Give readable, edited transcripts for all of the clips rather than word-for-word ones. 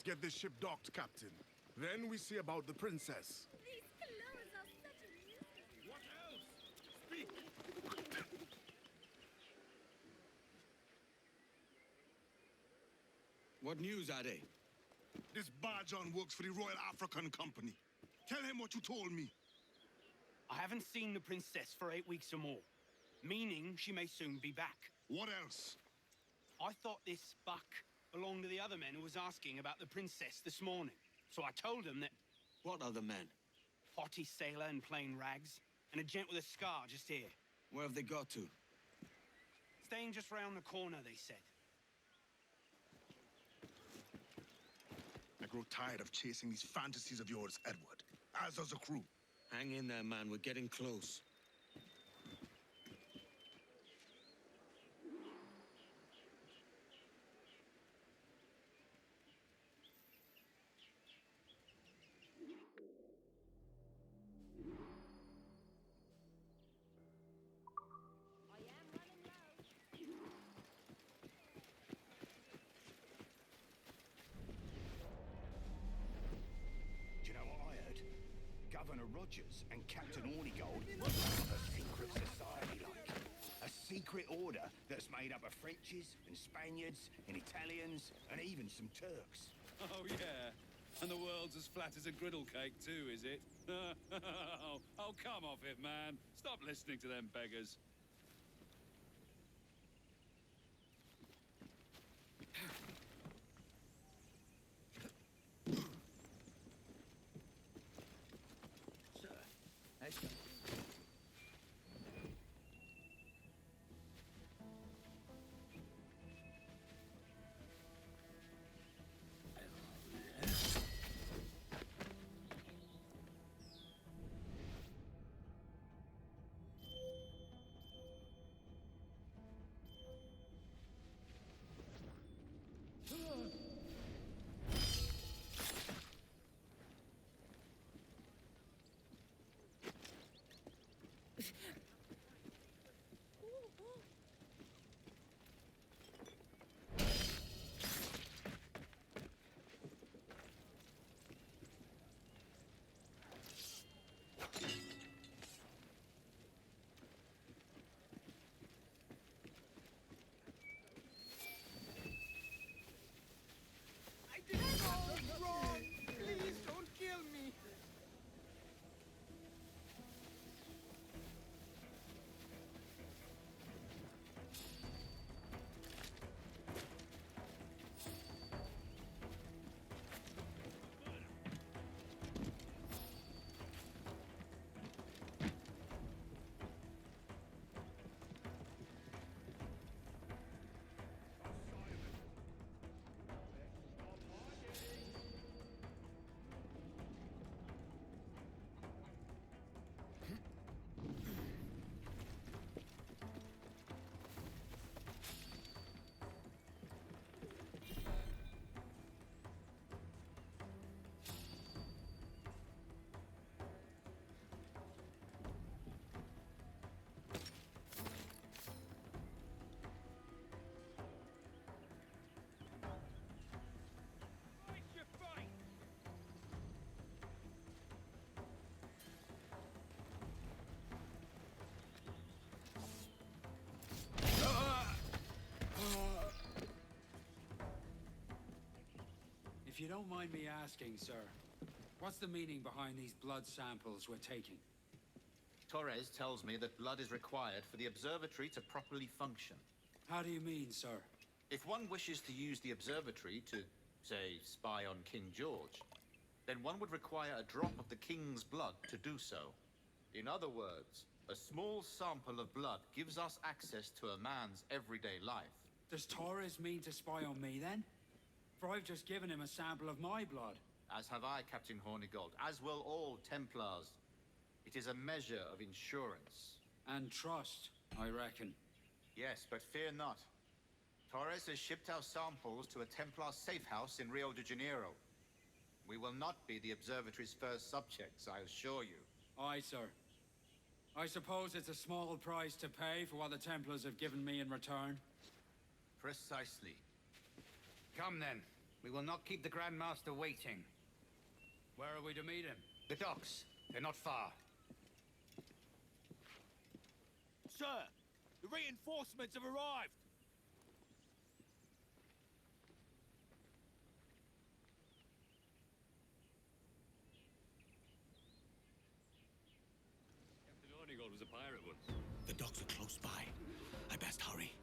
Let's get this ship docked, Captain. Then we see about the princess. These clothes are such a nuisance. What else? Speak! What news are they? This Barjon works for the Royal African Company. Tell him what you told me. I haven't seen the princess for 8 weeks or more, meaning she may soon be back. What else? I thought this buck belonged to the other men who was asking about the princess this morning. So I told him that What other men? haughty sailor in plain rags, and a gent with a scar just here. Where have they got to? Staying just round the corner, they said. I grow tired of chasing these fantasies of yours, Edward. As does the crew. Hang in there, man. We're getting close. I am running low. Do you know what I heard? Governor Rogers and Captain Hornigold run a secret society, like. A secret order that's made up of Frenchies and Spaniards and Italians and even some Turks. Oh, yeah. And the world's as flat as a griddle cake, too, is it? Oh, come off it, man. Stop listening to them beggars. Sir, as I did nothing wrong! Please don't kill me! If you don't mind me asking, sir, what's the meaning behind these blood samples we're taking? Torres tells me that blood is required for the observatory to properly function. How do you mean, sir? If one wishes to use the observatory to, say, spy on King George, then one would require a drop of the king's blood to do so. In other words, a small sample of blood gives us access to a man's everyday life. Does Torres mean to spy on me, then? For I've just given him a sample of my blood. As have I, Captain Hornigold, as will all Templars. It is a measure of insurance. And trust, I reckon. Yes, but fear not. Torres has shipped our samples to a Templar safe house in Rio de Janeiro. We will not be the observatory's first subjects, I assure you. Aye, sir. I suppose it's a small price to pay for what the Templars have given me in return. Precisely. Come then. We will not keep the Grand Master waiting. Where are we to meet him? The docks. They're not far. Sir, the reinforcements have arrived. Captain Ornigold was a pirate once. The docks are close by. I best hurry.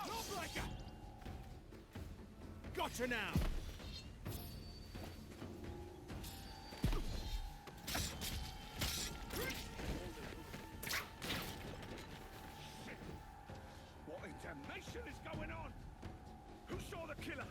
Lawbreaker! Gotcha now! What in damnation is going on? Who saw the killer?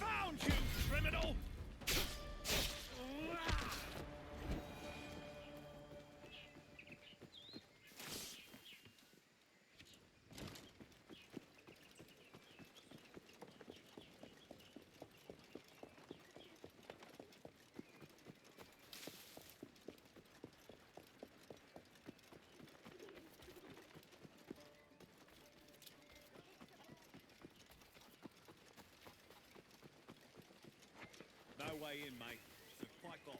Found you, criminal! No way in, mate. So pike off.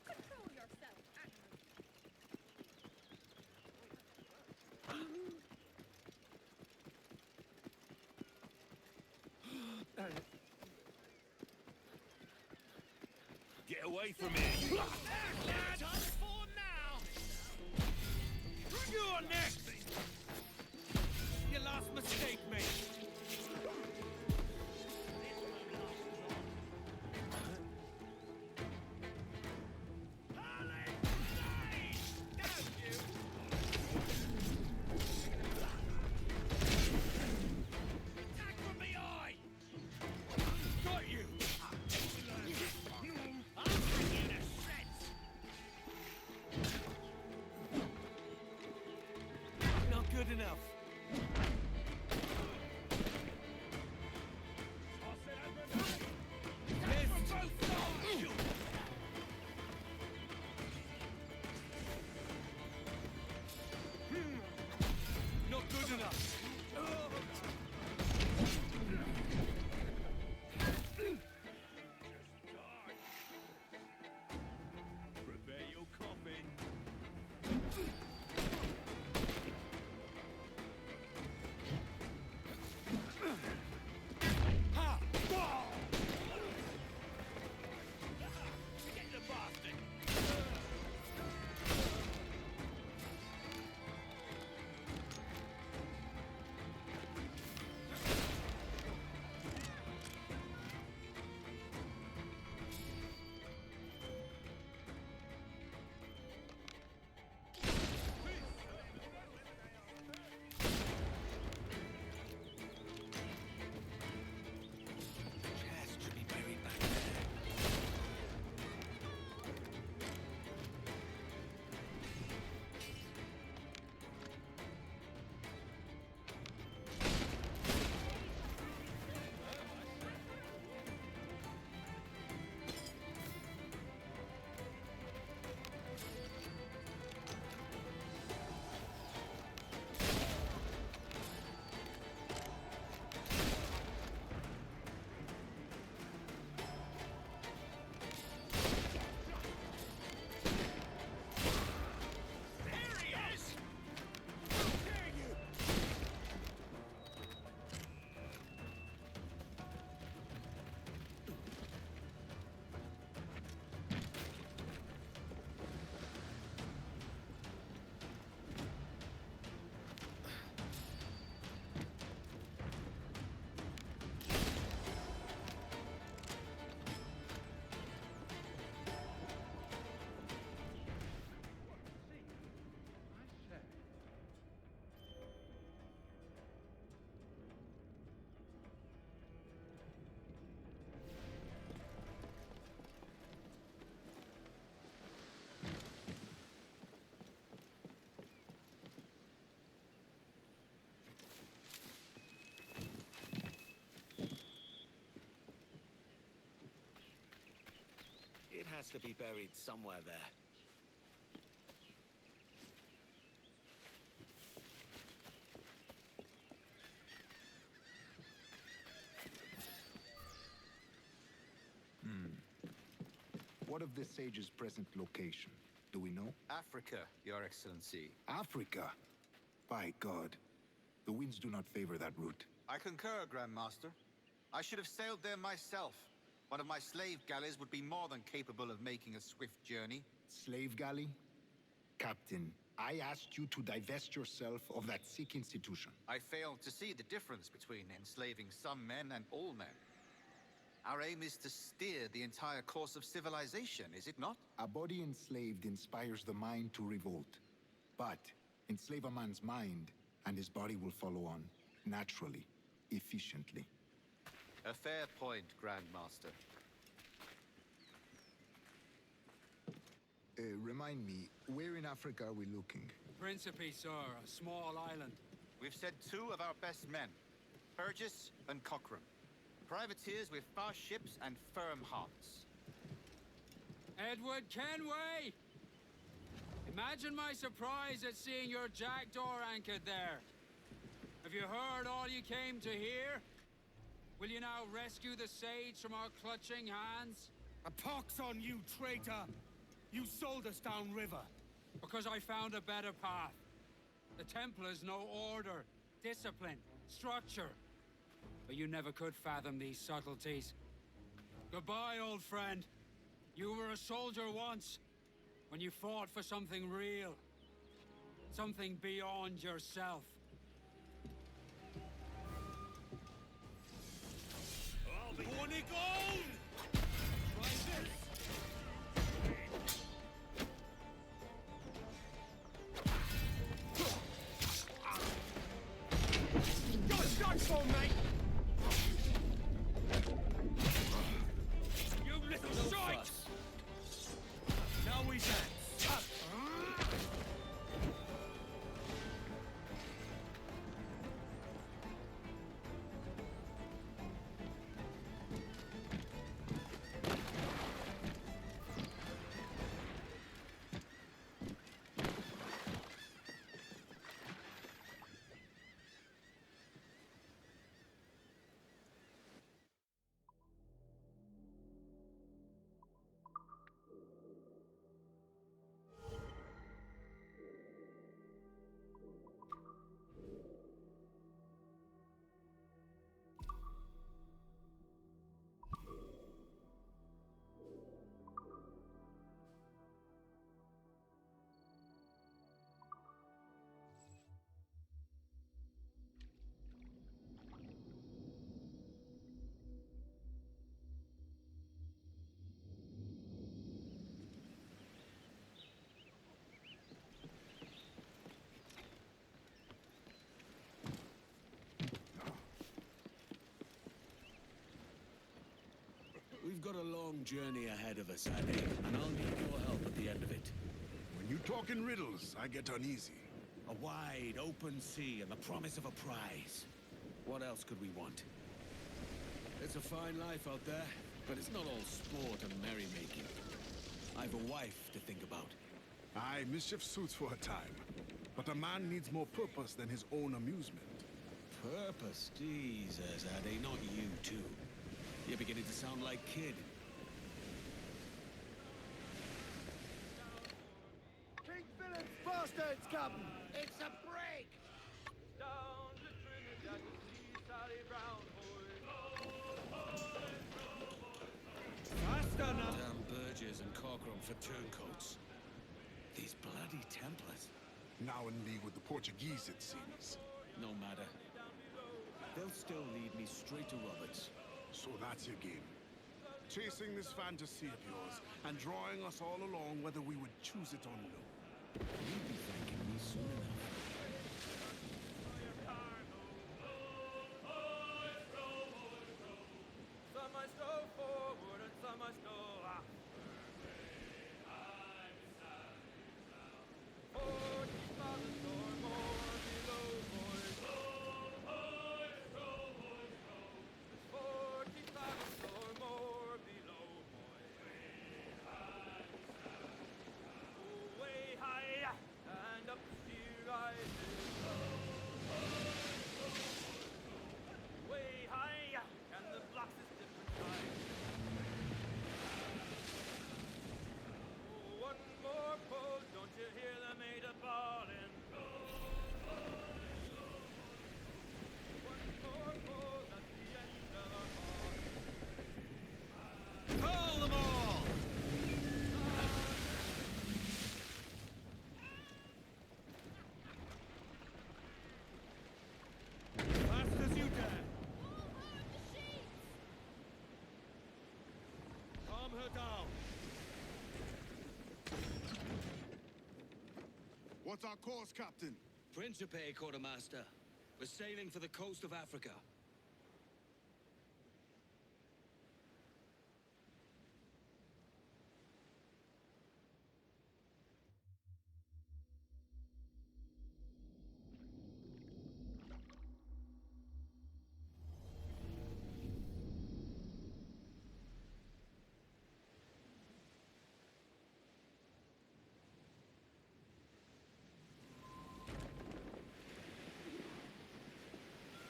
Control yourself, animal. Get away from here, you... Time for now! You're next! Your last mistake, mate. Attack from behind! Got you! I'll bring you to shreds! Not good enough. Not good enough. Prepare your coffin. has to be buried somewhere there. What of the sage's present location? Do we know? Africa, Your Excellency. Africa? By God. The winds do not favor that route. I concur, Grand Master. I should have sailed there myself. One of my slave galleys would be more than capable of making a swift journey. Slave galley? Captain, I asked you to divest yourself of that sick institution. I failed to see the difference between enslaving some men and all men. Our aim is to steer the entire course of civilization, is it not? A body enslaved inspires the mind to revolt. But enslave a man's mind, and his body will follow on, naturally, efficiently. A fair point, Grand Master. Remind me, where in Africa are we looking? Principe, sir, a small island. We've sent 2 of our best men, Burgess and Cochrane. Privateers with fast ships and firm hearts. Edward Kenway! Imagine my surprise at seeing your jackdaw anchored there. Have you heard all you came to hear? Will you now rescue the sage from our clutching hands? A pox on you, traitor! You sold us downriver. Because I found a better path. The Templars know order, discipline, structure. But you never could fathom these subtleties. Goodbye, old friend. You were a soldier once, when you fought for something real. Something beyond yourself. I'll be horny gold! Try this! Got a shot for mate! You little shite! Now we dance. Up. We've got a long journey ahead of us, Addy, and I'll need your help at the end of it. When you talk in riddles, I get uneasy. A wide, open sea and the promise of a prize. What else could we want? It's a fine life out there, but it's not all sport and merrymaking. I've a wife to think about. Aye, mischief suits for a time. But a man needs more purpose than his own amusement. Purpose? Jesus, Addy, not you too. You're beginning to sound like Kid. King Philip's bastards, Captain! It's a break! Down to Trinidad to see Sally Brown, Faster now! Damn Burgess and Cochrane for turncoats. These bloody Templars. Now in league with the Portuguese, it seems. No matter. They'll still lead me straight to Roberts. So that's your game. Chasing this fantasy of yours, and drawing us all along whether we would choose it or no. You'll be thanking me soon enough. Some must go forward and some must go after. 40,000 or more below, boys. 40,000 or more below, boys. her down! What's our course, Captain? Principe, Quartermaster. We're sailing for the coast of Africa.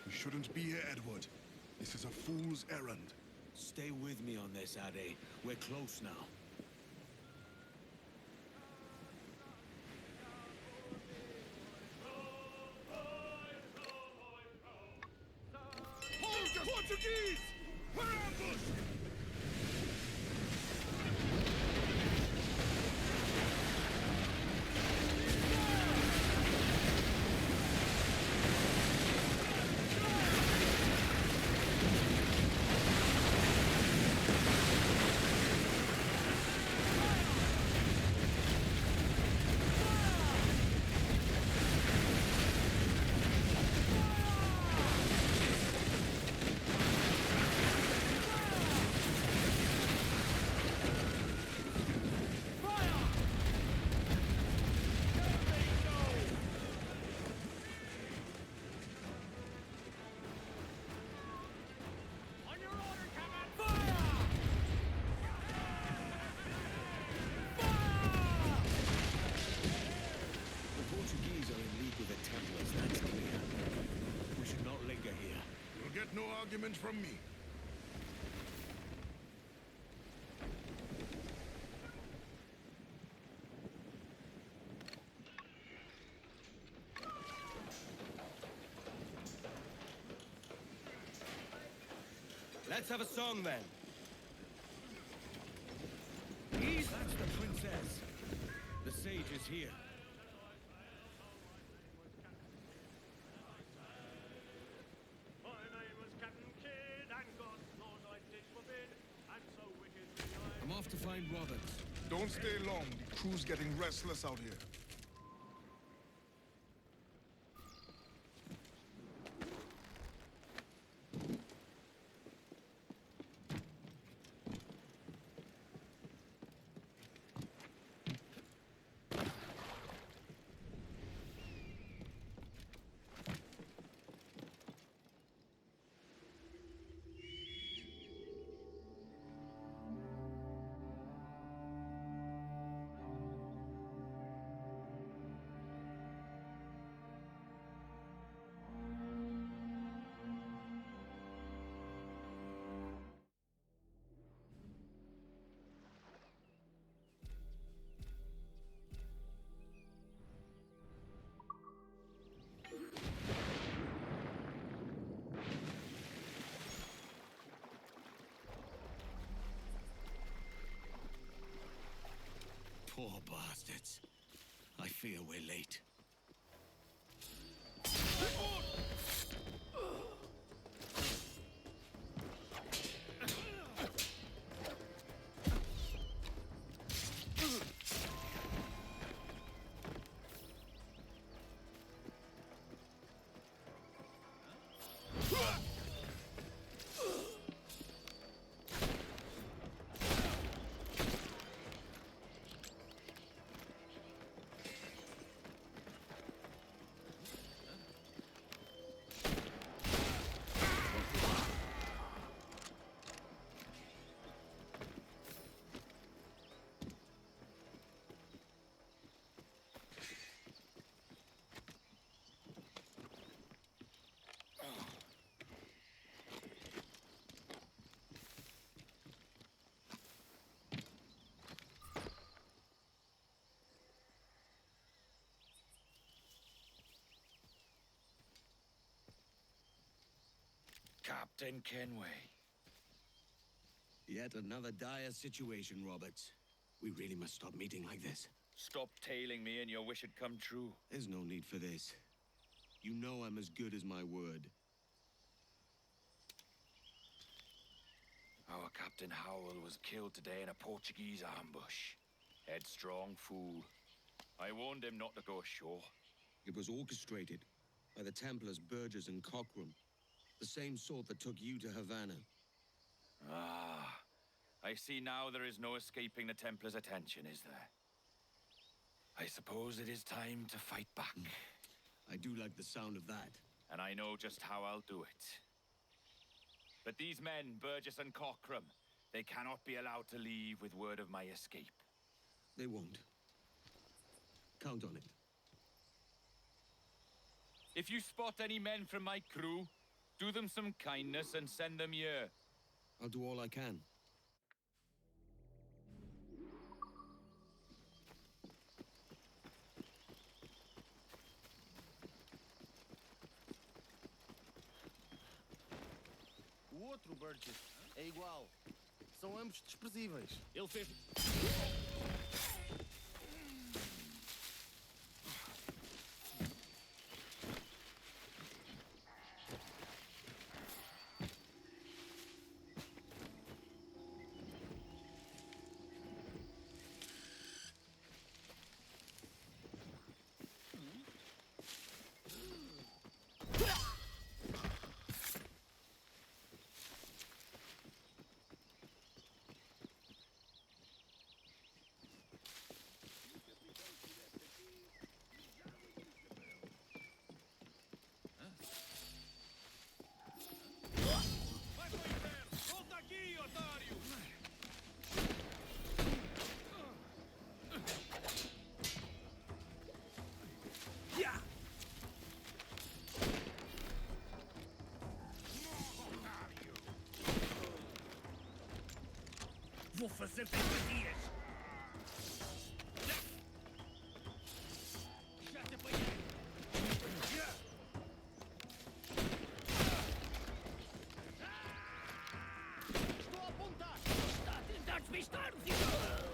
We shouldn't be here, Edward. This is a fool's errand. Stay with me on this, Ade. We're close now. Hold the Portuguese! We're ambushed! On your order, Captain! Fire! The Portuguese are in league with the Templars, that's clear. We should not linger here. You'll get no argument from me. Let's have a song then. Ease, that's the princess. The sage is here. My name was Captain Kidd, and God knows I did forbid, and so wickedly I... I'm off to find Roberts. Don't stay long. The crew's getting restless out here. Poor bastards. I fear we're late. Captain Kenway. Yet another dire situation, Roberts. We really must stop meeting like this. Stop tailing me and your wish had come true. There's no need for this. You know I'm as good as my word. Our Captain Howell was killed today in a Portuguese ambush. Headstrong fool. I warned him not to go ashore. It was orchestrated by the Templars Burgess and Cockram. The same sort that took you to Havana. Ah, I see now there is no escaping the Templars' attention, is there? I suppose it is time to fight back. I do like the sound of that. And I know just how I'll do it. But these men, Burgess and Cockram, they cannot be allowed to leave with word of my escape. They won't. Count on it. If you spot any men from my crew, do them some kindness and send them here. I'll do all I can. O outro, Burgess, é igual. São ambos desprezíveis. Ele fez... Vou fazer tempadias! Já te apanhei! Estou a apontar! Está a tentar despistar o filho!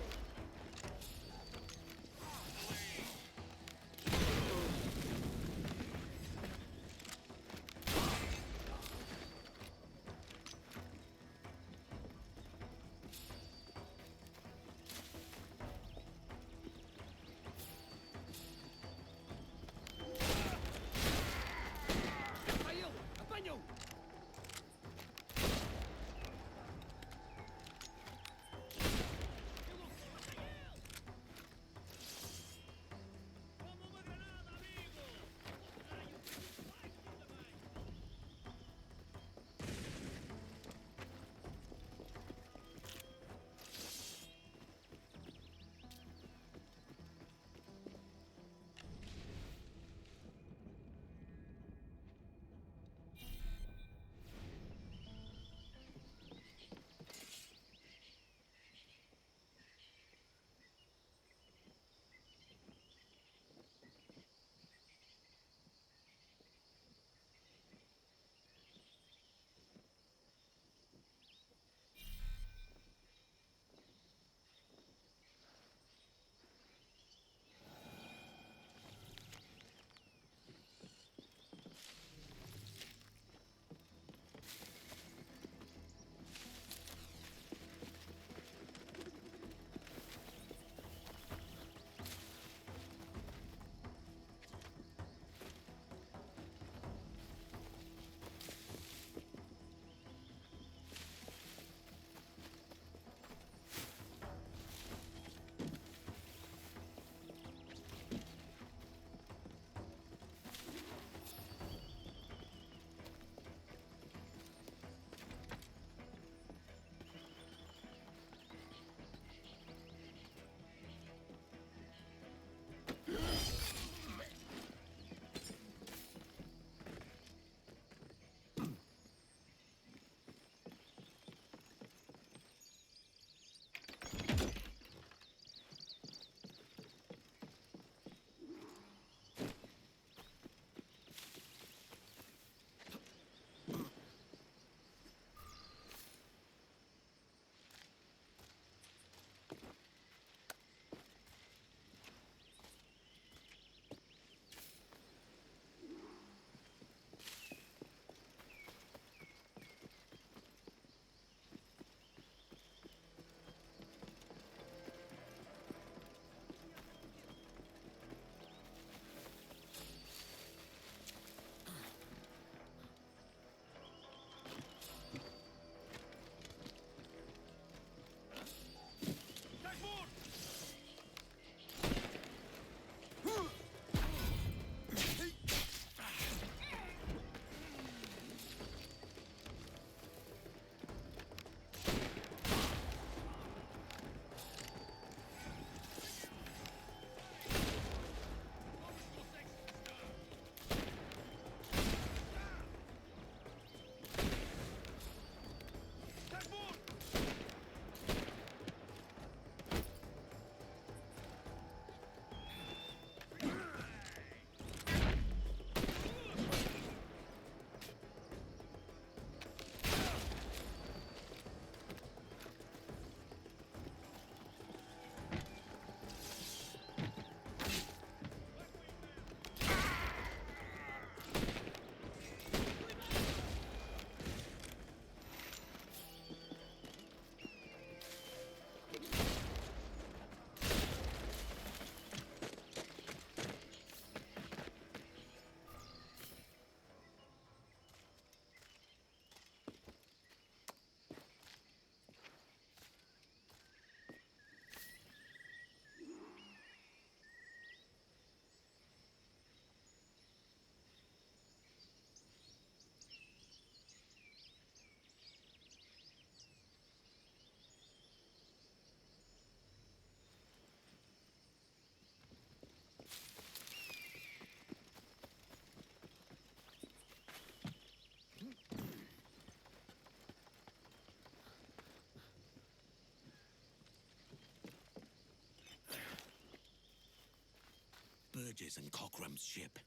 Burgess and Cockram's ship.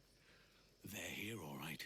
They're here, all right.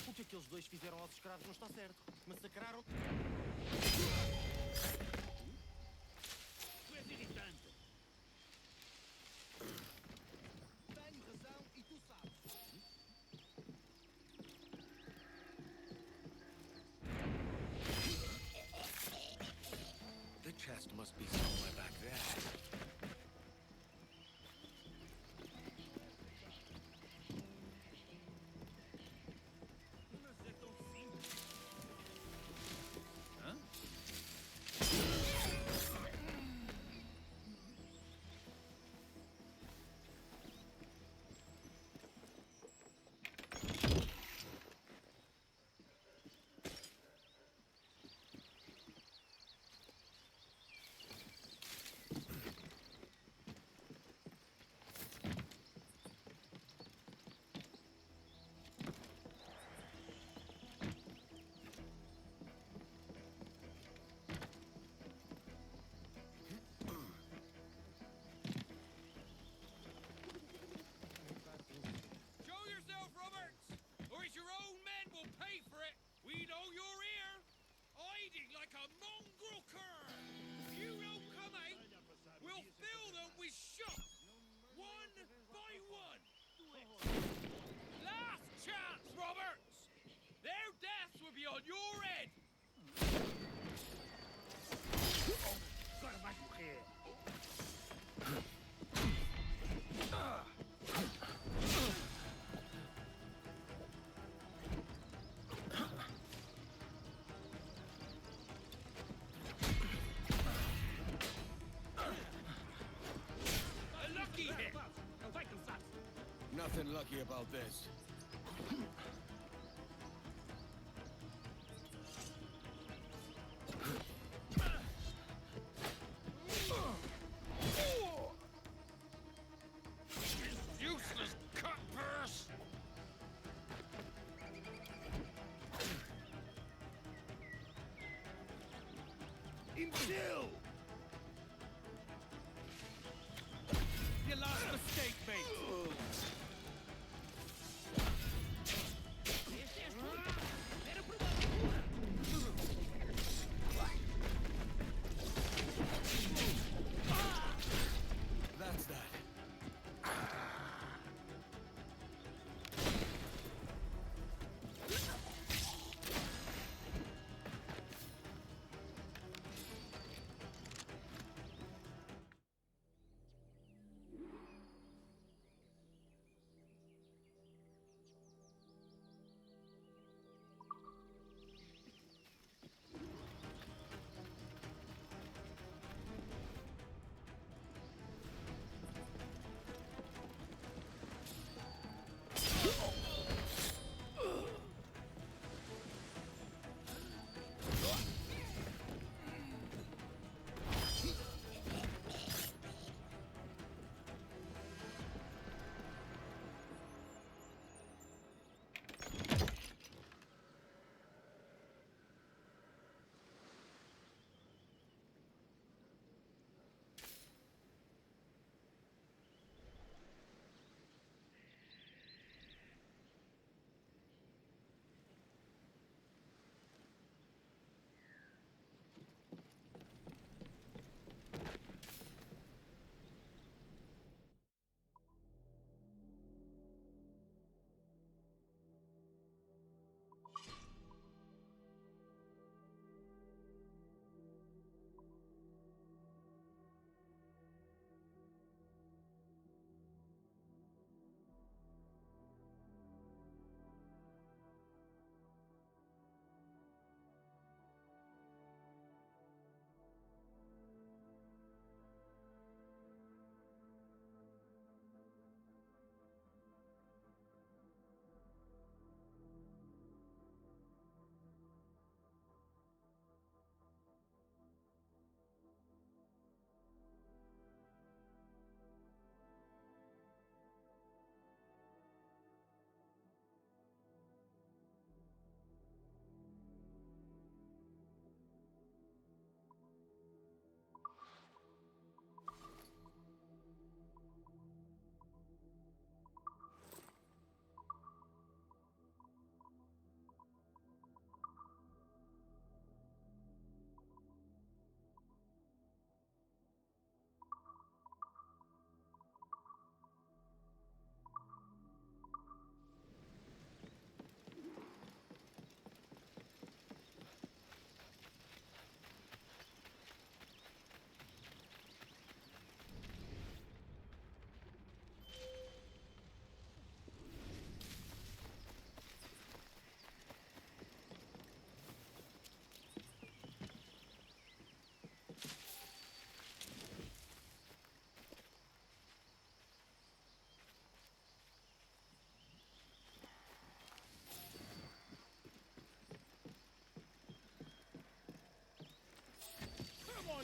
O que aqueles dois fizeram aos escravos não está certo. Massacraram... Tu és irritante. Tenho razão e tu sabes. The chest must be somewhere back there. Like a mongrel cur! If you don't come out, we'll fill them with shot! One by one! Last chance, Roberts! Their deaths will be on your head! Agora vais morrer! Nothing lucky about this. Useless cutpurse! Imbecile! Your last mistake, mate. That's that.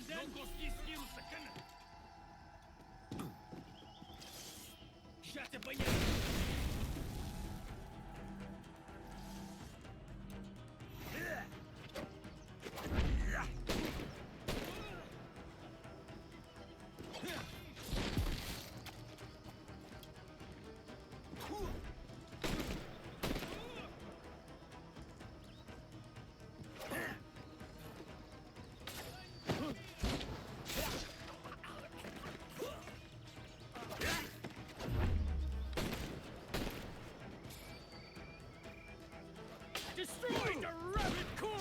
Non gosti skill second. Shut up, Destroy the rabbit core!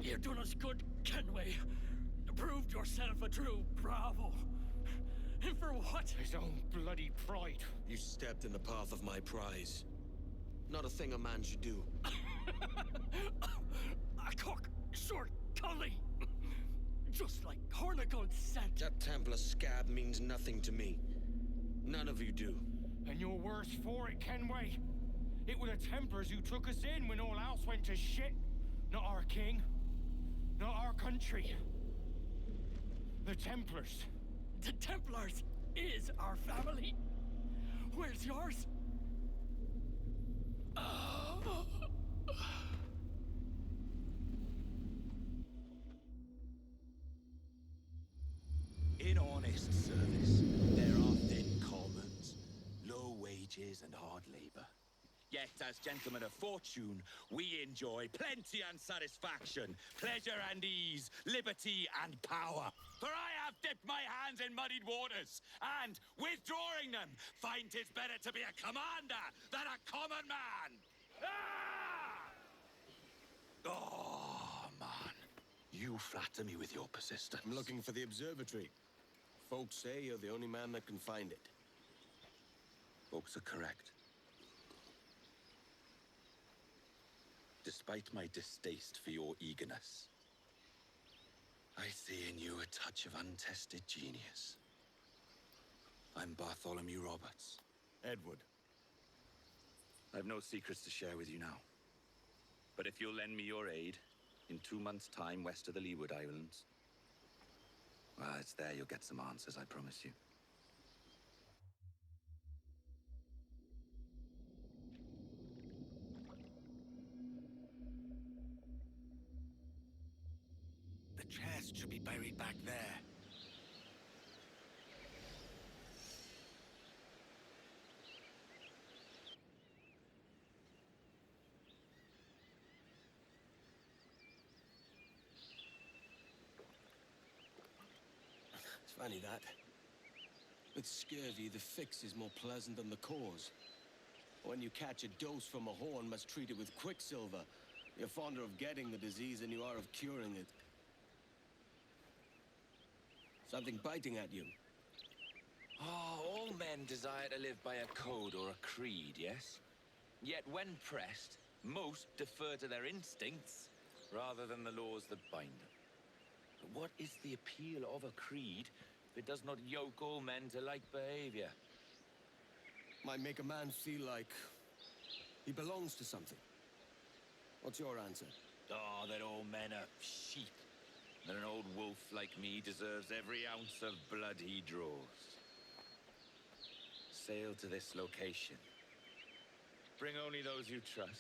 You done us good, Kenway. Proved yourself a true bravo. And for what? His own bloody pride. You stepped in the path of my prize. Not a thing a man should do. A cock, short, cully. Just like Hornigold said. That Templar scab means nothing to me. None of you do. And you're worse for it, Kenway. It were the Templars who took us in when all else went to shit. Not our king. Not our country. The Templars. The Templars is our family. Where's yours? In honest service, there are thin commons, low wages and hard labor. Yet, as gentlemen of fortune, we enjoy plenty and satisfaction, pleasure and ease, liberty and power. For I have dipped my hands in muddied waters, and, withdrawing them, find 'tis better to be a commander than a common man. Ah! Oh, man. You flatter me with your persistence. I'm looking for the observatory. Folks say you're the only man that can find it. Folks are correct. Despite my distaste for your eagerness, I see in you a touch of untested genius. I'm Bartholomew Roberts. Edward. I've no secrets to share with you now. But if you'll lend me your aid, in 2 months' time west of the Leeward Islands, well, it's there you'll get some answers, I promise you. The chest should be buried back there. It's funny that. With scurvy, the fix is more pleasant than the cause. When you catch a dose from a horn, must treat it with quicksilver. You're fonder of getting the disease than you are of curing it. Something biting at you. Oh, all men desire to live by a code or a creed, yes? Yet when pressed, most defer to their instincts rather than the laws that bind them. But what is the appeal of a creed if it does not yoke all men to like behavior? Might make a man feel like he belongs to something. What's your answer? Oh, that all men are sheep. That an old wolf like me deserves every ounce of blood he draws. Sail to this location. Bring only those you trust.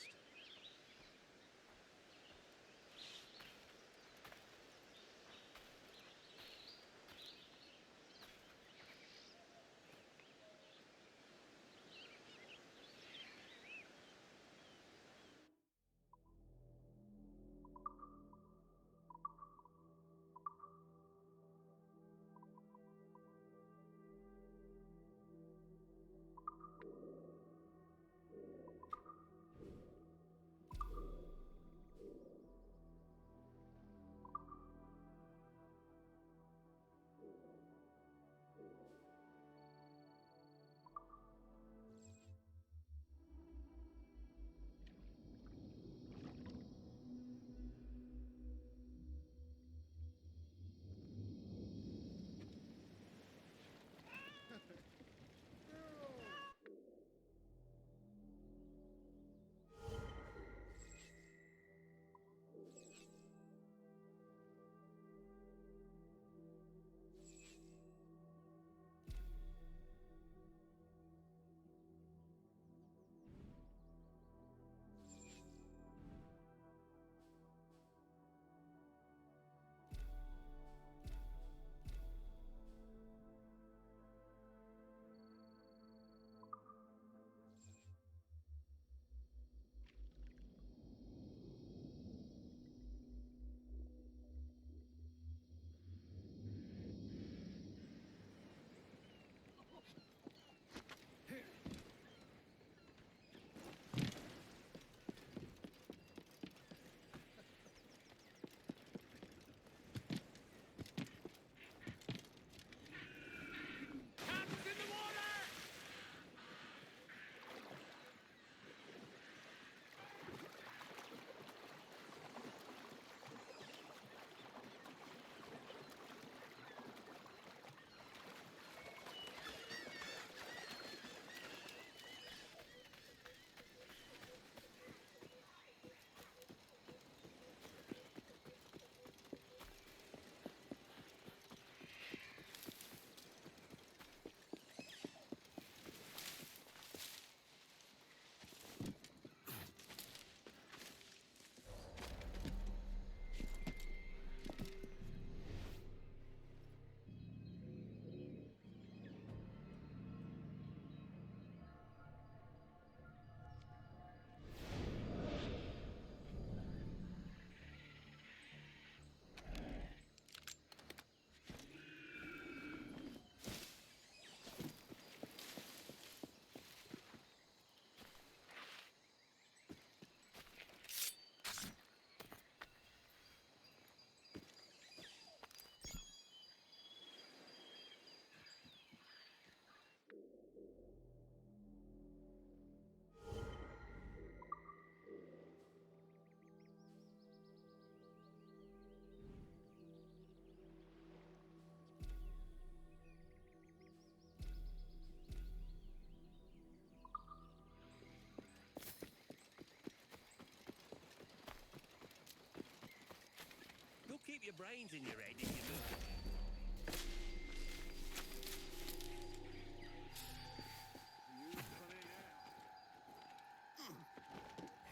keep your brains in your head if you move.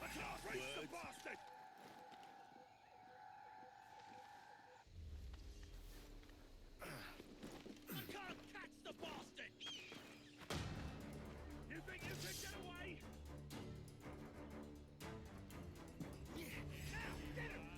I can't reach the bastard! I can't catch the bastard! You think you can get away? Now, get him!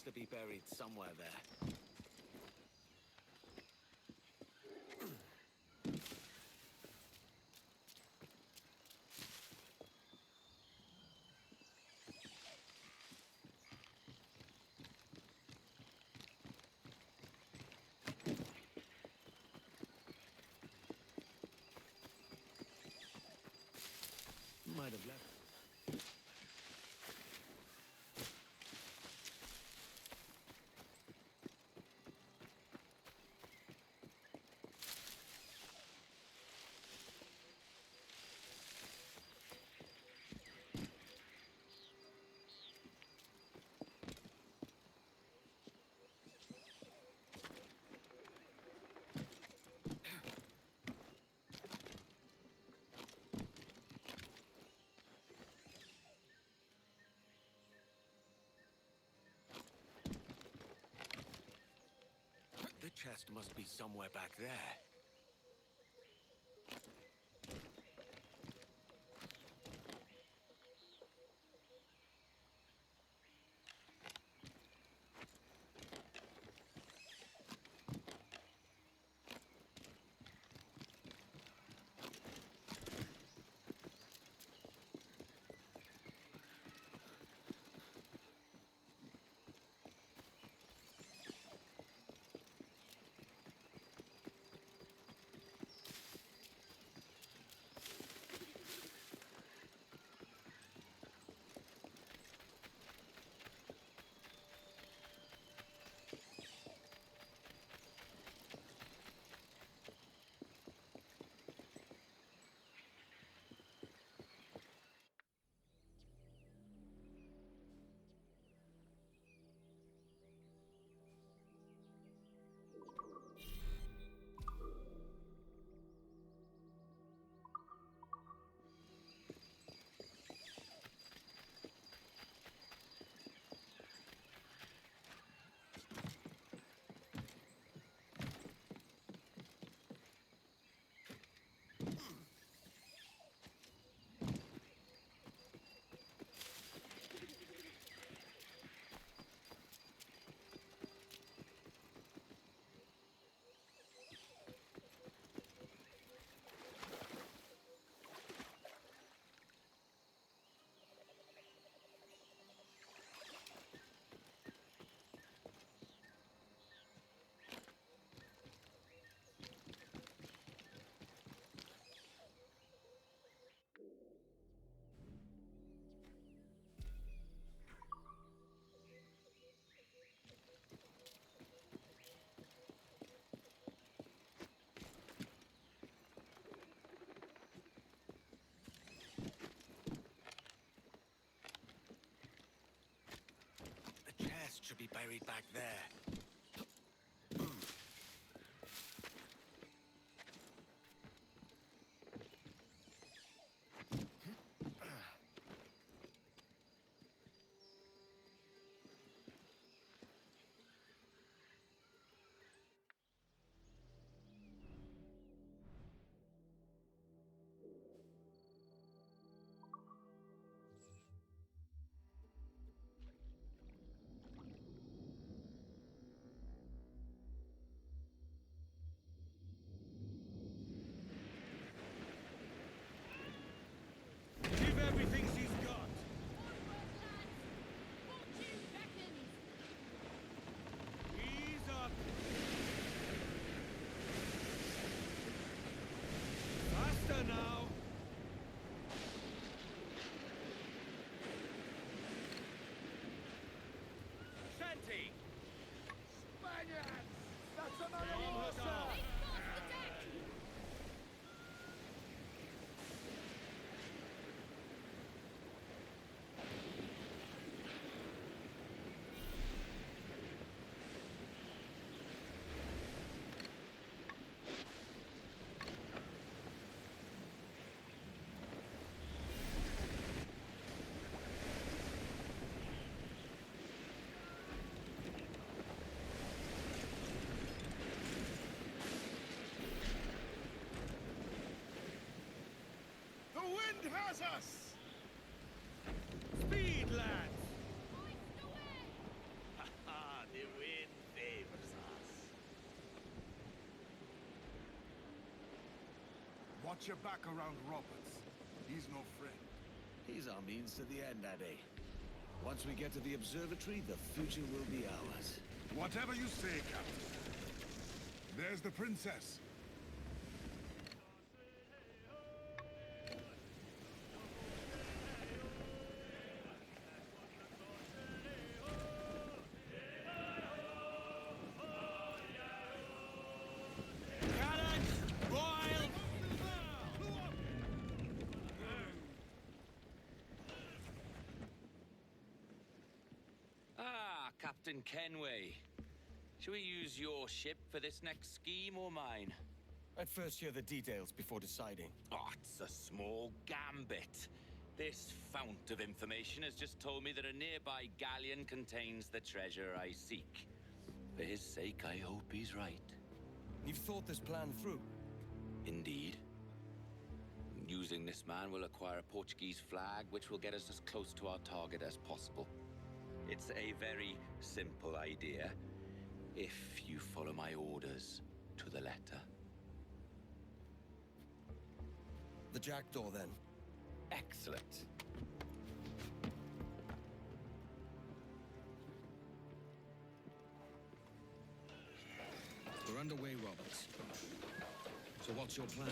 to be buried somewhere there. Might have left. The chest must be somewhere back there. Should be buried back there. Give everything she's got. Ease up. Faster now. Shanty. Spaniards! That's another Calm her down. The wind has us! Speed, lads! Ha ha! Watch your back around Roberts. He's no friend. He's our means to the end, Addy. Once we get to the observatory, the future will be ours. Whatever you say, Captain. There's the princess. Ah, Captain Kenway. Shall we use your ship for this next scheme or mine? I'd first hear the details before deciding. Oh, it's a small gambit. This fount of information has just told me that a nearby galleon contains the treasure I seek. For his sake, I hope he's right. You've thought this plan through? Indeed. Using this man, we'll acquire a Portuguese flag, which will get us as close to our target as possible. It's a very simple idea, if you follow my orders to the letter. The jackdaw, then. Excellent. We're underway, Roberts. So what's your plan?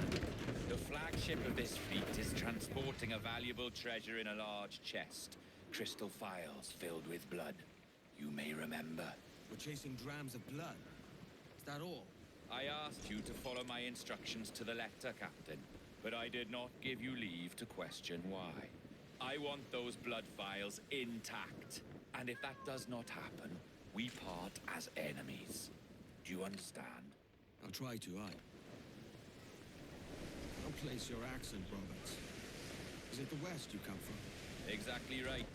The flagship of this fleet is transporting a valuable treasure in a large chest. Crystal phials filled with blood. You may remember. We're chasing drams of blood. Is that all? I asked you to follow my instructions to the letter, Captain, but I did not give you leave to question why. I want those blood vials intact, and if that does not happen, we part as enemies. Do you understand? I'll try to, aye. Don't place your accent, Roberts. Is it the west you come from? Exactly right.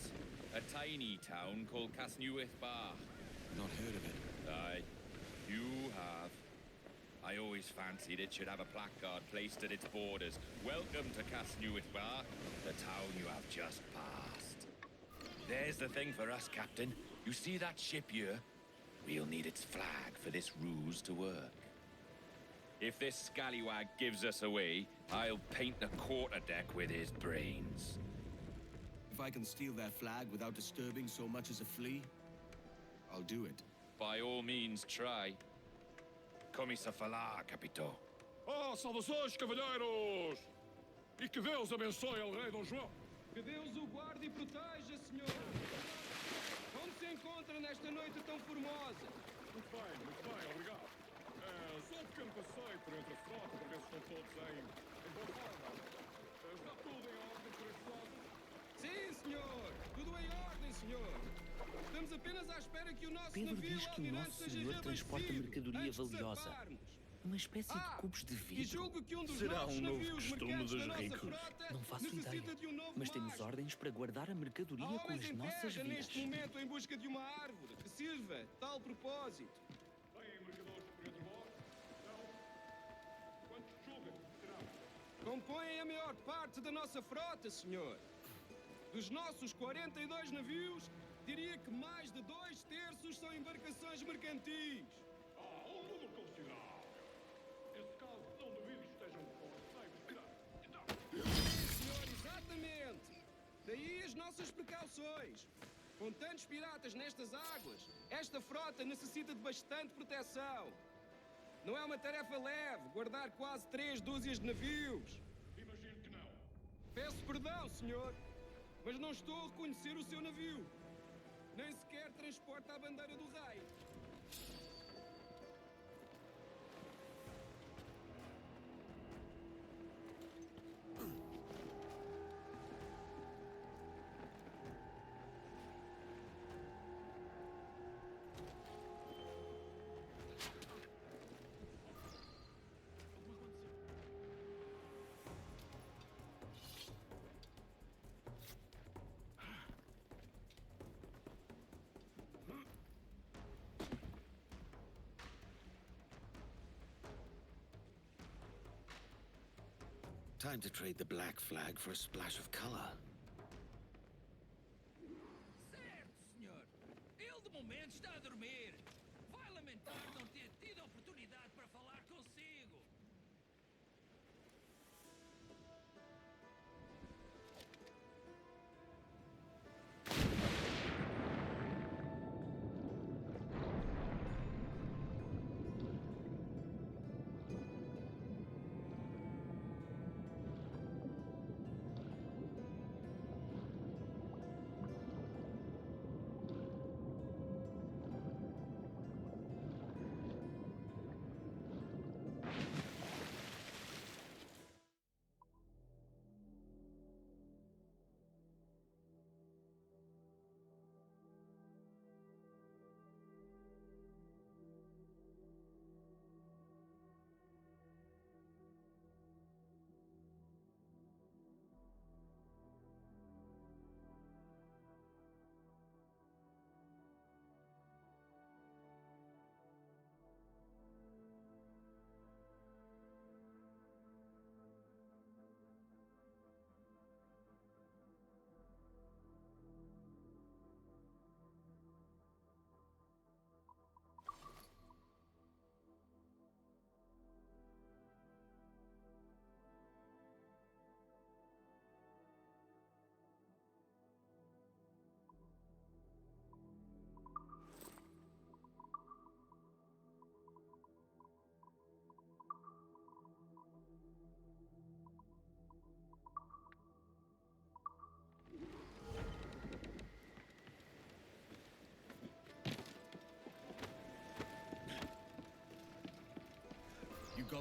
A tiny town called Casnewydd Bar. Not heard of it. Aye, you have. I always fancied it should have a placard placed at its borders. Welcome to Casnewydd Bar, the town you have just passed. There's the thing for us, Captain. You see that ship here? We'll need its flag for this ruse to work. If this scallywag gives us away, I'll paint the quarterdeck with his brains. If I can steal their flag without disturbing so much as a flea, I'll do it. By all means, try. Come-se falar, capitão. Ah, saudações, cavalheiros! E que Deus abençoe o rei Dom João. Que Deus o guarde e proteja, senhor. Como se encontra nesta noite tão formosa? Muito bem, obrigado. Só um pequeno passeio por entre a frota para ver se estão todos em boa forma. Está tudo em ordem por este lado? Sim, senhor. Tudo em ordem, senhor. Estamos apenas à espera que o nosso Pedro navio diz que o almirante nosso seja senhor transporta reabastecido mercadoria antes de valiosa. zarparmos. Uma espécie de cubos de E vidro. julgo que um dos Será nossos um novo navios costume mercantes dos da nossa ricos. frota Não faço necessita ideia. de um novo Mas temos mastro. ordens para guardar a mercadoria Há com homens as em nossas terra vidas. neste momento em busca de uma árvore que sirva tal propósito. Têm mercadores por entre vós? Não? Quantos julgam que serão? Compõem a maior parte da nossa frota, senhor. Dos nossos 42 navios, diria que mais de 2/3 são embarcações mercantis. Um número considerável. Nesse caso, não duvido que estejam com receios grandes. Sim, senhor, exatamente. Daí as nossas precauções. Com tantos piratas nestas águas, esta frota necessita de bastante proteção. Não é uma tarefa leve guardar quase 3 dúzias de navios. Imagino que não. Peço perdão, senhor, mas não estou a reconhecer o seu navio. Nem sequer transporta a bandeira do rei. Time to trade the black flag for a splash of color. Certo, senhor. Ele de momento está a dormir. Vai lamentar não ter tido a oportunidade para falar consigo.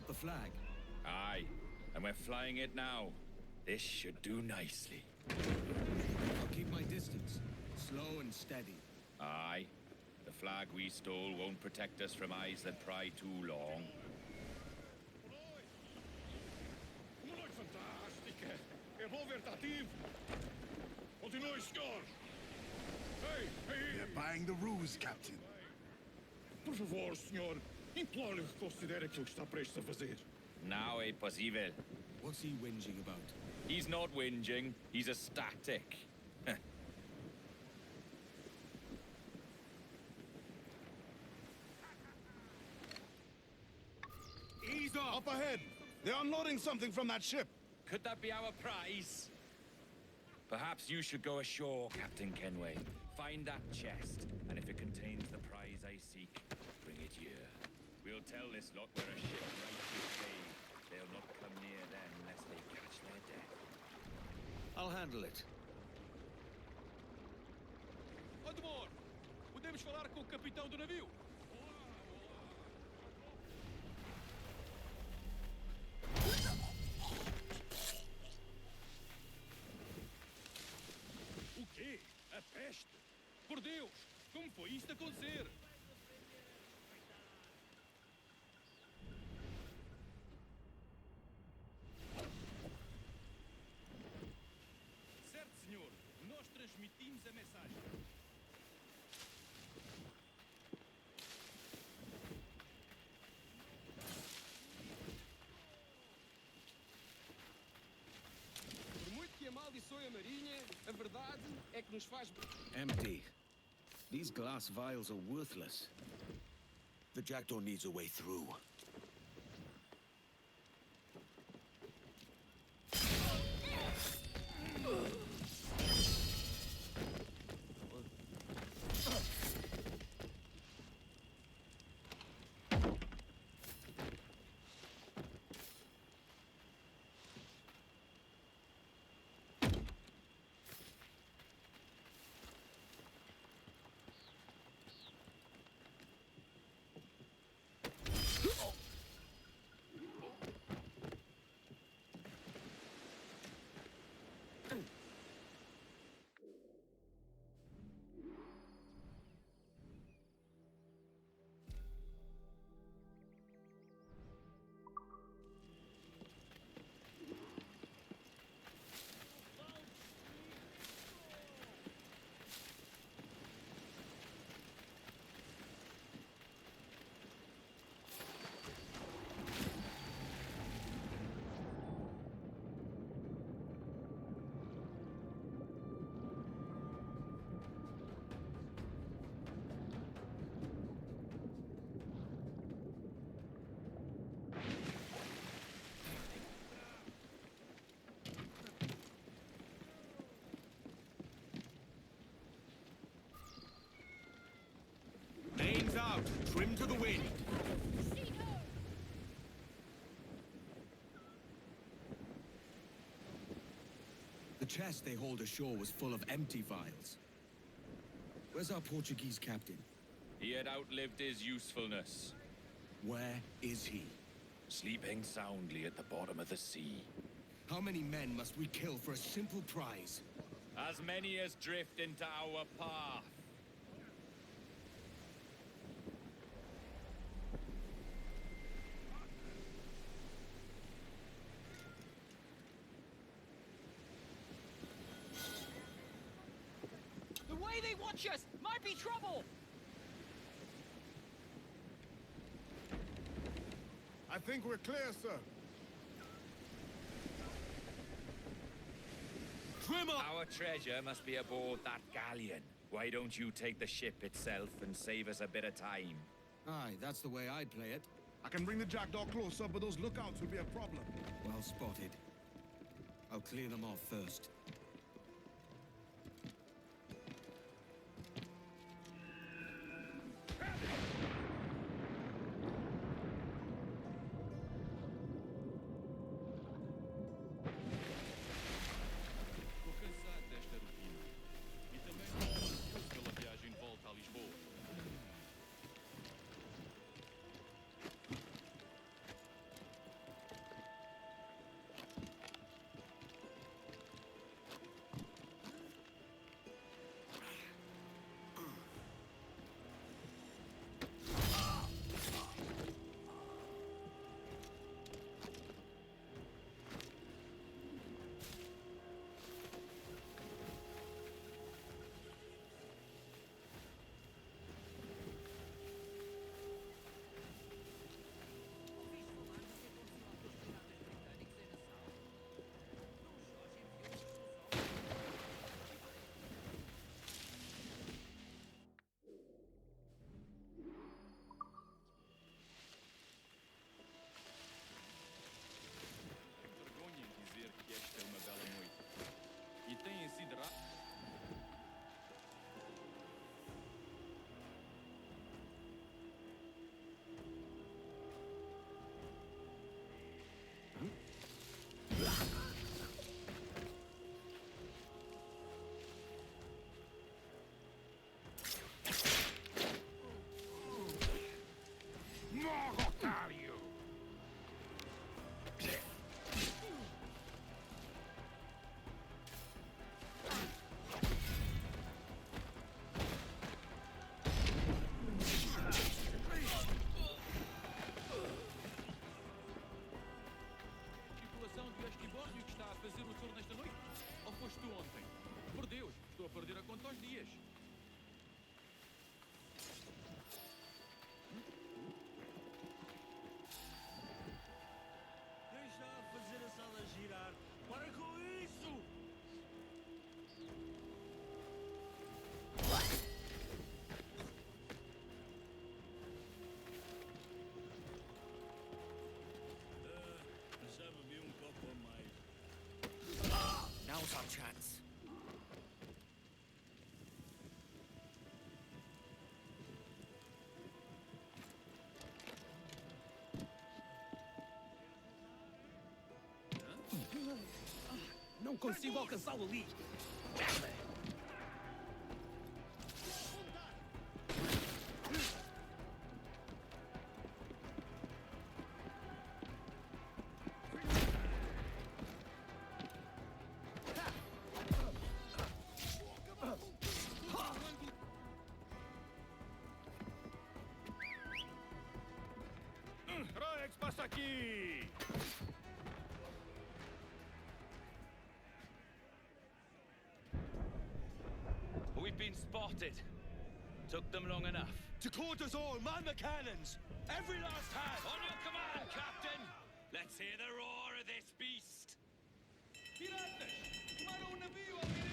got the flag? Aye, and we're flying it now. This should do nicely. I'll keep my distance. Slow and steady. Aye. The flag we stole won't protect us from eyes that pry too long. Uma noite fantástica. É bom ver-te ativo. Continue, senhor. Ei, ei. They're buying the ruse, Captain. Por favor, senhor. Imploro-lhe que considere aquilo que está prestes a fazer. Now é possível. What's he whinging about? He's not whinging. He's ecstatic. Ease up ahead. They're unloading something from that ship. Could that be our prize? Perhaps you should go ashore, Captain Kenway. Find that chest, and if it contains the prize I seek, bring it here. We'll tell this lot we're a ship right to save. They'll not come near them unless they catch their death. I'll handle it. Odmore, podemos falar com o capitão do navio? O quê? A peste? Por Deus! Como foi isto acontecer? Certo, senhor. Nós transmitimos a mensagem. Por muito que amaldiçoe a marinha, a verdade é que nos faz... Empty. These glass vials are worthless. The jackdaw needs a way through. Mains out! Trim to the wind! The chest they hauled ashore was full of empty vials. Where's our Portuguese captain? He had outlived his usefulness. Where is he? Sleeping soundly at the bottom of the sea. How many men must we kill for a simple prize? As many as drift into our path. The way they watch us might be trouble! I think we're clear, sir. Trim up! Our treasure must be aboard that galleon. Why don't you take the ship itself and save us a bit of time? Aye, that's the way I'd play it. I can bring the jackdaw closer, but those lookouts will be a problem. Well spotted. I'll clear them off first. Estou cansado desta rotina. E também estou ansioso pela viagem de volta a Lisboa. Now's our chance. Não consigo alcançá-lo ali. Rex, passa aqui! We've been spotted. Took them long enough. To quarters all, man the cannons! Every last hand! On your command, Captain! Let's hear the roar of this beast! Piratas! Tomaram navio ao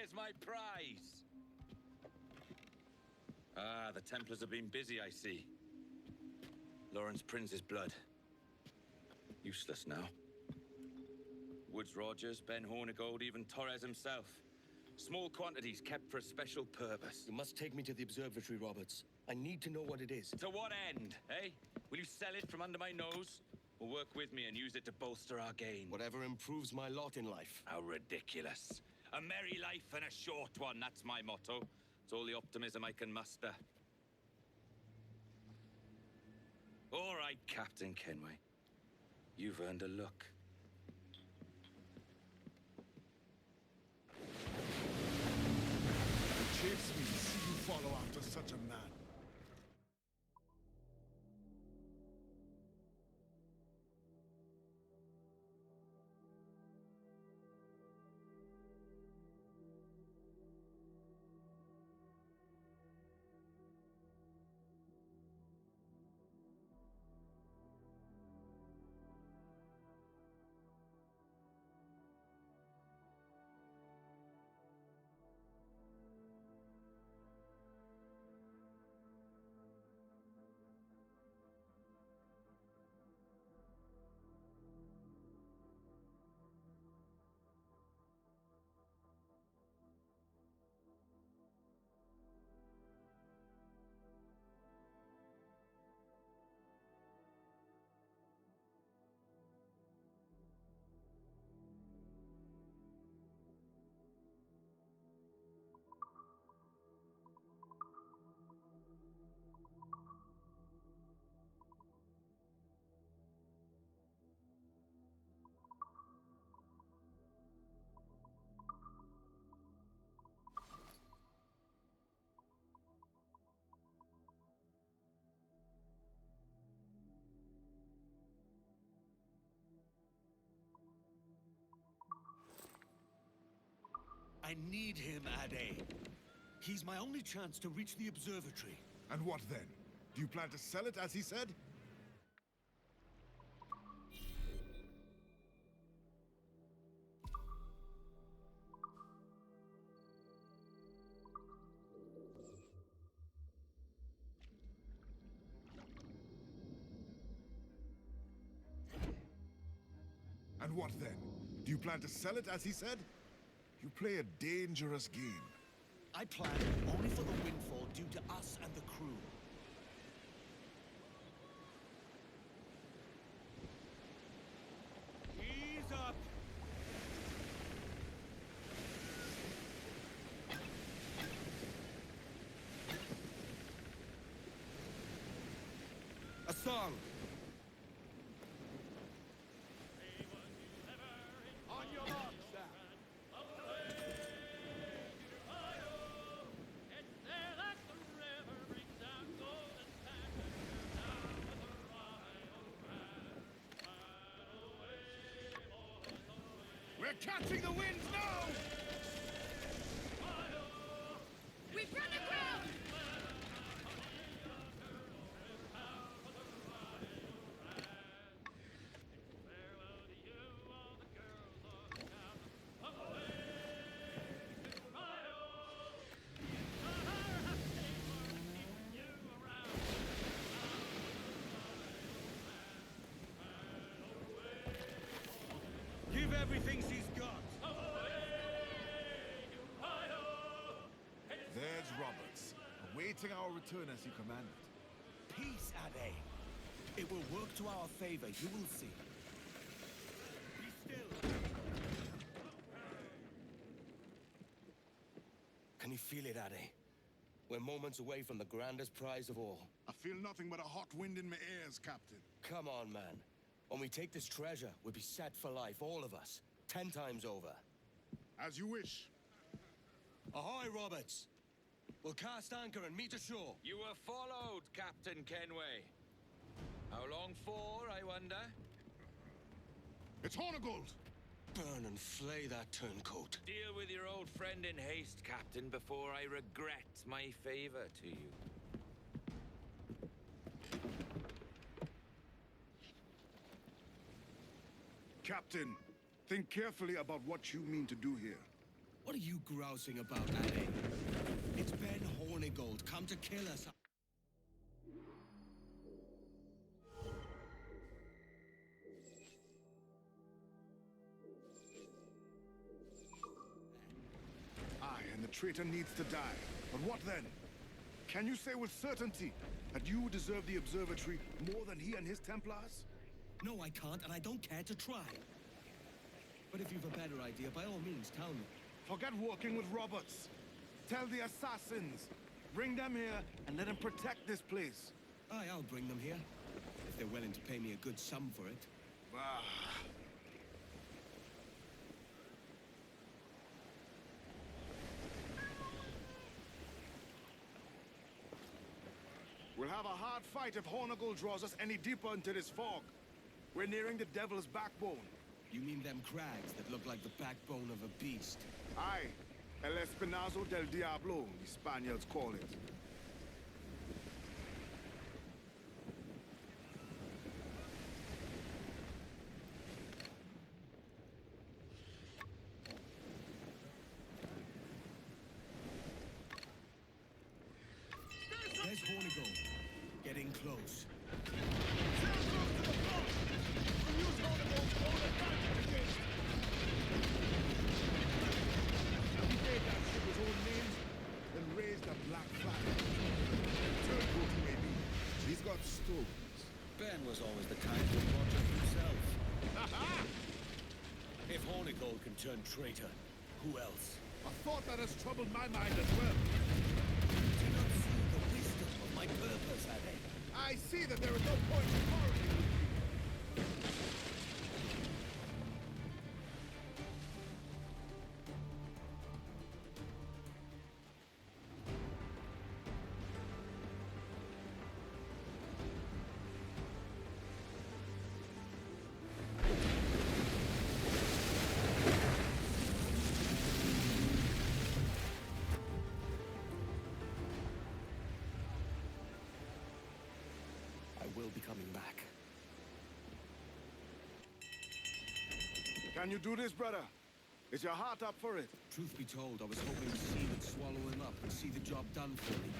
Here's my prize! Ah, the Templars have been busy, I see. Lawrence Prince's blood. Useless now. Woods Rogers, Ben Hornigold, even Torres himself. Small quantities kept for a special purpose. You must take me to the observatory, Roberts. I need to know what it is. To what end, eh? Will you sell it from under my nose? Or work with me and use it to bolster our gain? Whatever improves my lot in life. How ridiculous. A merry life and a short one, that's my motto. It's all the optimism I can muster. All right, Captain Kenway. You've earned a look. It chafes me to see you follow after such a man. need him, Ade. He's my only chance to reach the observatory. And what then? Do you plan to sell it as he said? And what then? Do you plan to sell it as he said? You play a dangerous game. I plan only for the windfall due to us and the crew. Ease up! A song! On your mark, sir. We're catching the winds now! We've run aground! Give everything she's got! There's Roberts, awaiting our return as you commanded. Peace, Ade. It will work to our favor, you will see. Be still. Can you feel it, Ade? We're moments away from the grandest prize of all. I feel nothing but a hot wind in my ears, Captain. Come on, man. When we take this treasure, we'll be set for life, all of us. 10 times over. As you wish. Ahoy, Roberts! We'll cast anchor and meet ashore. You were followed, Captain Kenway. How long for, I wonder? It's Hornigold! Burn and flay that turncoat. Deal with your old friend in haste, Captain, before I regret my favor to you. Captain, think carefully about what you mean to do here. What are you grousing about, Ade? It's Ben Hornigold, come to kill us. Aye, and the traitor needs to die. But what then? Can you say with certainty that you deserve the observatory more than he and his Templars? No, I can't, and I don't care to try. But if you've a better idea, by all means, tell me. Forget working with Roberts. Tell the assassins. Bring them here and let them protect this place. Aye, I'll bring them here. If they're willing to pay me a good sum for it. Ah. We'll have a hard fight if Hornigold draws us any deeper into this fog. We're nearing the Devil's Backbone. You mean them crags that look like the backbone of a beast? Aye. El Espinazo del Diablo, the Spaniards call it. There's Hornigold. Getting close. He's got stones. Ben was always the kind who watched himself. If Hornigold can turn traitor, who else? A thought that has troubled my mind as well. Do not see the wisdom of my purpose, Ade. I see that there is no point in quarreling with you. Can you do this, brother? Is your heart up for it? Truth be told, I was hoping the sea would swallow him up and see the job done for me.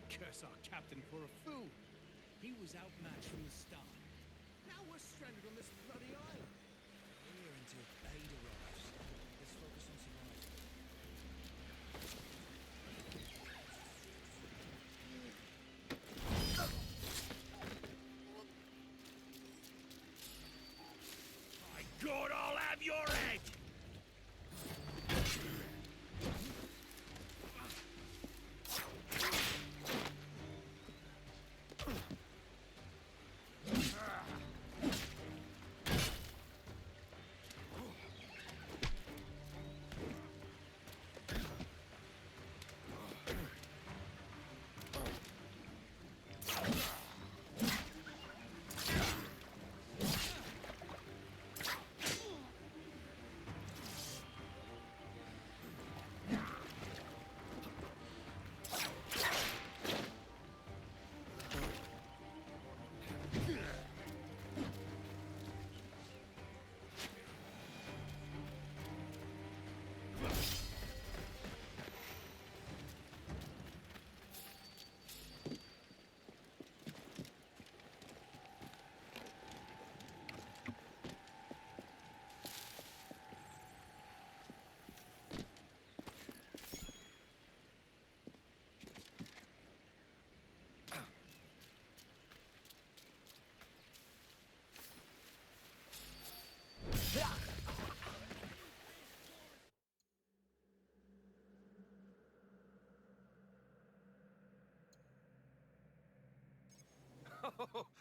Curse our captain for a fool. He was outmatched from the start. Now we're stranded on this bloody island. We're here until aid arrives. Let's focus on survival. My God, I'll have your head!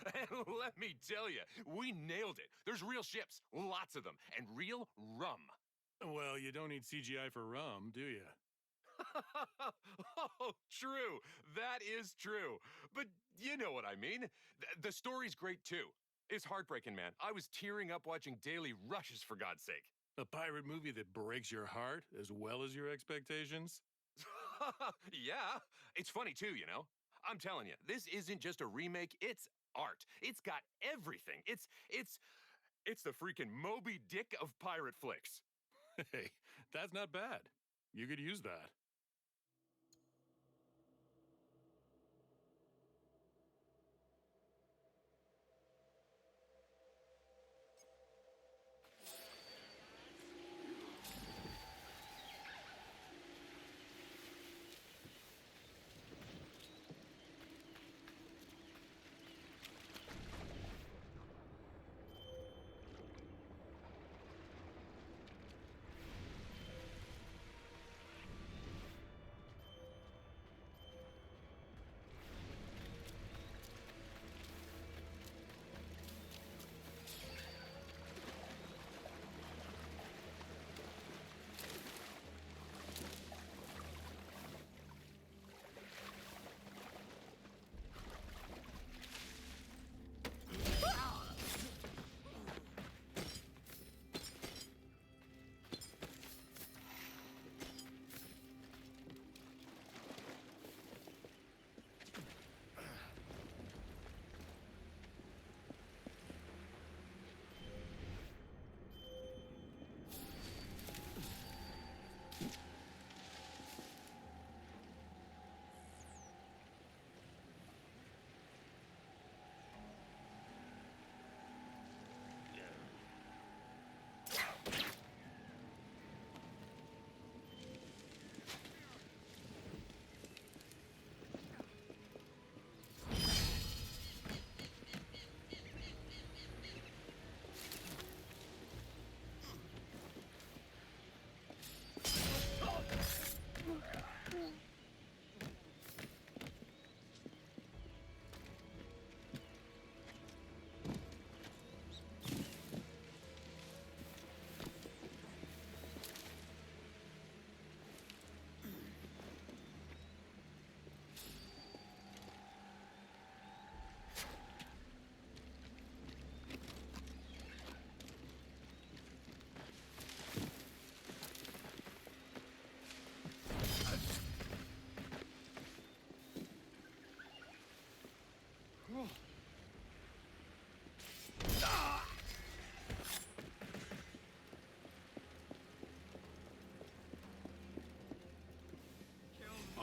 And let me tell you, we nailed it. There's real ships, lots of them, and real rum. Well, you don't need CGI for rum, do you? Oh, true. That is true. But you know what I mean. The story's great too. It's heartbreaking, man. I was tearing up watching daily rushes, for God's sake. A pirate movie that breaks your heart as well as your expectations? Yeah. It's funny too, you know. I'm telling you, this isn't just a remake, it's art. It's got everything. It's the freaking Moby Dick of pirate flicks. Hey, that's not bad. You could use that.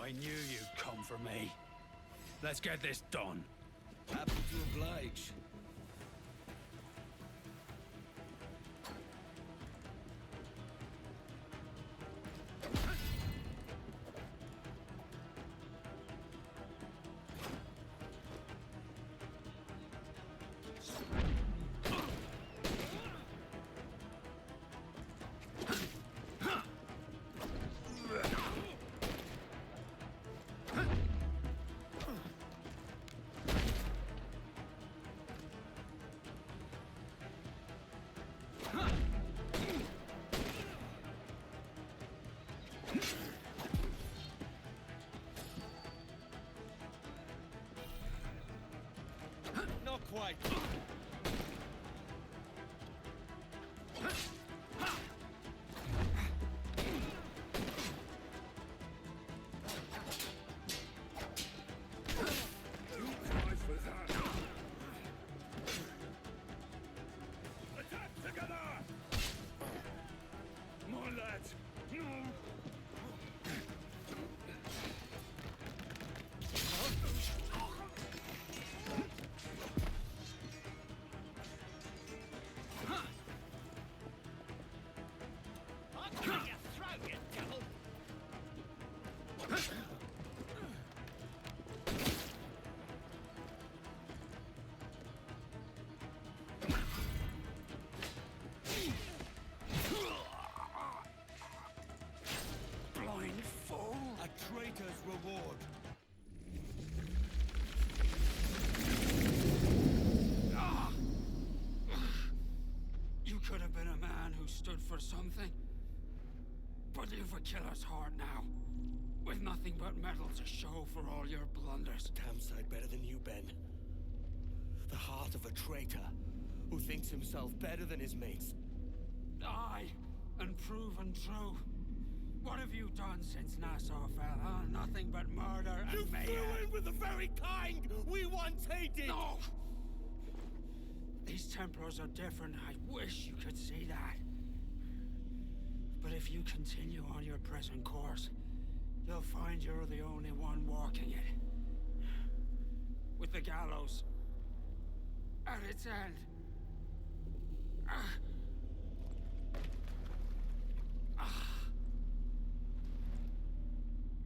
I knew you'd come for me. Let's get this done. Happy to oblige. Not quite. Attack together! More lads! No! I'll cut your throat, you devil! Blind fool! A traitor's reward. You could have been a man who stood for something. But you've a killer's heart now. With nothing but metal to show for all your blunders. Damn sight better than you, Ben. The heart of a traitor who thinks himself better than his mates. Aye, and proven true. What have you done since Nassau fell, huh? Nothing but murder and You mayhem. threw in with the very kind we once hated! No! These Templars are different. I wish you could see that. But if you continue on your present course, you'll find you're the only one walking it. With the gallows at its end.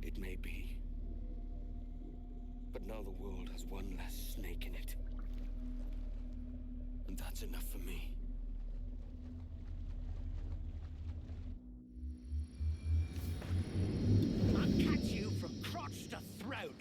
It may be. But now the world has one less snake in it. And that's enough for me. I'll cut you from crotch to throat!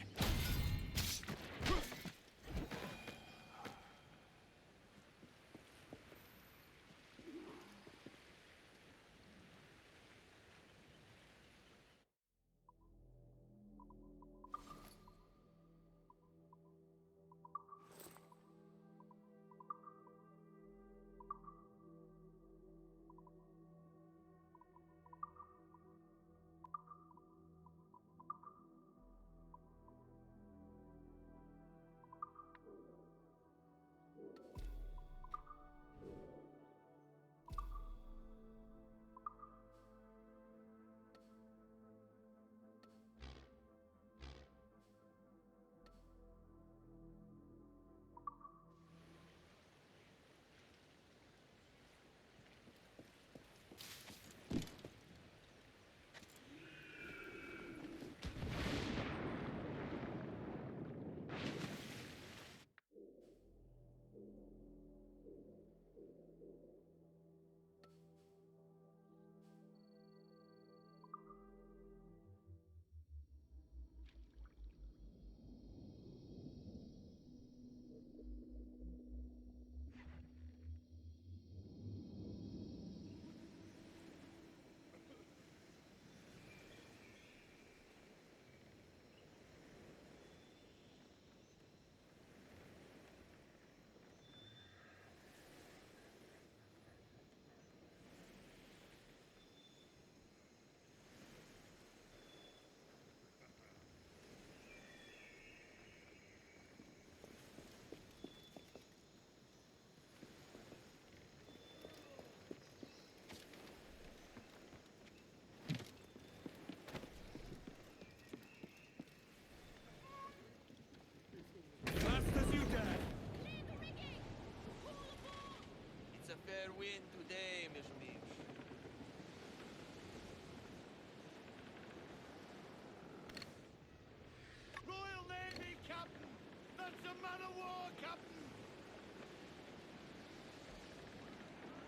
man of war, Captain!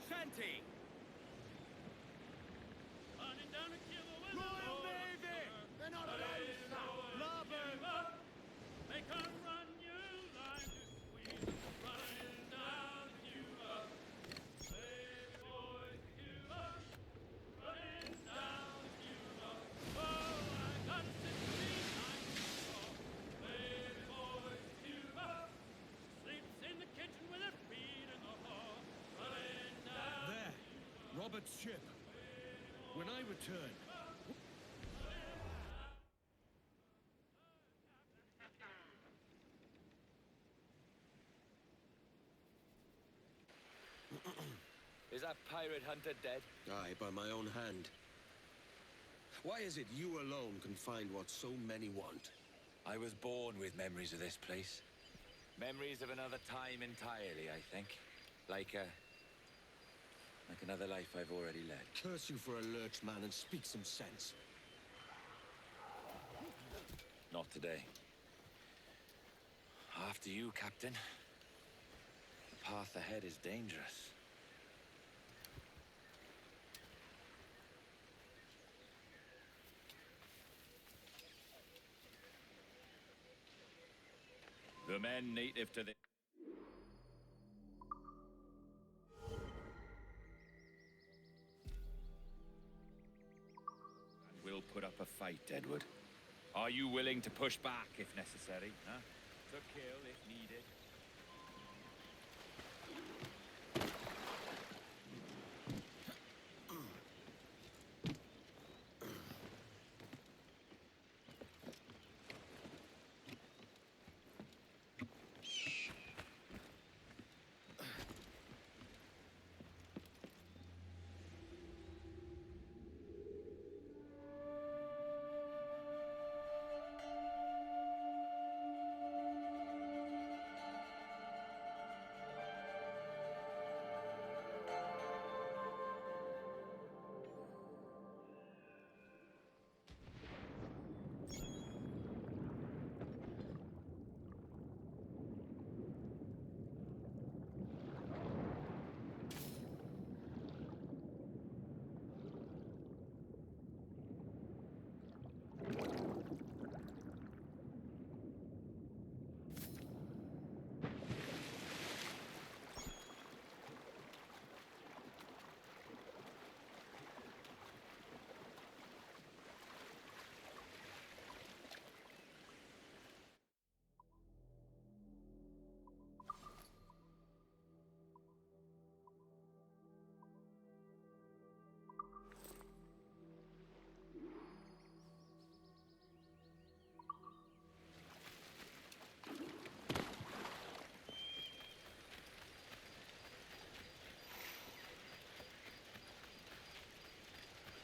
Shanty! Running down a killer with Royal Navy! They're not allowed, sir! Larboard! They can run you like a squeeze. Running down Cuba. Baby boy, Cuba. Running down Cuba. Oh, I got a 16 baby boy, Cuba. Sleeps in the kitchen with her feet in the hall. Running down. There! Robert's ship. When I return... Is that pirate hunter dead? Aye, by my own hand. Why is it you alone can find what so many want? I was born with memories of this place. Memories of another time entirely, I think. Like another life I've already led. Curse you for a lurch, man, and speak some sense. Not today. After you, Captain. The path ahead is dangerous. The men native to the... And we'll put up a fight, Edward. Are you willing to push back if necessary, huh? To kill if needed?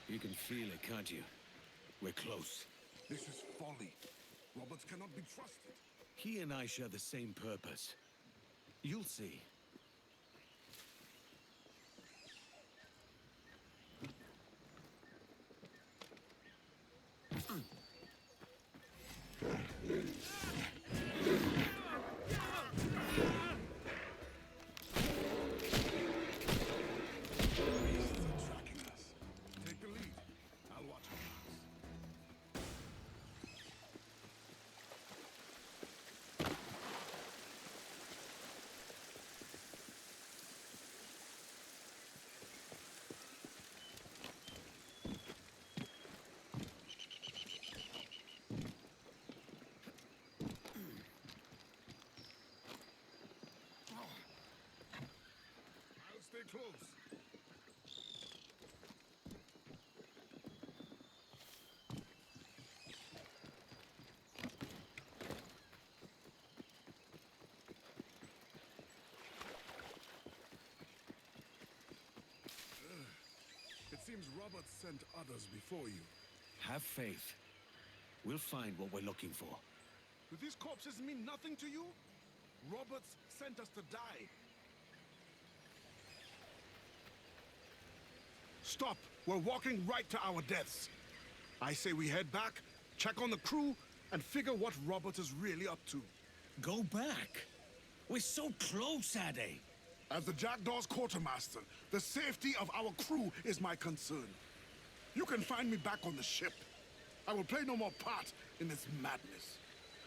You can feel it, can't you? We're close. This is folly. Roberts cannot be trusted. He and I share the same purpose. You'll see. Take the lead. I'll watch her. I'll stay close. It seems Roberts sent others before you. Have faith. We'll find what we're looking for. Do these corpses mean nothing to you? Roberts sent us to die. Stop! We're walking right to our deaths. I say we head back, check on the crew, and figure what Roberts is really up to. Go back? We're so close, Ade. As the Jackdaw's quartermaster, the safety of our crew is my concern. You can find me back on the ship. I will play no more part in this madness.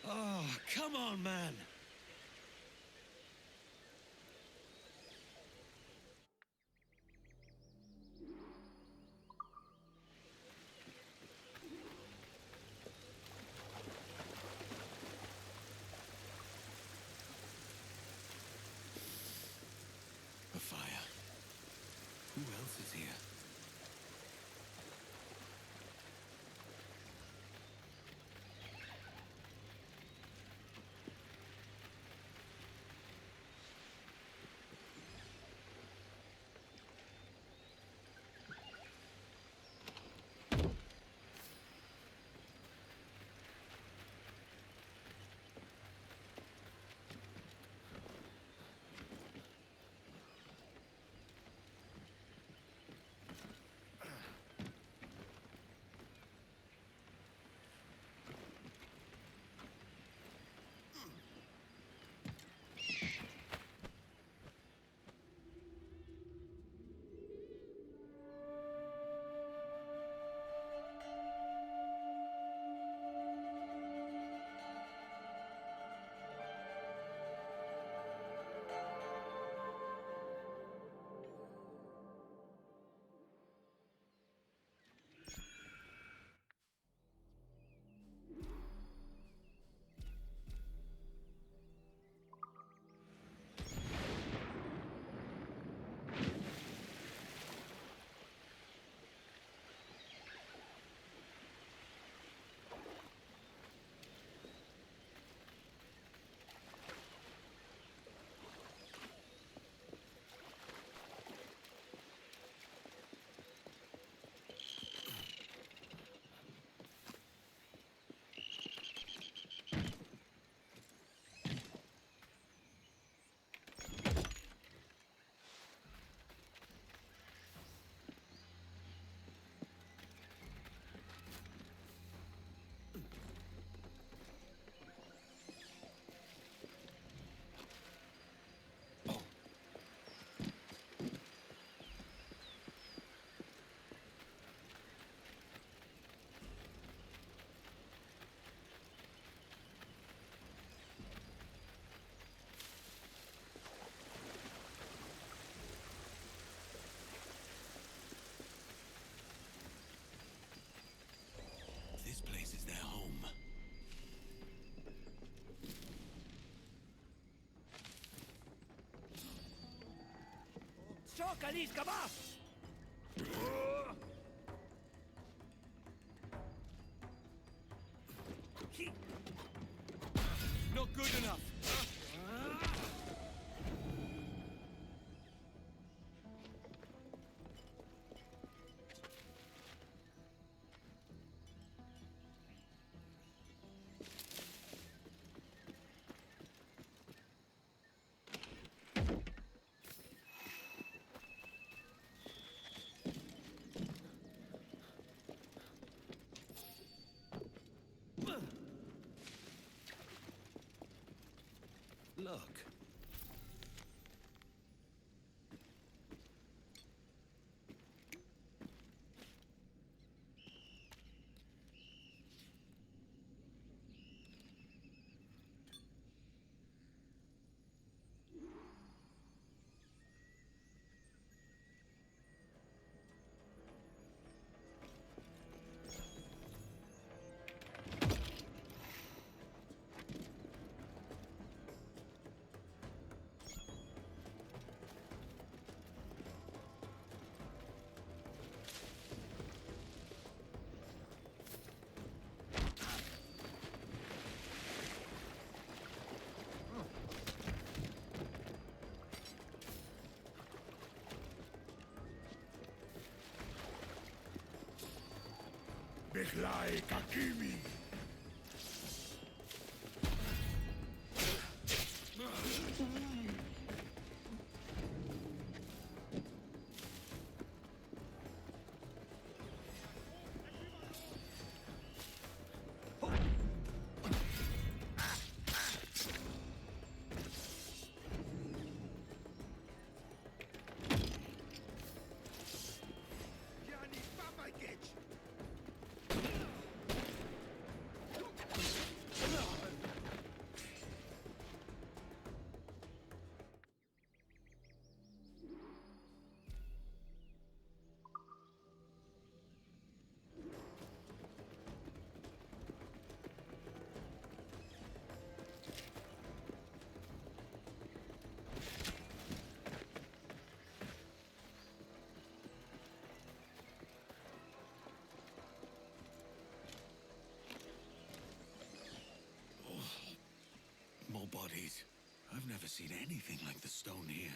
Oh, come on, man. A fire. Who else is here? This place is their home. Shoka, Liska, va! Not good enough. Look. Bichlai Kakimi! bodies. I've never seen anything like the stone here.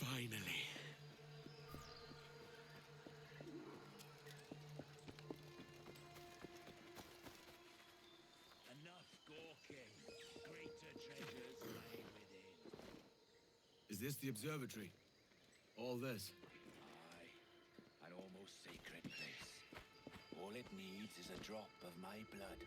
Finally. Enough gawking. Greater treasures lie within. Is this the observatory? All this? Aye. An almost sacred place. All it needs is a drop of my blood.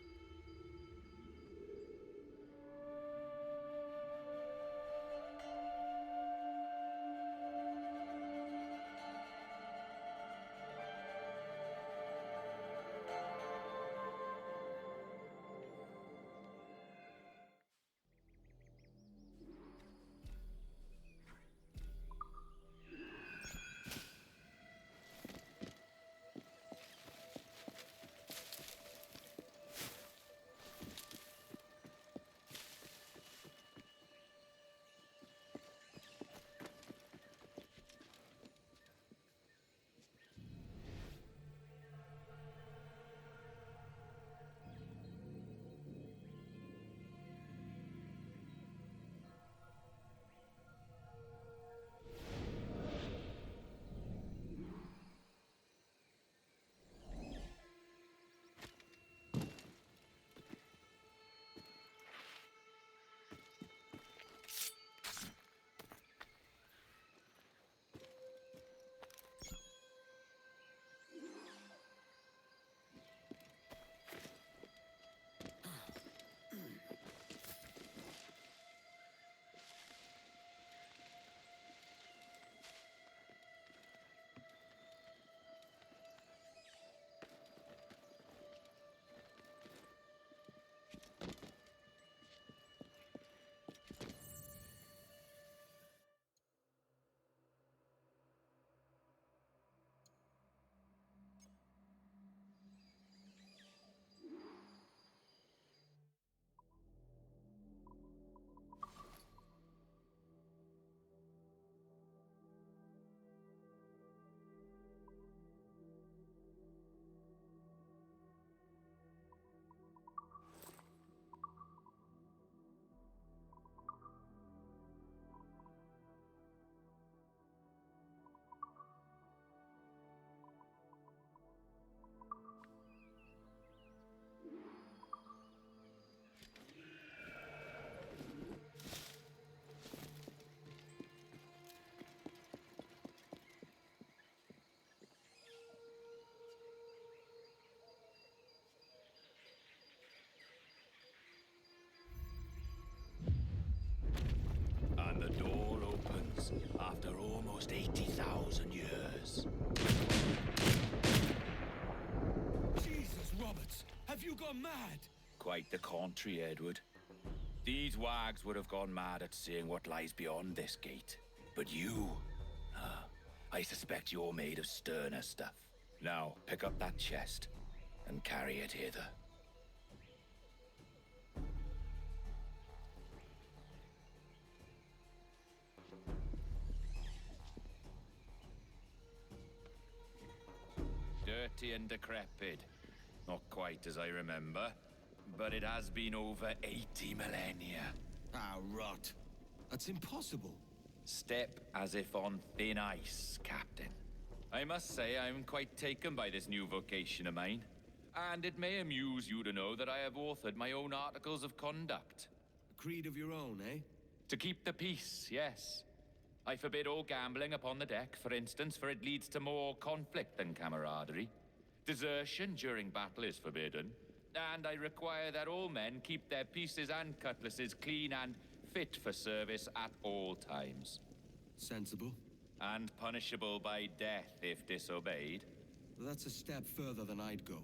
And the door opens after almost 80,000 years. Jesus, Roberts! Have you gone mad? Quite the contrary, Edward. These wags would have gone mad at seeing what lies beyond this gate. But you... I suspect you're made of sterner stuff. Now, pick up that chest and carry it hither. dirty and decrepit. Not quite as I remember, but it has been over 80 millennia. Ah, rot. That's impossible. Step as if on thin ice, Captain. I must say I'm quite taken by this new vocation of mine. And it may amuse you to know that I have authored my own articles of conduct. A creed of your own, eh? To keep the peace, yes. I forbid all gambling upon the deck, for instance, for it leads to more conflict than camaraderie. Desertion during battle is forbidden. And I require that all men keep their pieces and cutlasses clean and fit for service at all times. Sensible. And punishable by death if disobeyed. That's a step further than I'd go.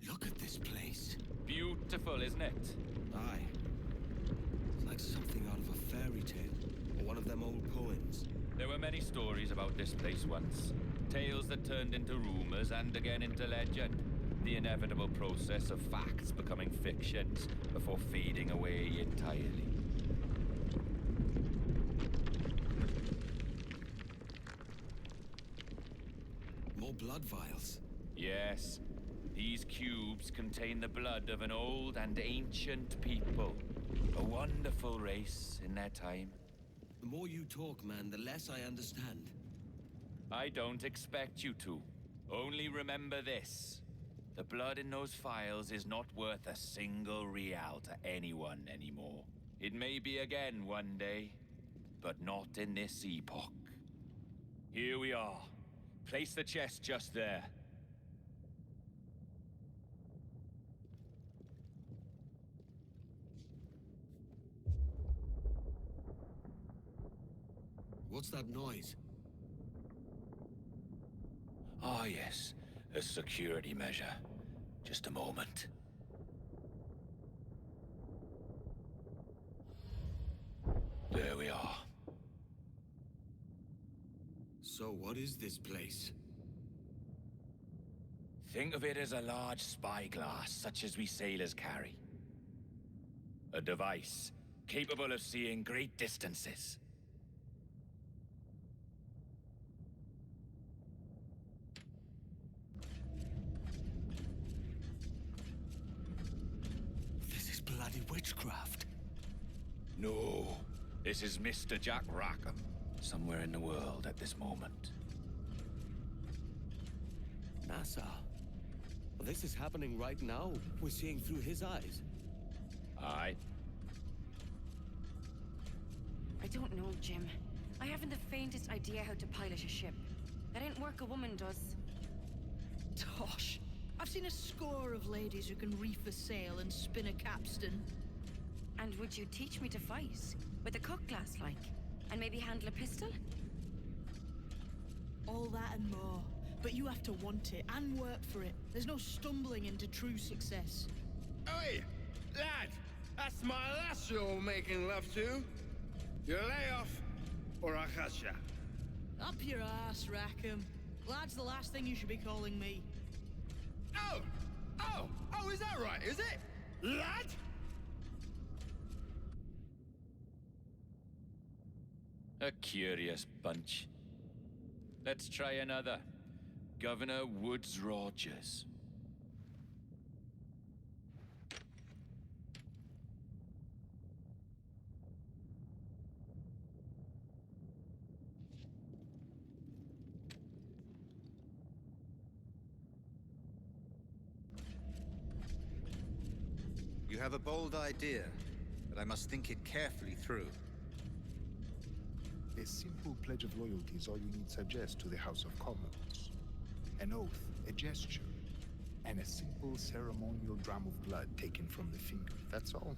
Look at this place. Beautiful, isn't it? Aye. It's like something out of a fairy tale. Or one of them old poems. There were many stories about this place once. Tales that turned into rumors and again into legend. The inevitable process of facts becoming fictions before fading away entirely. More blood vials. Yes. These cubes contain the blood of an old and ancient people. A wonderful race in their time. The more you talk, man, the less I understand. I don't expect you to. Only remember this. The blood in those files is not worth a single real to anyone anymore. It may be again one day, but not in this epoch. Here we are. Place the chest just there. What's that noise? Ah, yes. A security measure. Just a moment. There we are. So what is this place? Think of it as a large spyglass, such as we sailors carry. A device capable of seeing great distances. This is bloody witchcraft. No, this is Mr. Jack Rackham, somewhere in the world at this moment. NASA. Well, this is happening right now. We're seeing through his eyes. Aye. I don't know, Jim. I haven't the faintest idea how to pilot a ship. That ain't work a woman does. Tosh. I've seen a score of ladies who can reef a sail and spin a capstan. And would you teach me to fight? With a cutlass, like? And maybe handle a pistol? All that and more. But you have to want it and work for it. There's no stumbling into true success. Oi! Lad! That's my lass you're making love to. You lay off, or I'll catch ya. Up your ass, Rackham. Lad's the last thing you should be calling me. Oh, is that right, is it? Lad? A curious bunch. Let's try another. Governor Woods Rogers. You have a bold idea, but I must think it carefully through. A simple pledge of loyalty is all you need suggest to the House of Commons. An oath, a gesture, and a simple ceremonial dram of blood taken from the finger. That's all.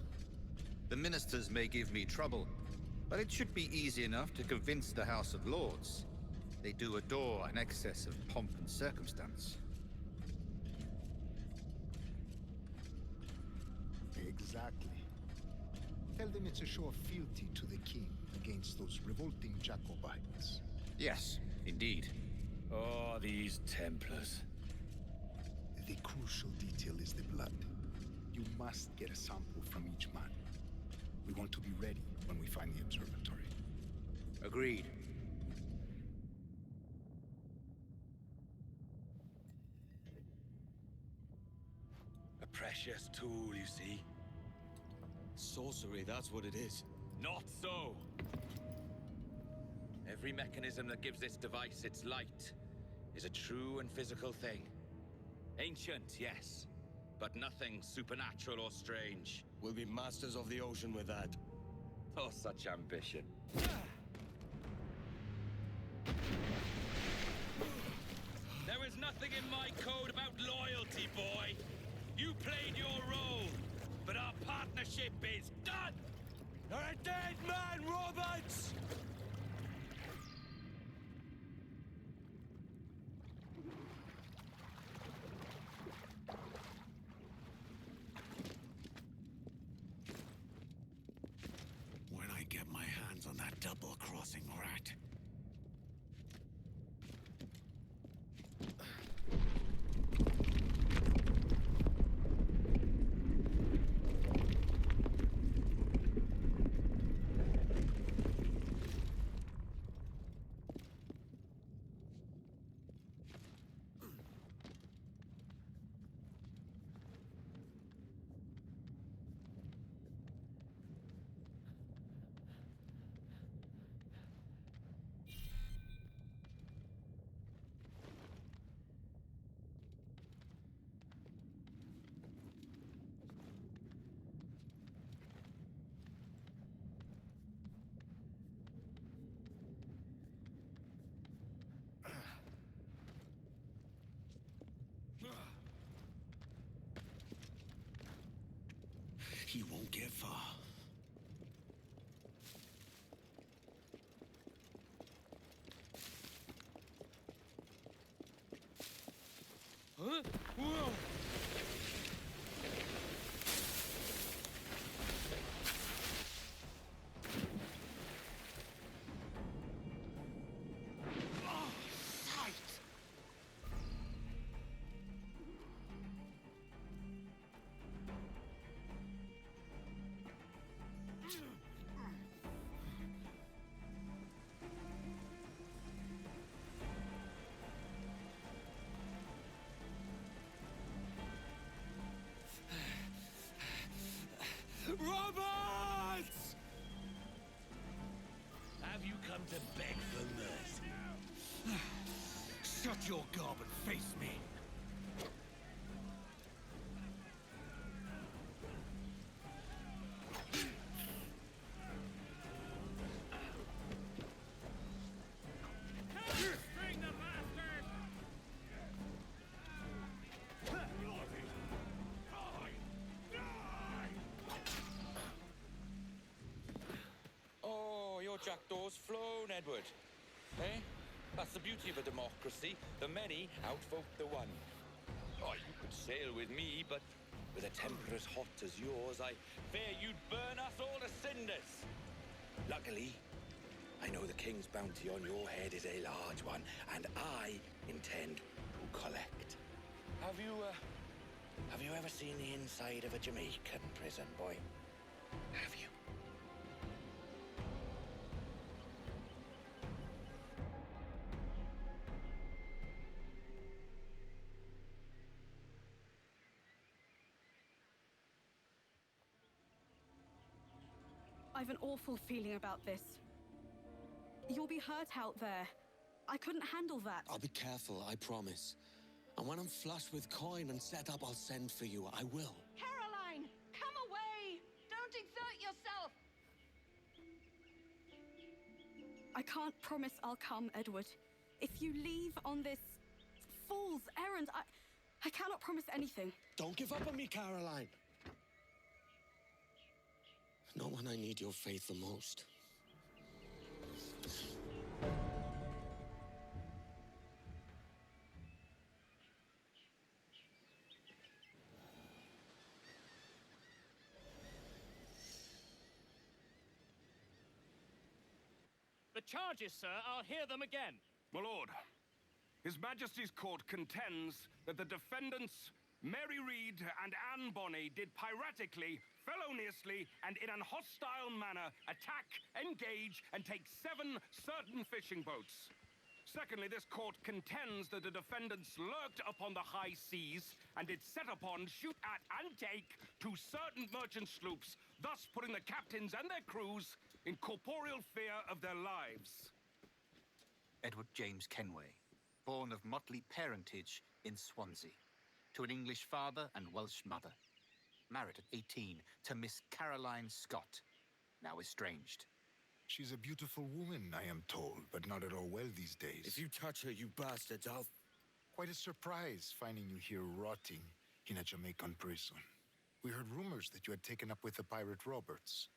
The ministers may give me trouble, but it should be easy enough to convince the House of Lords. They do adore an excess of pomp and circumstance. Exactly. Tell them it's a show of fealty to the king against those revolting Jacobites. Yes, indeed. Oh, these Templars. The crucial detail is the blood. You must get a sample from each man. We want to be ready when we find the observatory. Agreed. A precious tool, you see. Sorcery, that's what it is. Not so! Every mechanism that gives this device its light is a true and physical thing. Ancient, yes, but nothing supernatural or strange. We'll be masters of the ocean with that. Oh, such ambition. There is nothing in my code about loyalty, boy. You played your role, but our partnership is done! You're a dead man, Roberts! When I get my hands on that double-crossing rat. He won't get far. Huh? Whoa! Roberts! Have you come to beg for mercy? Shut your gob and face me. Oh, your jackdaw's flown, Edward. Eh? That's the beauty of a democracy. The many outvote the one. Oh, you could sail with me, but with a temper as hot as yours, I fear you'd burn us all to cinders. Luckily, I know the king's bounty on your head is a large one, and I intend to collect. Have you ever seen the inside of a Jamaican prison, boy? Have you? I've an awful feeling about this. You'll be hurt out there. I couldn't handle that. I'll be careful, I promise. And when I'm flush with coin and set up, I'll send for you. I will. Caroline! Come away! Don't exert yourself! I can't promise I'll come, Edward. If you leave on this fool's errand, I cannot promise anything. Don't give up on me, Caroline. Not when I need your faith the most. The charges, sir, I'll hear them again. My lord, His Majesty's court contends that the defendants, Mary Reed and Anne Bonny, did piratically, feloniously, and in an hostile manner attack, engage, and take 7 certain fishing boats. Secondly, this court contends that the defendants lurked upon the high seas and did set upon, shoot at, and take to certain merchant sloops, thus putting the captains and their crews in corporeal fear of their lives. Edward James Kenway, born of motley parentage in Swansea, to an English father and Welsh mother. Married at 18 to Miss Caroline Scott, now estranged. She's a beautiful woman, I am told, but not at all well these days. If you touch her, you bastards, I'll... Quite a surprise finding you here rotting in a Jamaican prison. We heard rumors that you had taken up with the pirate Roberts.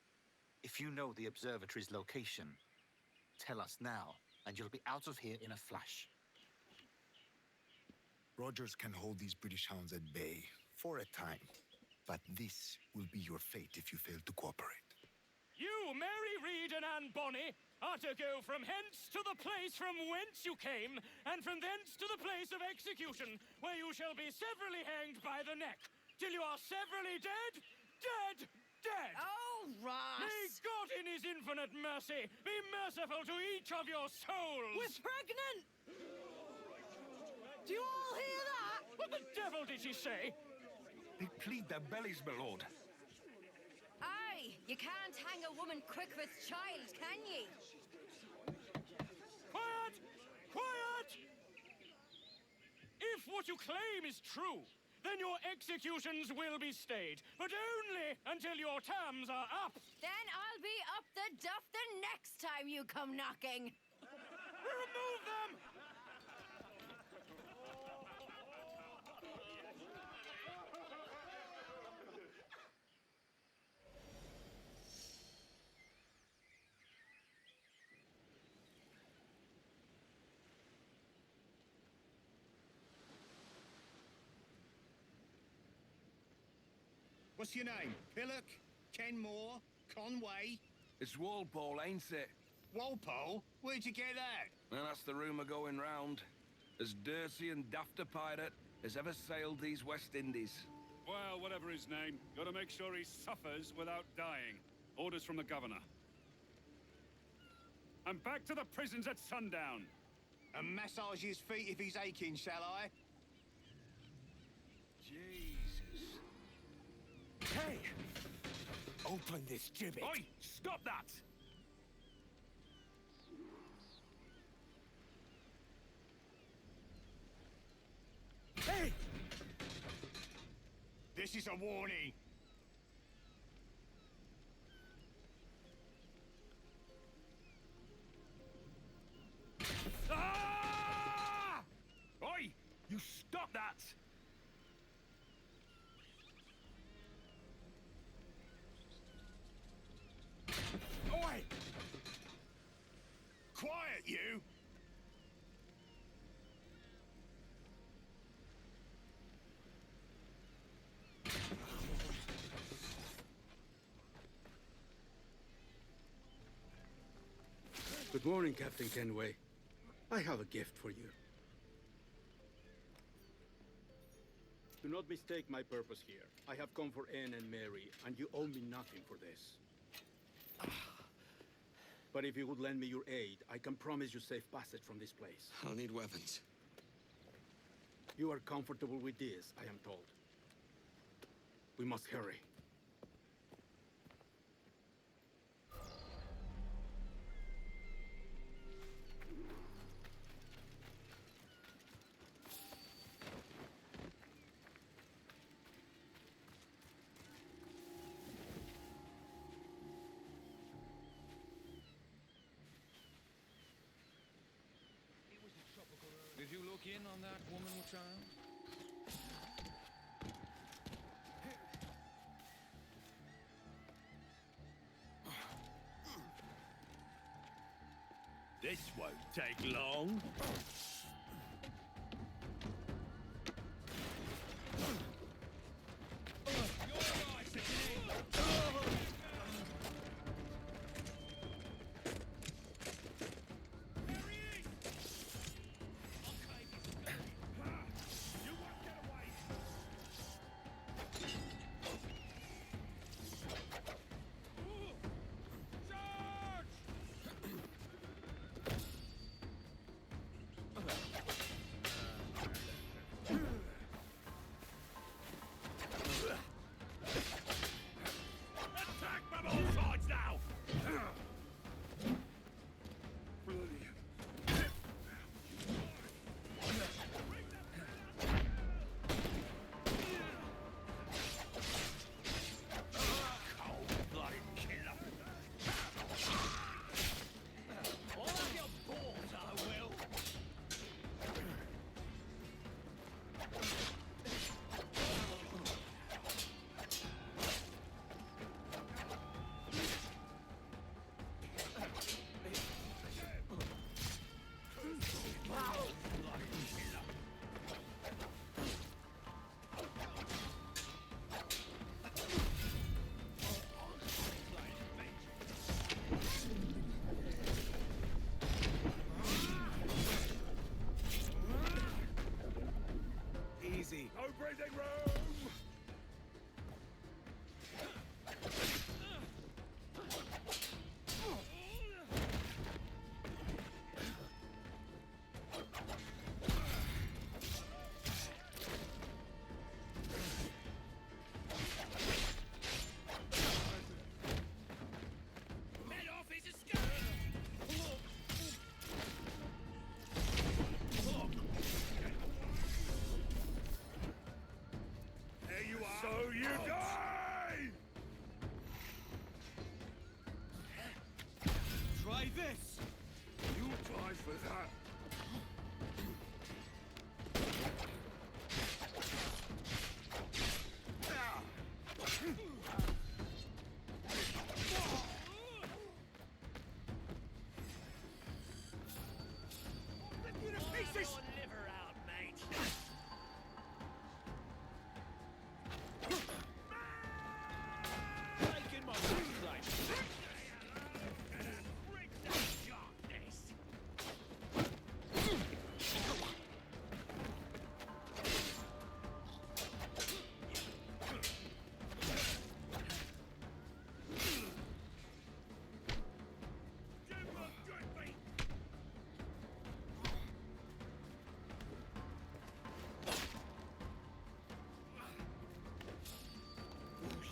If you know the observatory's location, tell us now, and you'll be out of here in a flash. Rogers can hold these British hounds at bay for a time, but this will be your fate if you fail to cooperate. You, Mary Reed and Anne Bonny, are to go from hence to the place from whence you came, and from thence to the place of execution, where you shall be severally hanged by the neck, till you are severally dead, dead, dead! Oh, Ross! May God in his infinite mercy be merciful to each of your souls! We're pregnant! Do you all hear that? What the devil did she say? They plead their bellies, my lord. Aye, you can't hang a woman quick with child, can ye? Quiet! Quiet! If what you claim is true, then your executions will be stayed, but only until your terms are up. Then I'll be up the duff the next time you come knocking. Remove them! What's your name? Pillock? Kenmore? Conway? It's Walpole, ain't it? Walpole? Where'd you get that? Well, that's the rumour going round. As dirty and daft a pirate as ever sailed these West Indies. Well, whatever his name, gotta make sure he suffers without dying. Orders from the governor. And back to the prisons at sundown. And massage his feet if he's aching, shall I? Jesus. Hey! Open this gibbet! Oi! Stop that! Hey! This is a warning. Ah! Oi! You stop that! Oi! Quiet, you! Good morning, Captain Kenway. I have a gift for you. Do not mistake my purpose here. I have come for Anne and Mary, and you owe me nothing for this. But if you would lend me your aid, I can promise you safe passage from this place. I'll need weapons. You are comfortable with this, I am told. We must hurry. Did you look in on that woman or child? This won't take long. So you die! Try this! You die for that! Liver out, mate. Taking my right.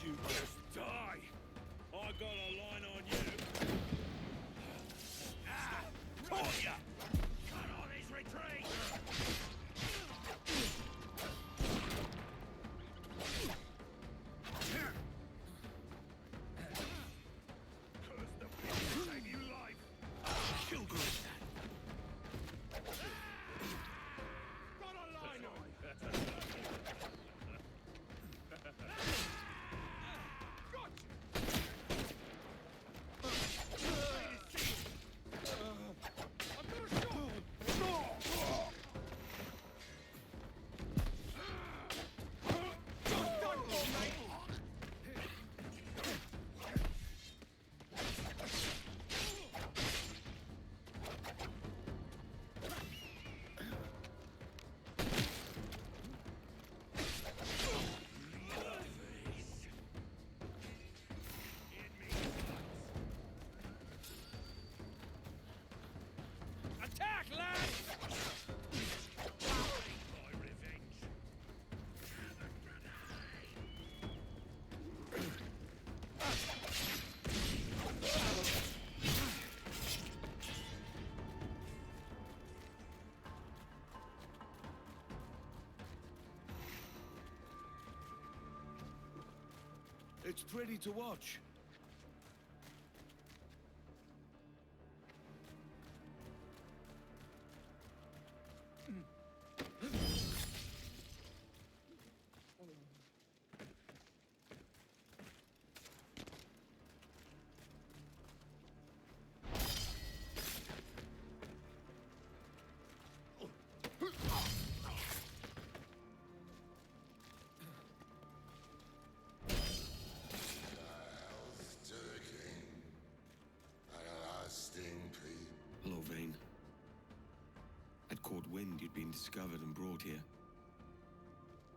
You just die! I got a line on you! Caught ya! Cut on his retreat! Curse the bitch to save you life! Kill Grid. Got a line on! Attack, lads! It's pretty to watch. Hello, Vane. I'd caught wind you'd been discovered and brought here.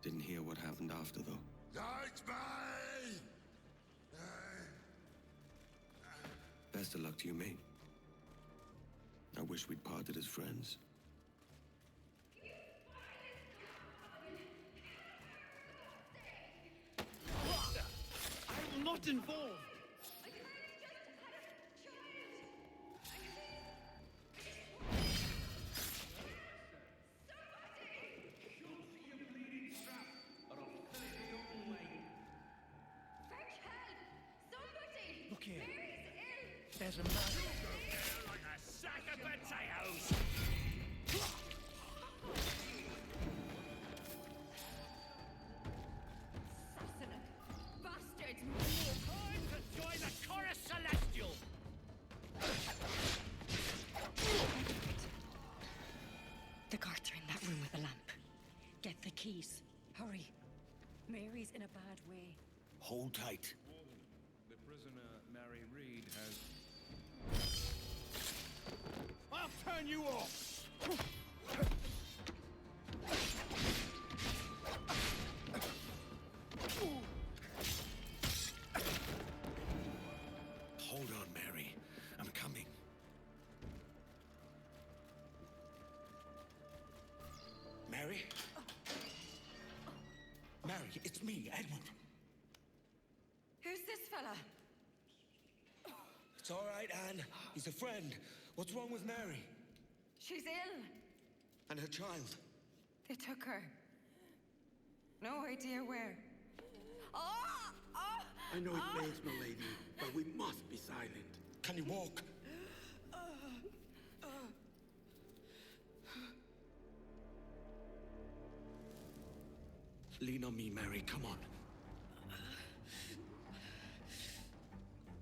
Didn't hear what happened after, though. Best of luck to you, mate. I wish we'd parted as friends. I'm not involved. Look here. There's a man. A sack of potatoes! Bastards! Time to join the Chorus Celestial! The guards are in that room with the lamp. Get the keys. Hurry. Mary's in a bad way. Hold tight. The prisoner, Mary Reed, has... I'll turn you off! Mary? Mary, it's me, Edward. Who's this fella? It's all right, Anne. He's a friend. What's wrong with Mary? She's ill. And her child? They took her. No idea where. Oh! Oh! I know it pains, my lady, but we must be silent. Can you walk? Lean on me, Mary. Come on.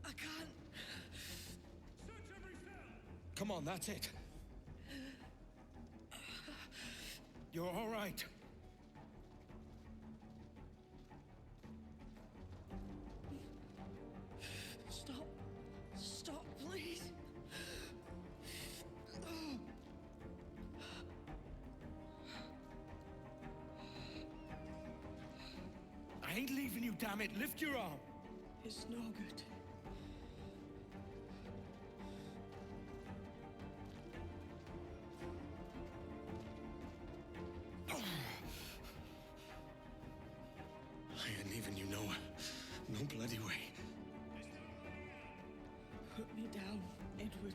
I can't. Come on, that's it. You're all right. Stop. Stop, please. I ain't leaving you, damn it. Lift your arm. It's no good. I ain't leaving you nowhere. No bloody way. Put me down, Edward.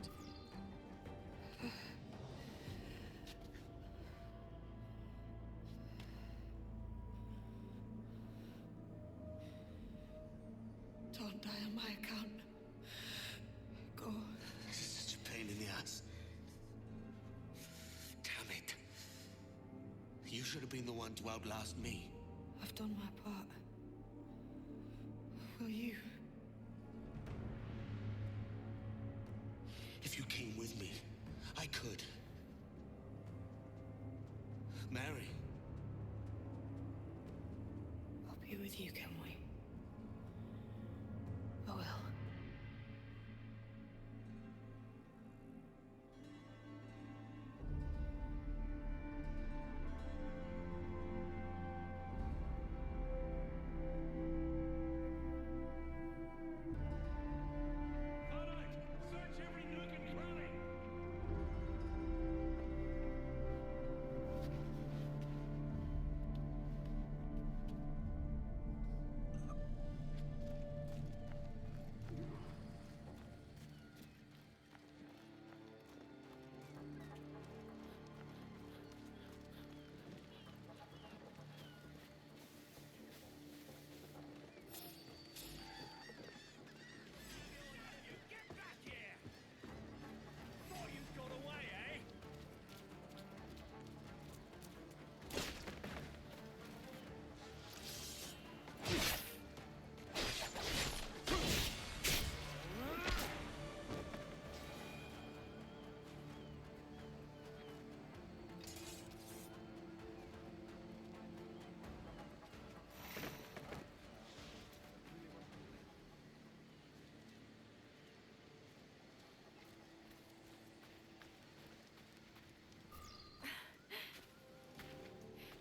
Don't die on my account. Go. This is such a pain in the ass. Damn it. You should have been the one to outlast me. I've done my part. Will you? If you came with me, I could. Mary. I'll be with you, can we? I will.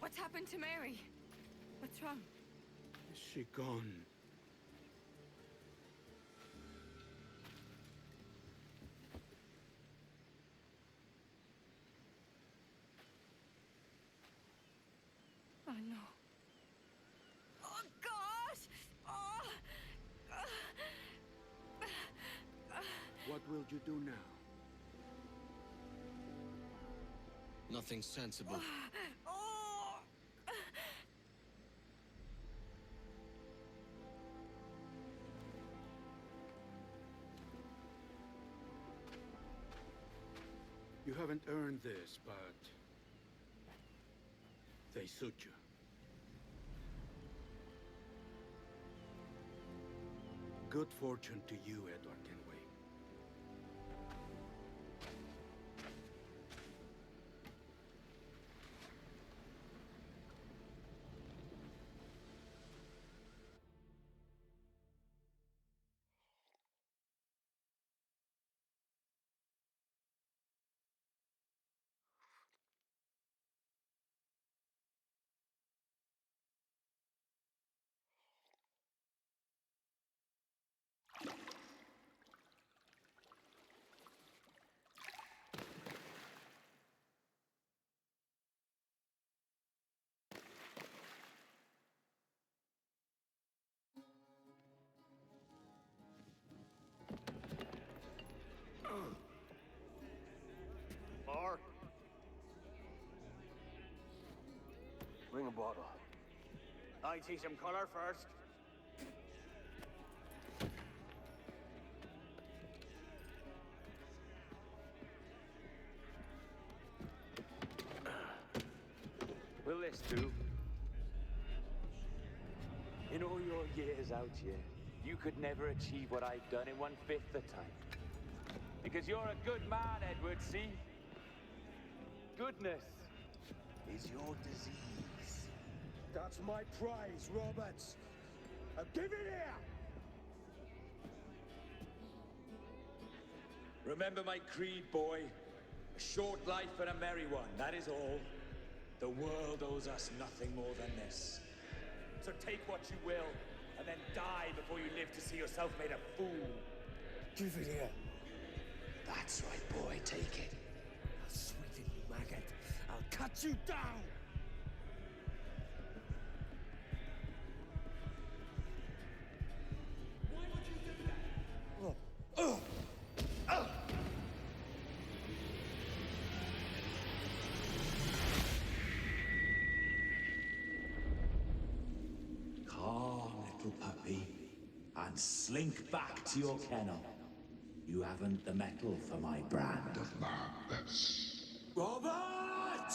What's happened to Mary? What's wrong? Is she gone? Oh, no. Oh, God! Oh! What will you do now? Nothing sensible. Oh! You haven't earned this, but they suit you. Good fortune to you, Edward Kenway. I'd see some color first. Will this do? In all your years out here, you could never achieve what I've done in 1/5 the time. Because you're a good man, Edward, see? Goodness is your disease. That's my prize, Roberts. Give it here! Remember my creed, boy. A short life and a merry one, that is all. The world owes us nothing more than this. So take what you will, and then die before you live to see yourself made a fool. Give it here. That's right, boy, take it. You sweet little maggot. I'll cut you down! Why would you do that? Calm, little puppy, and slink back to your kennel. You haven't the mettle for my brand of madness. Robert!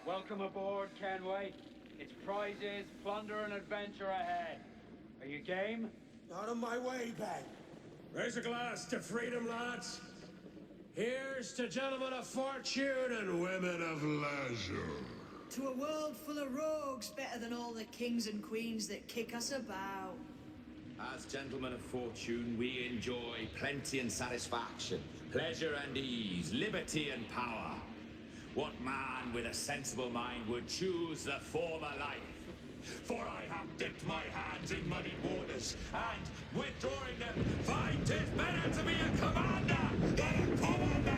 Welcome aboard, Kenway. It's prizes, plunder, and adventure ahead. Are you game? Out of my way, Ben. Raise a glass to freedom, lads. Here's to gentlemen of fortune and women of leisure. To a world full of rogues, better than all the kings and queens that kick us about. As gentlemen of fortune, we enjoy plenty and satisfaction, pleasure and ease, liberty and power. What man with a sensible mind would choose the former life? For I have dipped my hands in muddy waters, and, withdrawing them, find 'tis better to be a commander than a commander!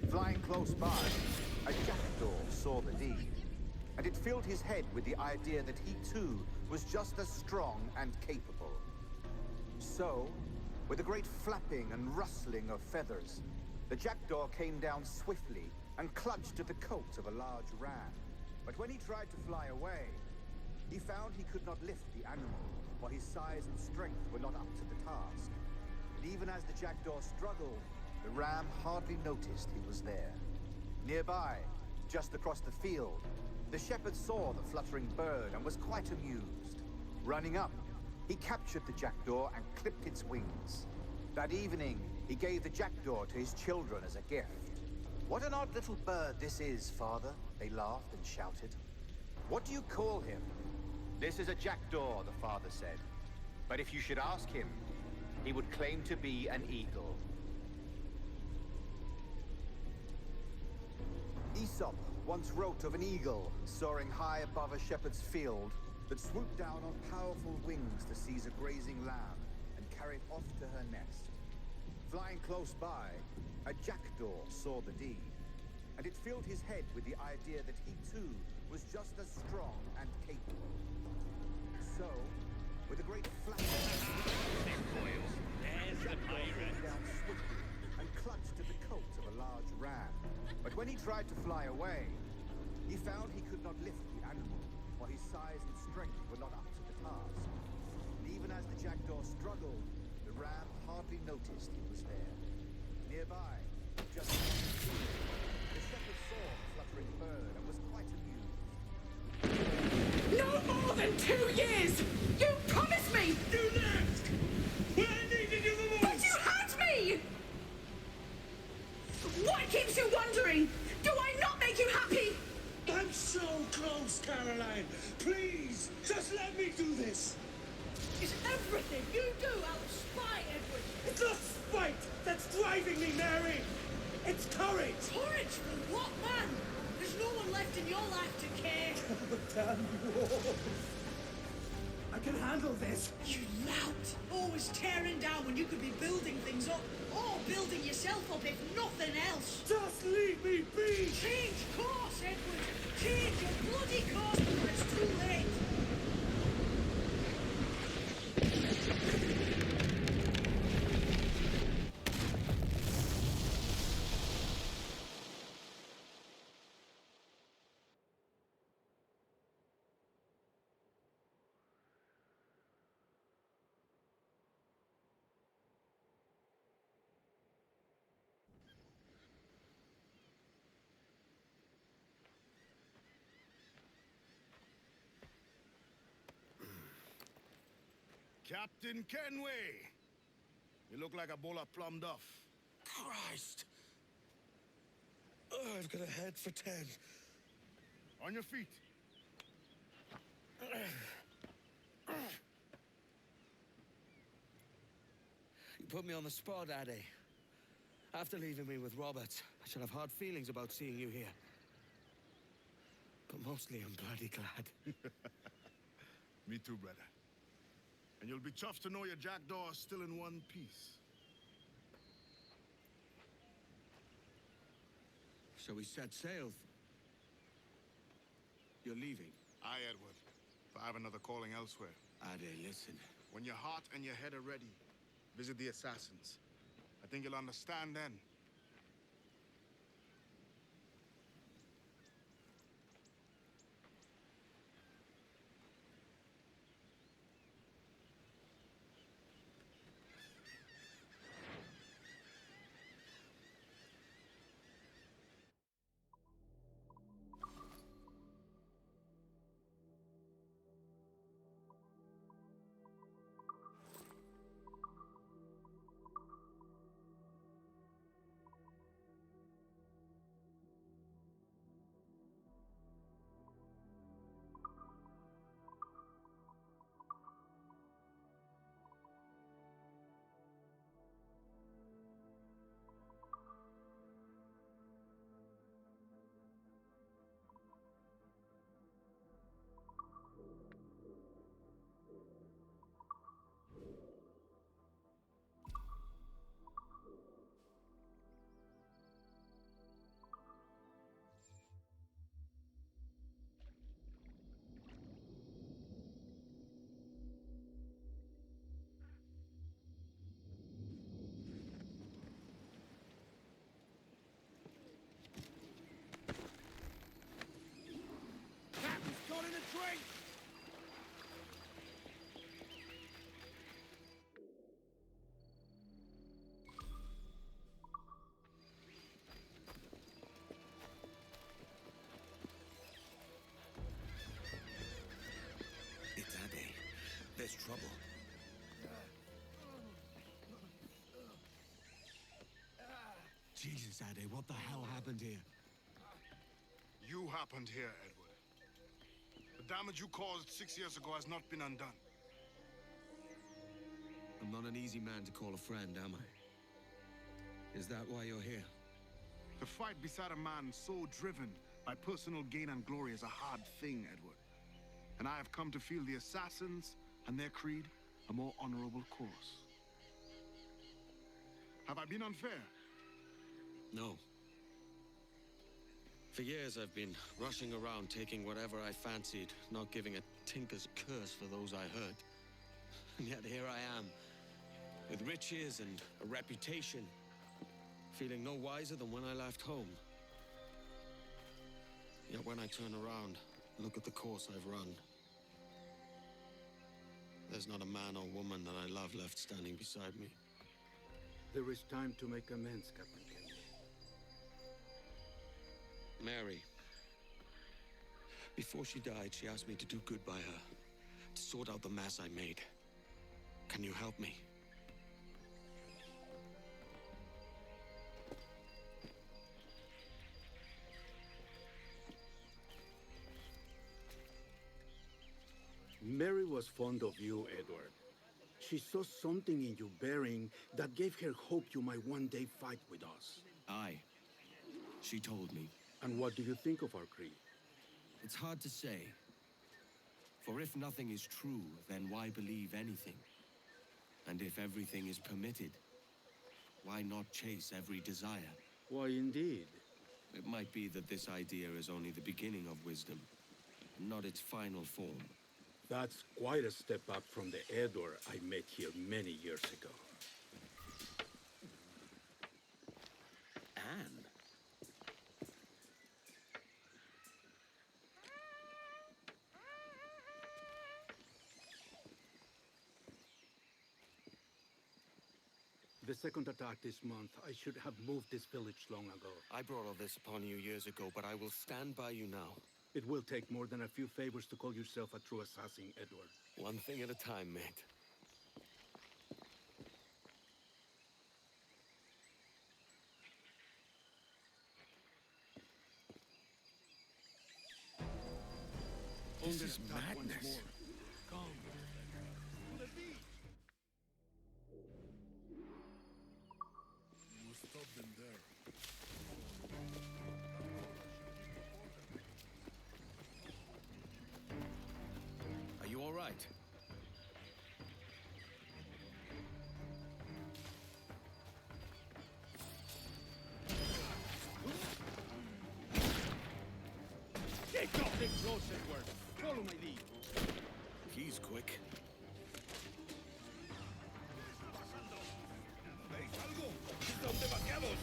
Flying close by, a jackdaw saw the deed, and it filled his head with the idea that he too was just as strong and capable. So, with a great flapping and rustling of feathers, the jackdaw came down swiftly and clutched at the coat of a large ram. But when he tried to fly away, he found he could not lift the animal, for his size and strength were not up to the task. And even as the jackdaw struggled, the ram hardly noticed he was there. Nearby, just across the field, the shepherd saw the fluttering bird and was quite amused. Running up, he captured the jackdaw and clipped its wings. That evening, he gave the jackdaw to his children as a gift. "What an odd little bird this is, father," they laughed and shouted. "What do you call him?" "This is a jackdaw," the father said. "But if you should ask him, he would claim to be an eagle." Aesop once wrote of an eagle soaring high above a shepherd's field that swooped down on powerful wings to seize a grazing lamb and carry it off to her nest. Flying close by, a jackdaw saw the deed, and it filled his head with the idea that he too was just as strong and capable. So, with a great flash, There's the pirate. down swiftly and clutched at the coat of a large ram. But when he tried to fly away, he found he could not lift the animal, for his size and strength were not up to the task. And even as the jackdaw struggled, the ram hardly noticed he was there. Nearby, just across the field, the shepherd saw the fluttering bird and was quite amused. No more than 2 years! You promised me! You left! When I needed you the most! But you had me! What keeps you wondering? Do I not make you happy? I'm so close, Caroline! Caroline. Please, just let me do this. Is everything you do out of spite, Edward? It's not spite that's driving me, Mary. It's courage. Courage for what, man? There's no one left in your life to care. Damn you all. I can handle this. You lout! Always tearing down when you could be building things up. Or building yourself up if nothing else. Just leave me be! Change course, Edward! Change your bloody course before it's too late! Captain Kenway! You look like a bowl of plum duff. Christ! I've got a head for 10. On your feet. You put me on the spot, Addy. After leaving me with Robert, I should have hard feelings about seeing you here. But mostly I'm bloody glad. Me too, brother. And you'll be chuffed to know your jackdaw is still in one piece. Shall we set sail? You're leaving? Aye, Edward. But I have another calling elsewhere. Ade, listen. When your heart and your head are ready, visit the assassins. I think you'll understand then. Got in a drink! It's Ade. There's trouble. Jesus, Ade, what the hell happened here? You happened here, Edward. The damage you caused 6 years ago has not been undone. I'm not an easy man to call a friend, am I? Is that why you're here? To fight beside a man so driven by personal gain and glory is a hard thing, Edward. And I have come to feel the assassins and their creed a more honorable course. Have I been unfair? No. For years I've been rushing around taking whatever I fancied, not giving a tinker's curse for those I hurt. And yet here I am, with riches and a reputation, feeling no wiser than when I left home. Yet when I turn around, look at the course I've run. There's not a man or woman that I love left standing beside me. There is time to make amends, Captain Kenway. Mary. Before she died, she asked me to do good by her, to sort out the mess I made. Can you help me? Mary was fond of you, Edward. She saw something in your bearing that gave her hope you might one day fight with us. Aye. She told me. And what do you think of our creed? It's hard to say. For if nothing is true, then why believe anything? And if everything is permitted, why not chase every desire? Why, indeed. It might be that this idea is only the beginning of wisdom, not its final form. That's quite a step up from the Edward I met here many years ago. Anne? The second attack this month, I should have moved this village long ago. I brought all this upon you years ago, but I will stand by you now. It will take more than a few favors to call yourself a true assassin, Edward. One thing at a time, mate. This is madness. Come. We'll stop them there. Are you all right? Get off this close, Edward. Follow my lead. He's quick. ¿Veis algo? ¡Son demasiados!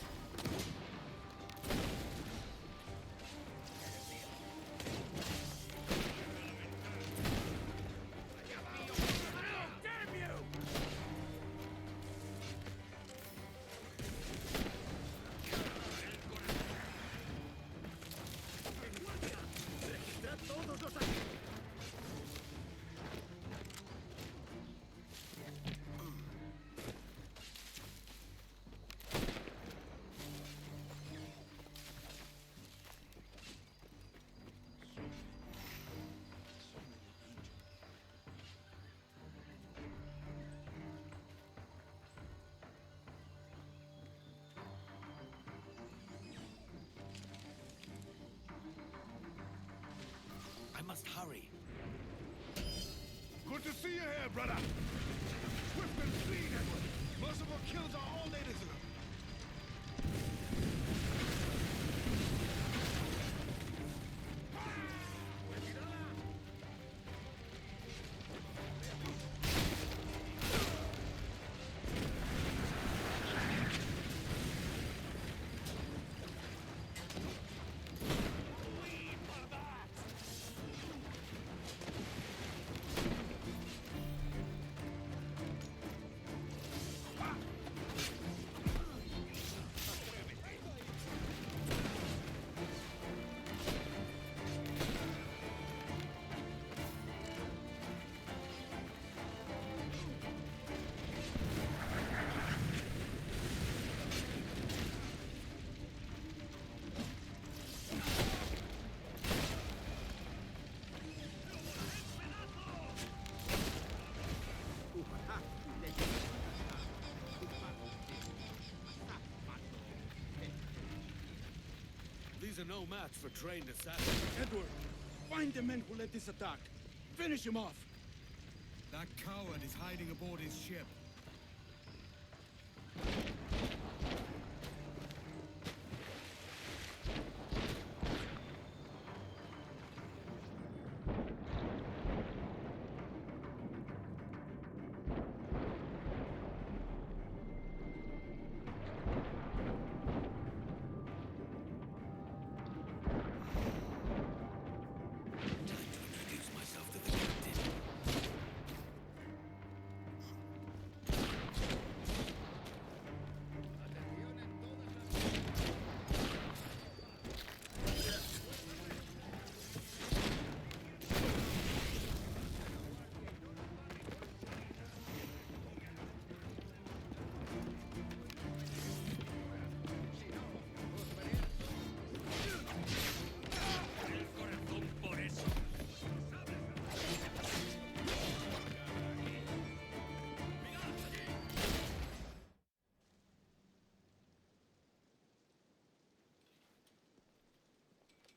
I must hurry. Good to see you here, brother. Swift and clean, Edward. Merciful kills are all they deserve. These are no match for trained assassins. Edward, find the men who led this attack. Finish him off. That coward is hiding aboard his ship.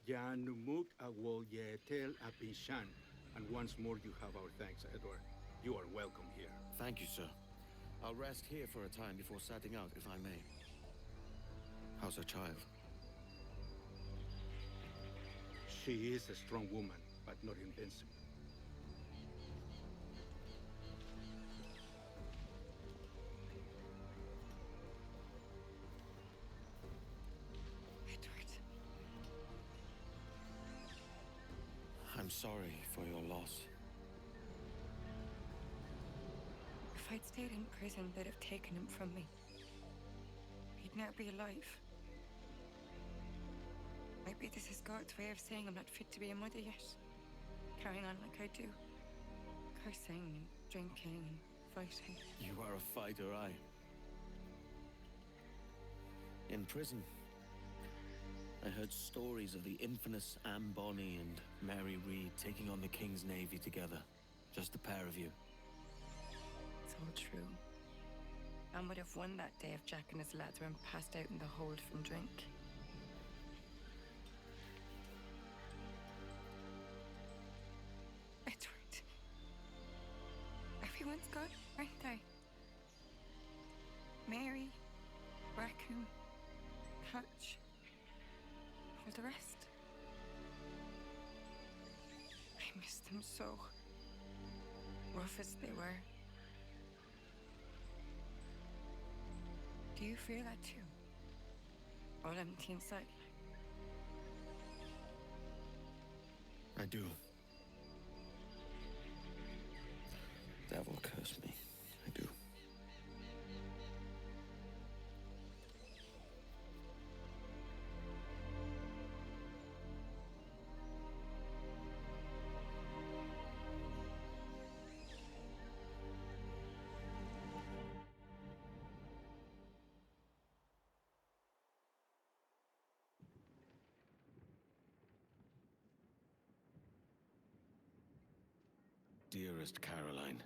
Janumuk Awoyetel Apishan. And once more you have our thanks, Edward. You are welcome here. Thank you, sir. I'll rest here for a time before setting out, if I may. How's her child? She is a strong woman, but not invincible. Edward. I'm sorry for your loss. If I'd stayed in prison, they'd have taken him from me. He'd now be alive. Maybe this is God's way of saying I'm not fit to be a mother yet. Carrying on like I do. Cursing and drinking and fighting. You are a fighter, aye. In prison, I heard stories of the infamous Anne Bonny and Mary Reed taking on the King's Navy together. Just the pair of you. It's all true. Anne would have won that day if Jack and his lads weren't passed out in the hold from drink. Edward. Everyone's gone, aren't they? Mary, Raccoon, Hatch, all the rest. I miss them so. Rough as they were. Do you feel that too? All empty inside? I do. Devil curse me. I do. Dearest Caroline,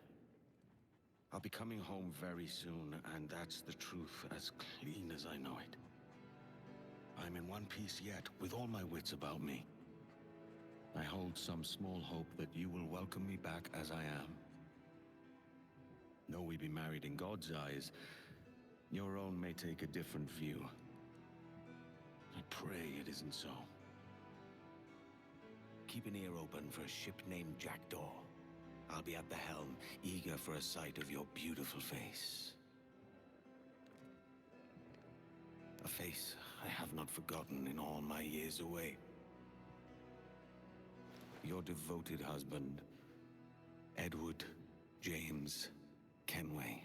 I'll be coming home very soon, and that's the truth as clean as I know it. I'm in one piece yet, with all my wits about me. I hold some small hope that you will welcome me back as I am. Though we be married in God's eyes, your own may take a different view. I pray it isn't so. Keep an ear open for a ship named Jackdaw. I'll be at the helm, eager for a sight of your beautiful face. A face I have not forgotten in all my years away. Your devoted husband, Edward James Kenway.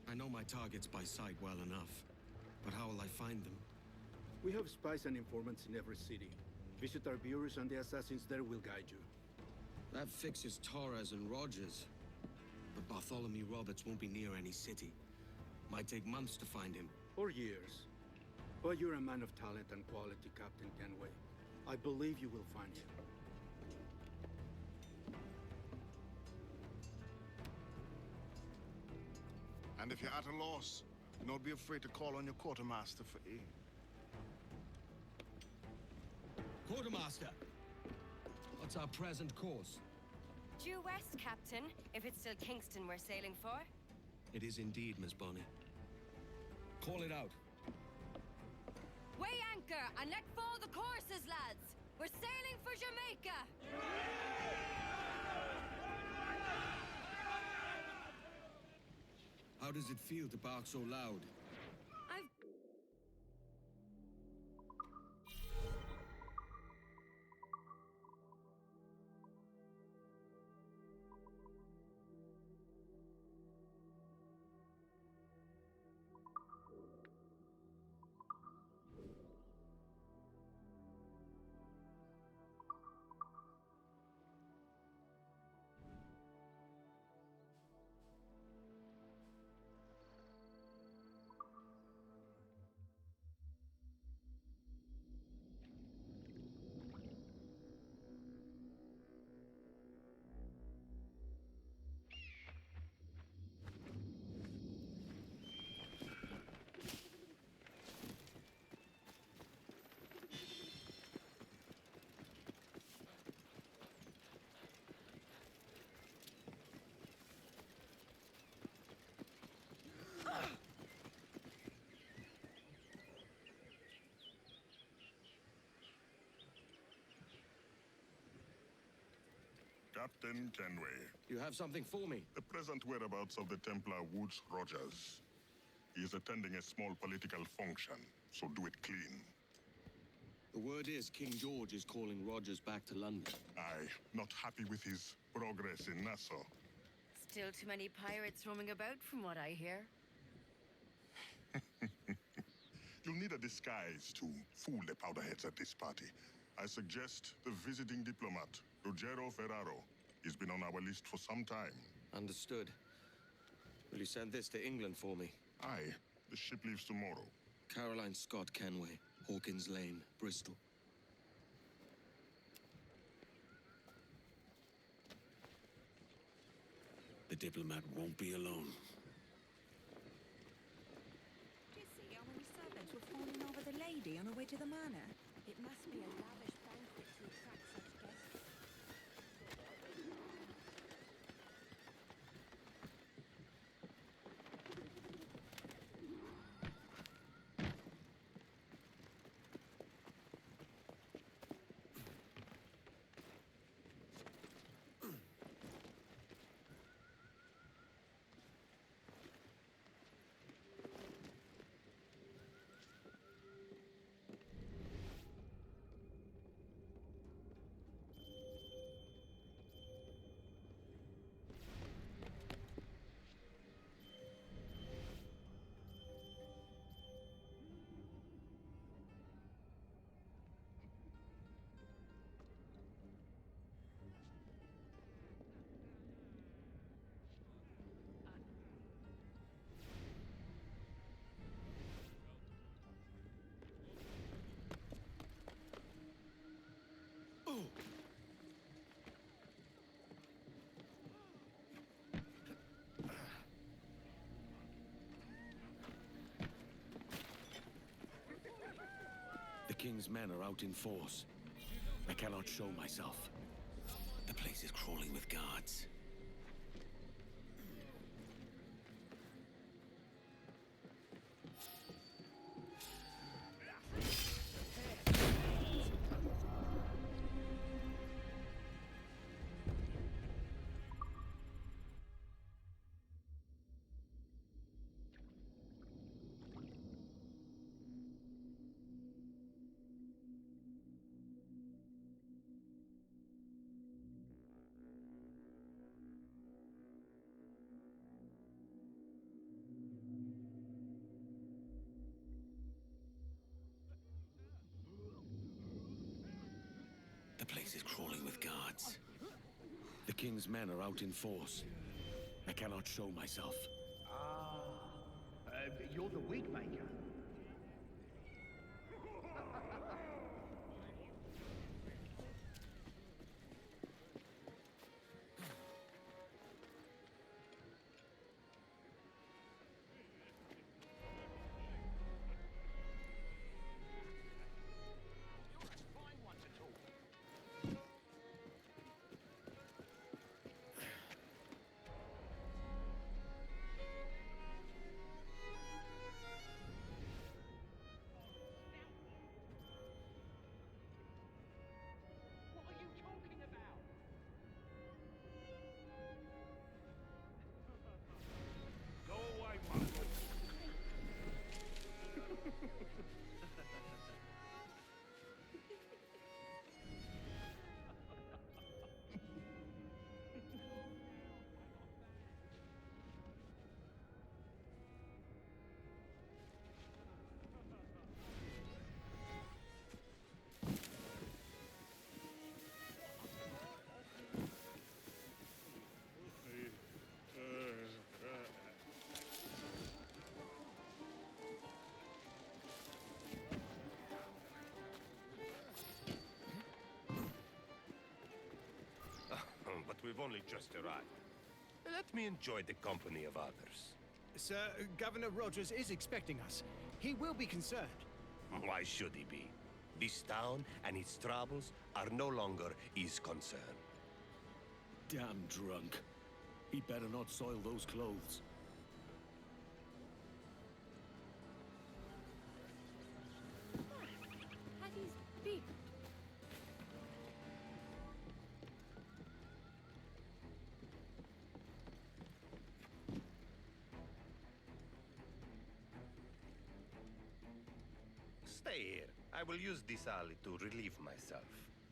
I know my targets by sight well enough, but how will I find them? We have spies and informants in every city. Visit our bureaus and the assassins there will guide you. That fixes Torres and Rogers. But Bartholomew Roberts won't be near any city. Might take months to find him. Or years. But you're a man of talent and quality, Captain Kenway. I believe you will find him. And if you're at a loss, do not be afraid to call on your quartermaster for aid. Quartermaster! What's our present course? Due west, Captain, if it's still Kingston we're sailing for. It is indeed, Miss Bonny. Call it out. Weigh anchor and let fall the courses, lads! We're sailing for Jamaica! How does it feel to bark so loud? Captain Kenway. You have something for me? The present whereabouts of the Templar Woods Rogers. He is attending a small political function, so do it clean. The word is King George is calling Rogers back to London. Aye, not happy with his progress in Nassau. Still too many pirates roaming about, from what I hear. You'll need a disguise to fool the powderheads at this party. I suggest the visiting diplomat, Ruggiero Ferraro. He's been on our list for some time. Understood. Will you send this to England for me? Aye. The ship leaves tomorrow. Caroline Scott Kenway, Hawkins Lane, Bristol. The diplomat won't be alone. Did you see how many servants were fawning over the lady on her way to the manor? It must be a lavish banquet to attract such guests. The King's men are out in force. I cannot show myself. The place is crawling with guards. The place is crawling with guards. The King's men are out in force. I cannot show myself. You're the wig maker. But we've only just arrived. Let me enjoy the company of others. Sir, Governor Rogers is expecting us. He will be concerned. Why should he be? This town and its troubles are no longer his concern. Damn drunk. He'd better not soil those clothes. Had his beard. Stay here. I will use this alley to relieve myself.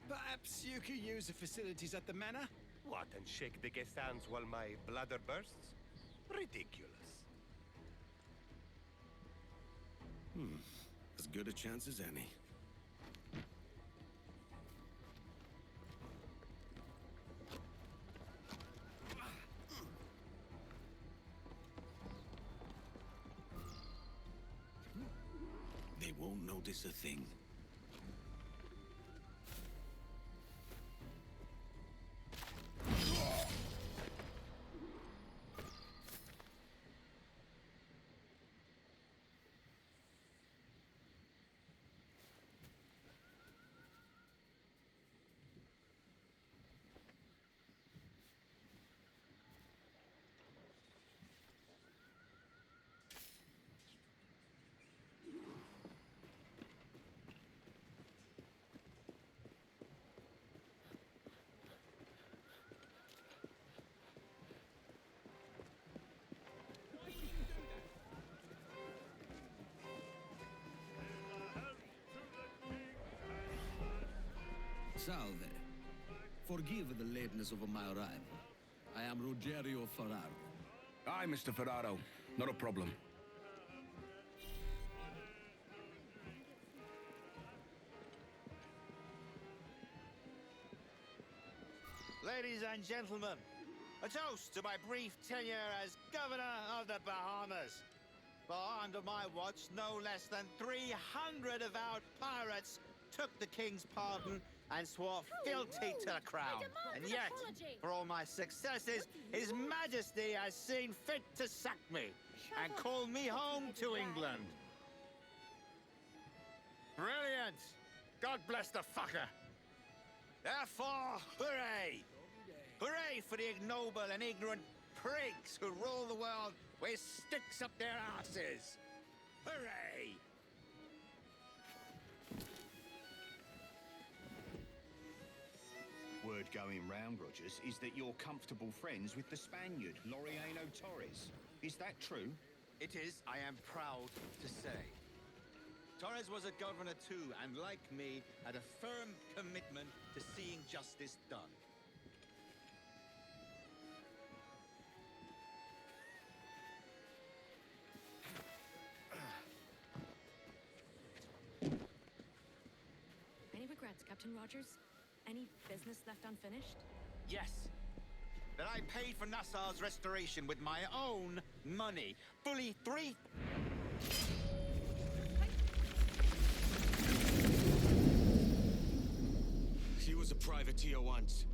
Perhaps you could use the facilities at the manor? What, and shake the guest hands while my bladder bursts? Ridiculous. As good a chance as any. They won't notice a thing. Salve. Forgive the lateness of my arrival. I am Rogerio Ferraro. Aye, Mr. Ferraro. Not a problem. Ladies and gentlemen, a toast to my brief tenure as Governor of the Bahamas. For under my watch, no less than 300 avowed pirates took the King's pardon and swore fealty to the crown. And yet, for all my successes, His Majesty has seen fit to sack me and call me home to England. Brilliant! God bless the fucker! Therefore, hooray! Hooray for the ignoble and ignorant prigs who rule the world with sticks up their asses! Hooray! Word going round, Rogers, is that you're comfortable friends with the Spaniard, Laureano Torres. Is that true? It is, I am proud to say. Torres was a governor too, and like me, had a firm commitment to seeing justice done. Any regrets, Captain Rogers? Any business left unfinished? Yes. That I paid for Nassau's restoration with my own money. Fully 3... She was a privateer once.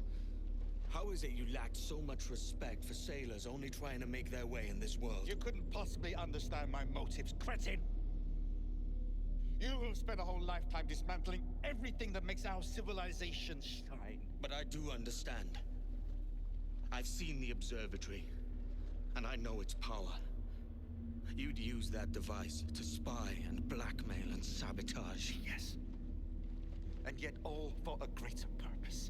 How is it you lacked so much respect for sailors only trying to make their way in this world? You couldn't possibly understand my motives, cretin! You have spent a whole lifetime dismantling everything that makes our civilization shine. But I do understand. I've seen the observatory, and I know its power. You'd use that device to spy and blackmail and sabotage. Yes. And yet all for a greater purpose.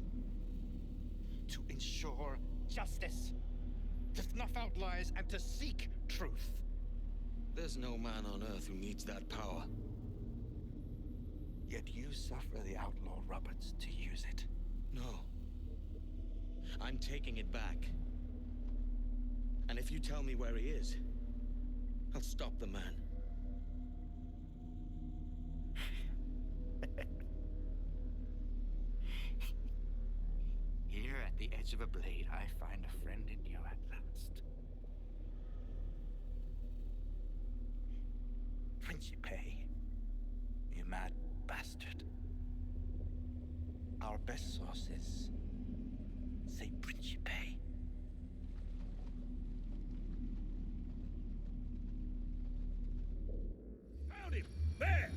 To ensure justice. To snuff out lies and to seek truth. There's no man on Earth who needs that power. Yet you suffer the outlaw Roberts to use it. No. I'm taking it back. And if you tell me where he is, I'll stop the man. Here at the edge of a blade, I find a friend in you at last. Principe, you mad bastard. Our best sources say Principe. Found him! There!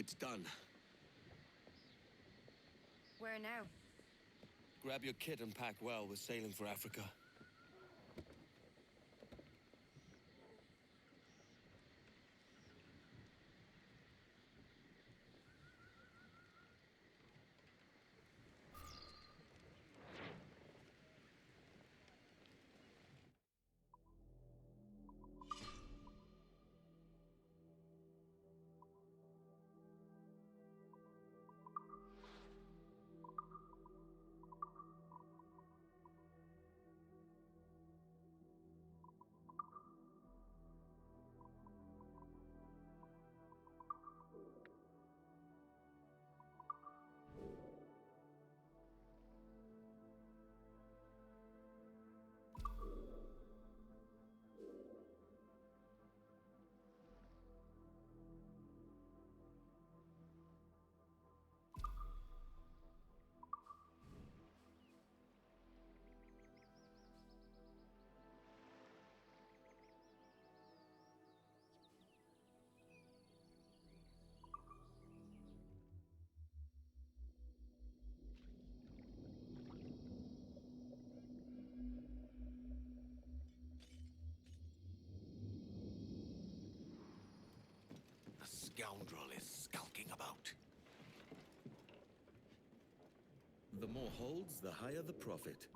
It's done. Where now? Grab your kit and pack well. We're sailing for Africa. A scoundrel is skulking about. The more holds, the higher the profit.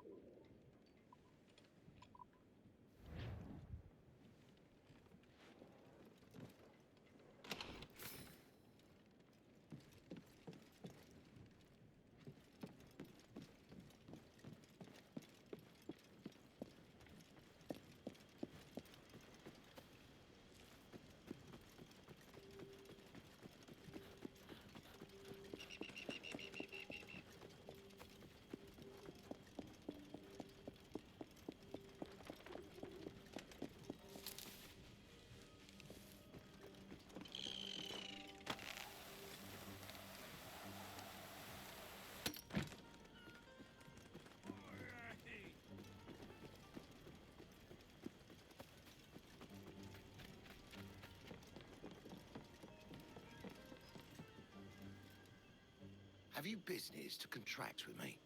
Have you business to contract with me?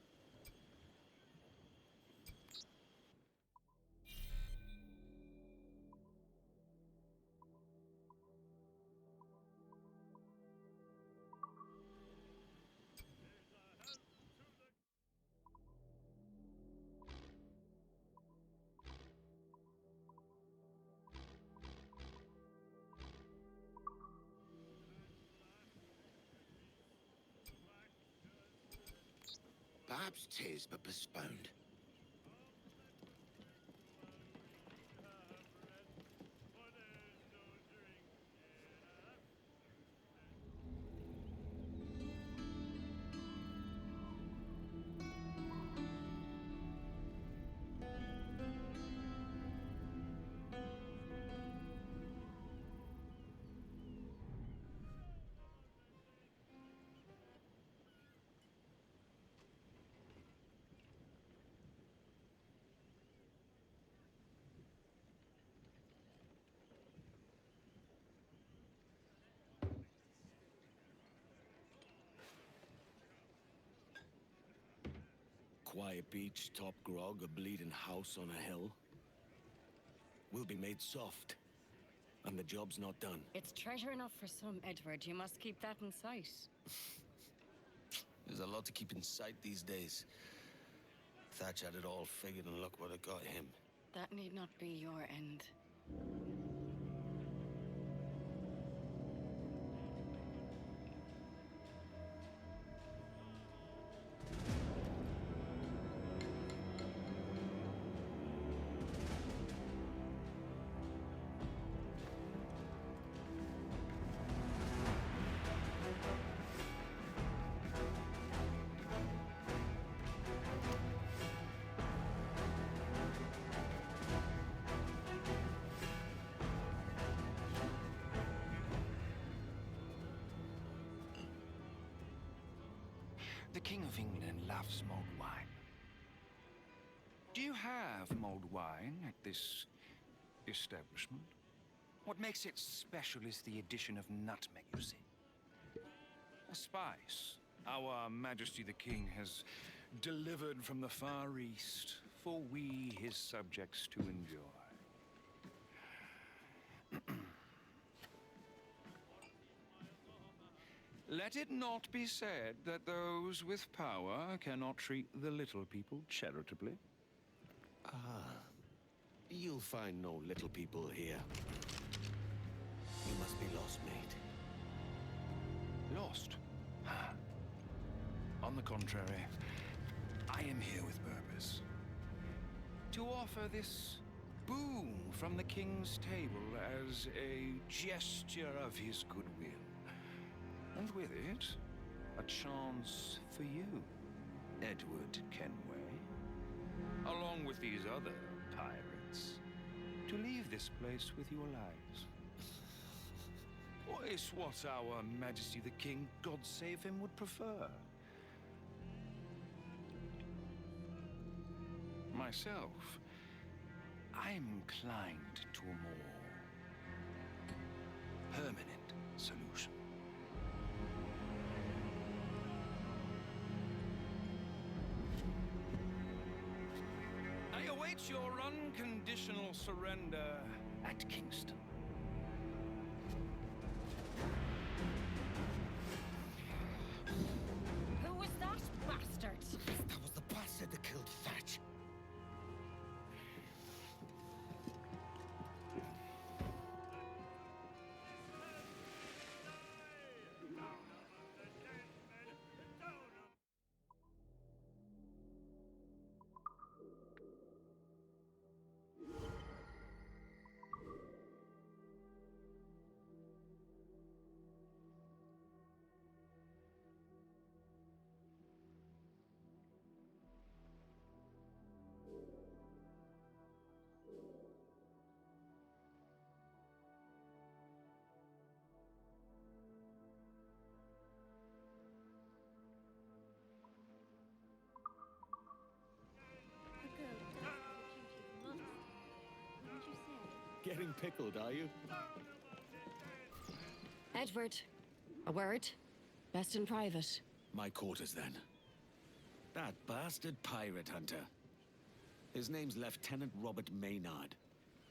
Perhaps 'tis, but postponed. Quiet beach, top grog, a bleeding house on a hill. We'll be made soft. And the job's not done. It's treasure enough for some, Edward. You must keep that in sight. There's a lot to keep in sight these days. Thatch had it all figured, and look what it got him. That need not be your end. The King of England loves mulled wine. Do you have mulled wine at this establishment? What makes it special is the addition of nutmeg, you see. A spice our Majesty the King has delivered from the Far East for we, his subjects, to enjoy. Let it not be said that those with power cannot treat the little people charitably. Ah, you'll find no little people here. You must be lost, mate. Lost? On the contrary, I am here with purpose. To offer this boon from the king's table as a gesture of his goodwill. And with it, a chance for you, Edward Kenway, along with these other pirates, to leave this place with your lives. Or is what our Majesty the King, God save him, would prefer. Myself, I'm inclined to a more permanent solution. I await your unconditional surrender at Kingston. Who was that bastard? That was the bastard that killed Thatch. Getting pickled, are you? Edward, a word. Best in private. My quarters, then. That bastard pirate hunter. His name's Lieutenant Robert Maynard,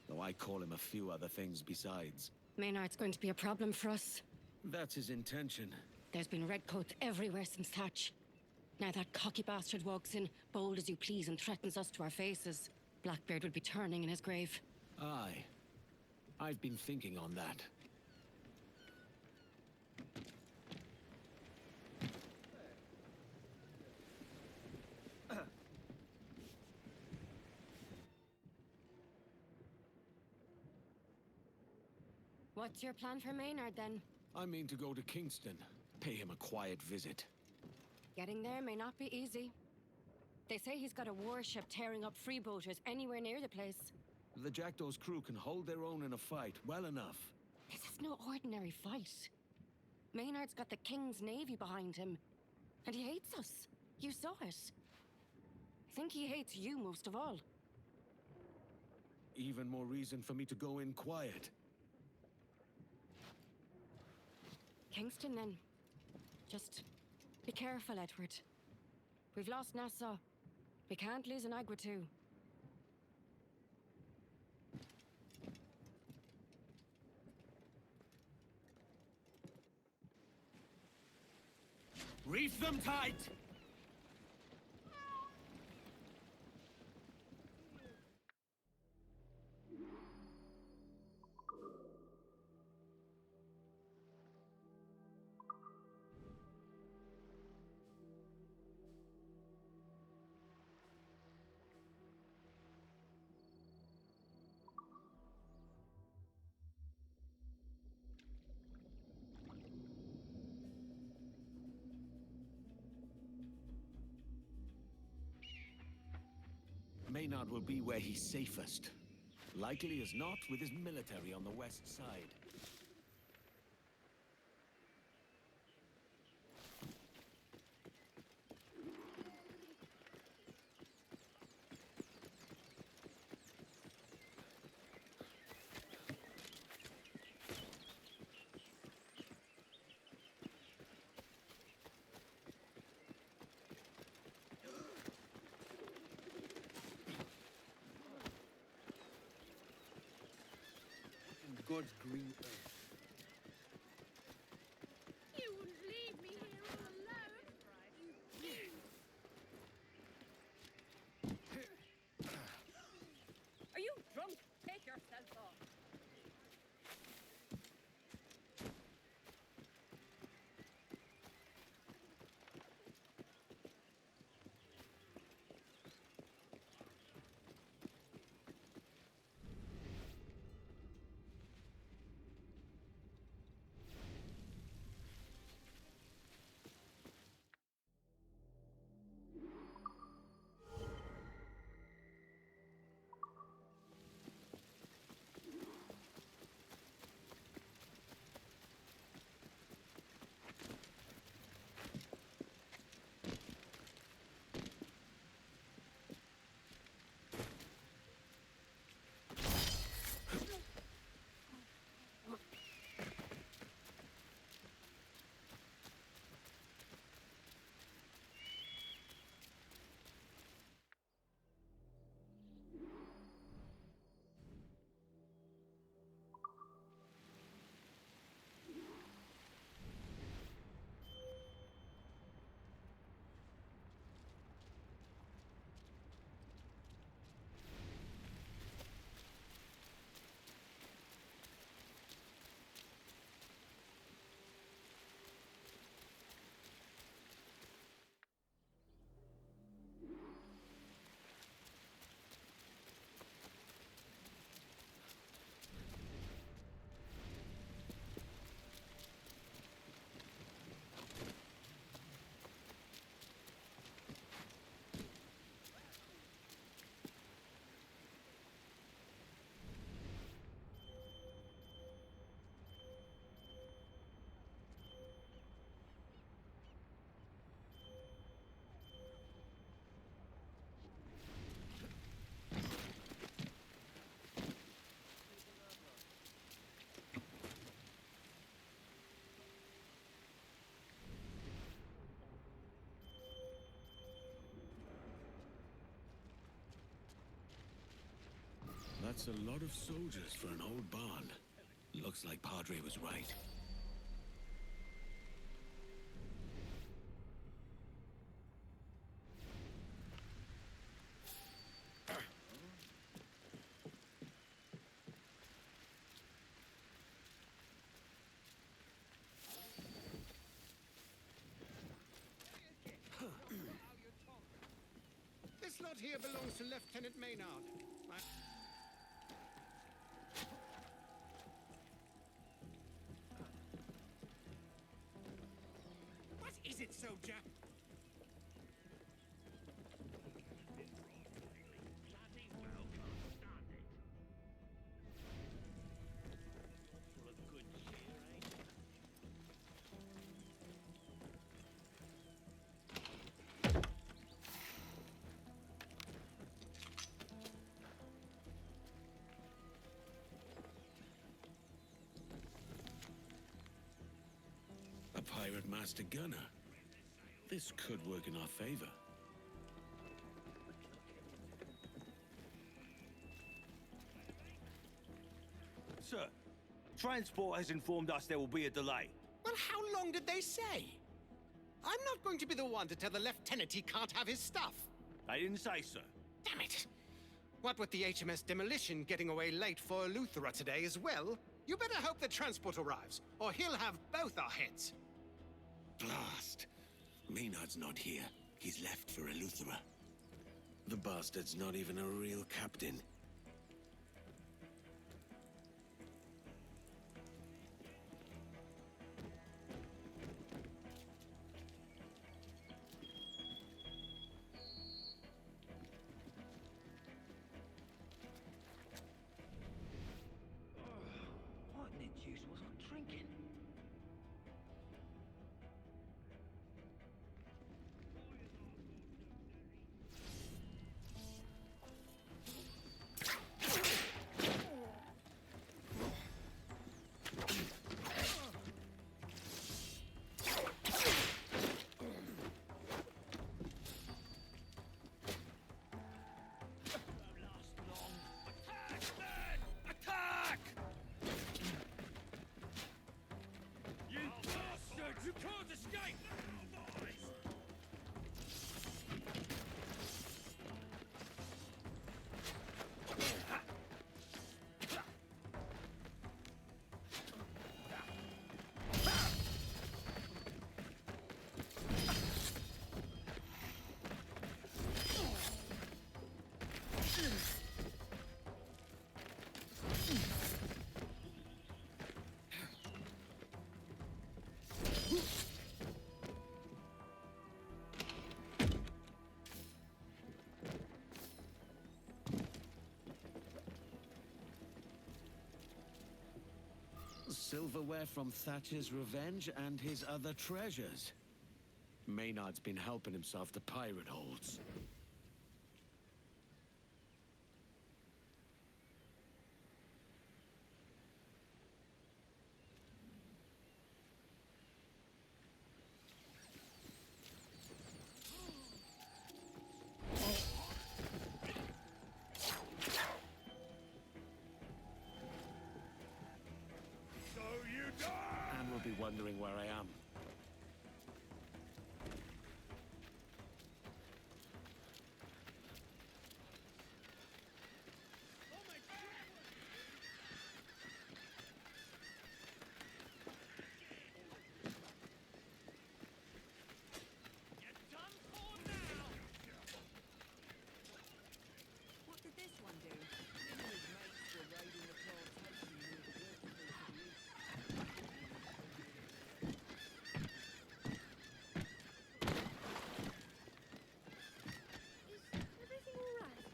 though I call him a few other things besides. Maynard's going to be a problem for us. That's his intention. There's been redcoats everywhere since Thatch. Now that cocky bastard walks in, bold as you please, and threatens us to our faces. Blackbeard would be turning in his grave. Aye. I've been thinking on that. What's your plan for Maynard, then? I mean to go to Kingston, pay him a quiet visit. Getting there may not be easy. They say he's got a warship tearing up freeboaters anywhere near the place. The Jackdaw's crew can hold their own in a fight well enough. This is no ordinary fight. Maynard's got the King's Navy behind him. And he hates us. You saw it. I think he hates you most of all. Even more reason for me to go in quiet. Kingston, then. Just be careful, Edward. We've lost Nassau. We can't lose Niagara too. Reef them tight! Maynard will be where he's safest. Likely as not with his military on the west side. Maynard's green earth. You wouldn't leave me here all alone. Are you drunk? Take yourself off. That's a lot of soldiers for an old barn. Looks like Padre was right. This lot here belongs to Lieutenant Maynard. What is it, soldier? A pirate master gunner. This could work in our favor. Sir, transport has informed us there will be a delay. Well, how long did they say? I'm not going to be the one to tell the lieutenant he can't have his stuff. They didn't say so. Damn it! What with the HMS Demolition getting away late for Eleuthera today as well, you better hope the transport arrives, or he'll have both our heads. Blast! Maynard's not here. He's left for Eleuthera. The bastard's not even a real captain. What in the juice was I drinking? Silverware from Thatcher's revenge and his other treasures. Maynard's been helping himself to pirate holds. Anne will be wondering where I am. What did this one do? Him and his mates were raiding the plantation near the waterfall to the east. Everything all right?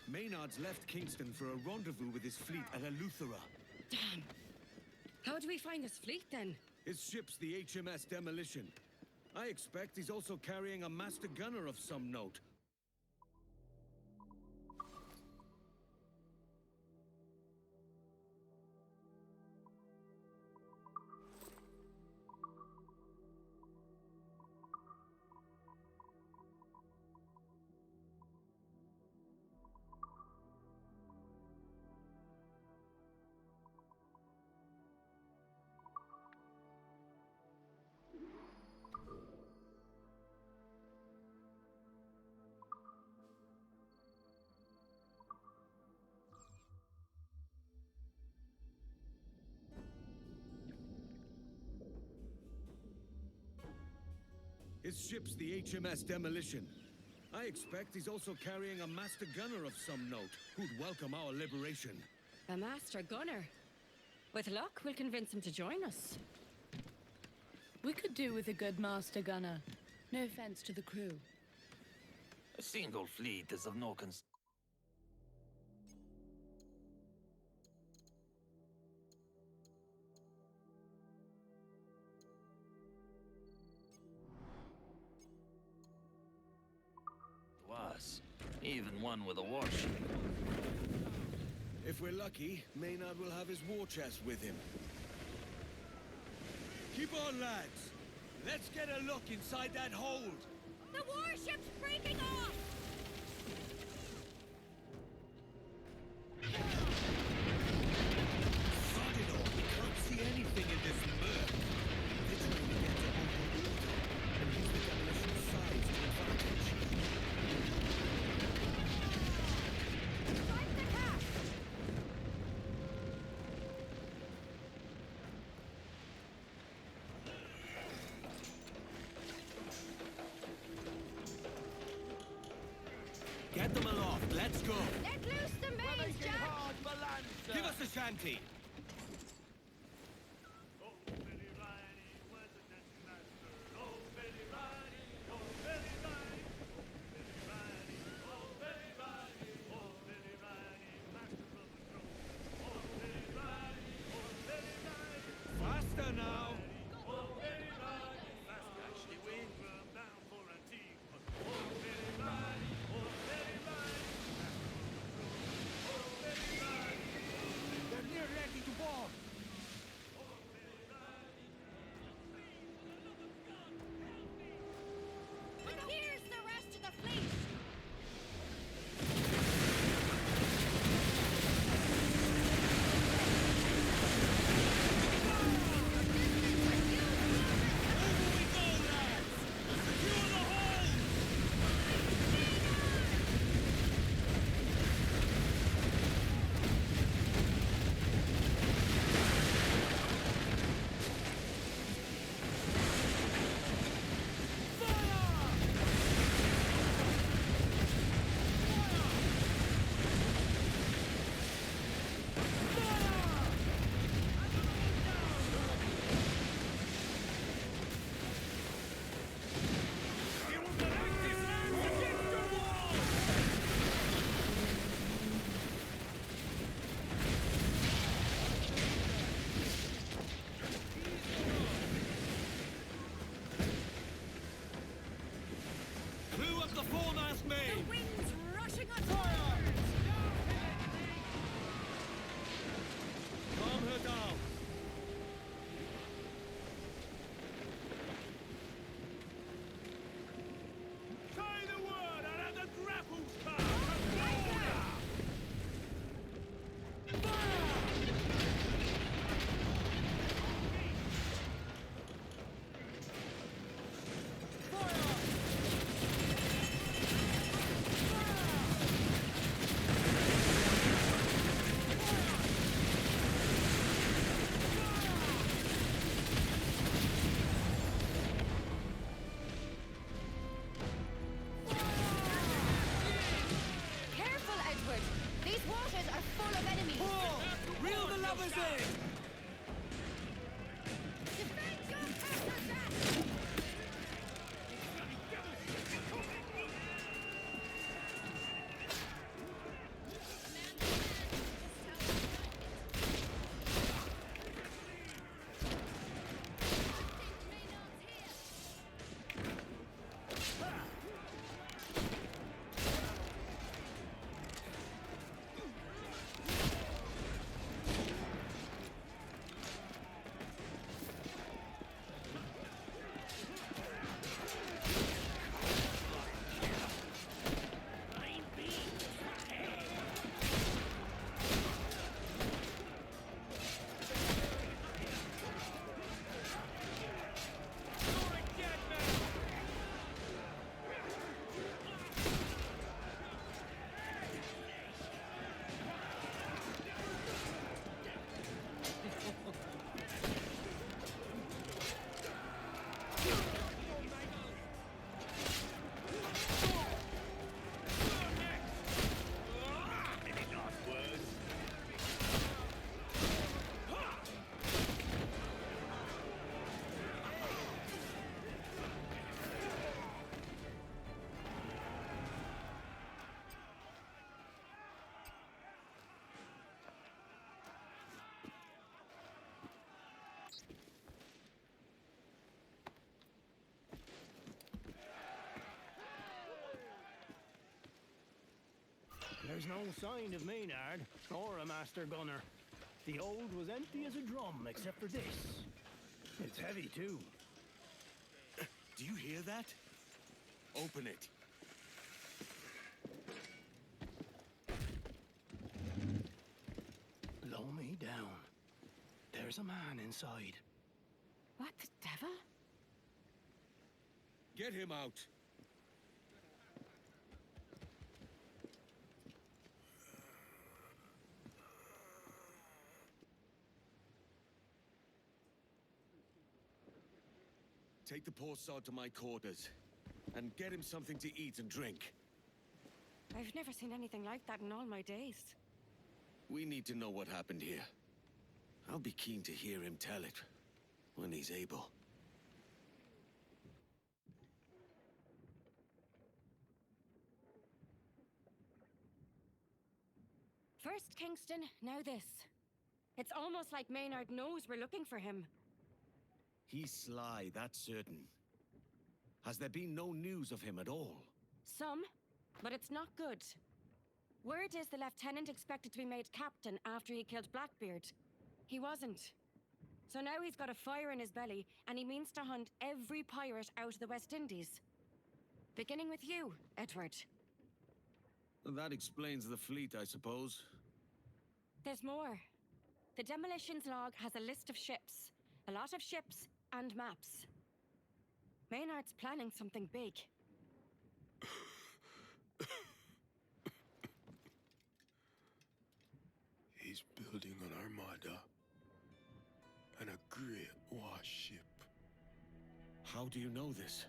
Maynard's left Kingston for a rendezvous with his fleet at Eleuthera. Damn. How do we find this fleet then? His ship's the HMS Demolition. I expect he's also carrying a master gunner of some note. His ship's the HMS Demolition. I expect he's also carrying a master gunner of some note, who'd welcome our liberation. A master gunner. With luck, we'll convince him to join us. We could do with a good master gunner. No offense to the crew. A single fleet is of no concern. Even one with a warship. If we're lucky, Maynard will have his war chest with him. Keep on, lads! Let's get a look inside that hold! The warship's breaking off! Sod it all! We can't see anything in this murk! They're trying to get to open water and use the demolition size to advantage. Get them aloft, let's go! Let loose the mains, Jack! Give us a shanty! Faster now! They're near ready the foremast main! The wind's rushing us Fire! Calm her down. Say the word and have the grapples come! Careful, Edward. These waters are full of enemies. Reel the lovers in! Defend your castle, Jack! There's no sign of Maynard, or a master gunner. The old was empty as a drum, except for this. It's heavy, too. Do you hear that? Open it. Blow me down. There's a man inside. What the devil? Get him out. Take the poor sod to my quarters, and get him something to eat and drink. I've never seen anything like that in all my days. We need to know what happened here. I'll be keen to hear him tell it, when he's able. First Kingston, now this. It's almost like Maynard knows we're looking for him. He's sly, that's certain. Has there been no news of him at all? Some, but it's not good. Word is the lieutenant expected to be made captain after he killed Blackbeard. He wasn't. So now he's got a fire in his belly, and he means to hunt every pirate out of the West Indies. Beginning with you, Edward. Well, that explains the fleet, I suppose. There's more. The demolitions log has a list of ships. A lot of ships and maps. Maynard's planning something big. He's building an armada and a great warship. How do you know this?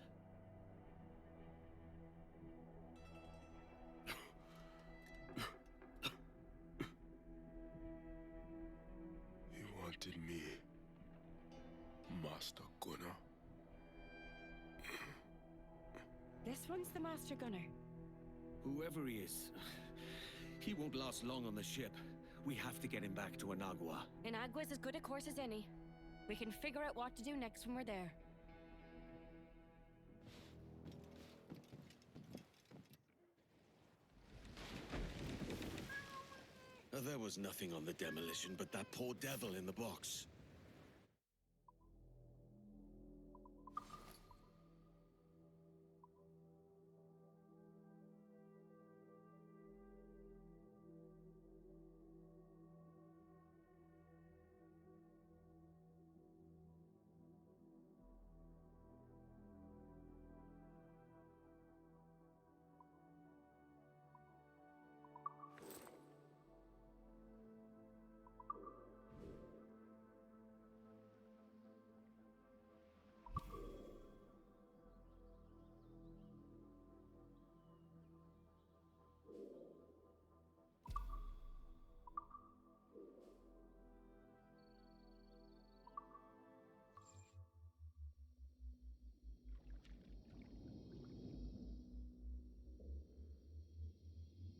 He wanted me, Master Gunner. This one's the master gunner. Whoever he is, he won't last long on the ship. We have to get him back to Anagua. Inagua's as good a course as any. We can figure out what to do next when we're there. There was nothing on the demolition but that poor devil in the box.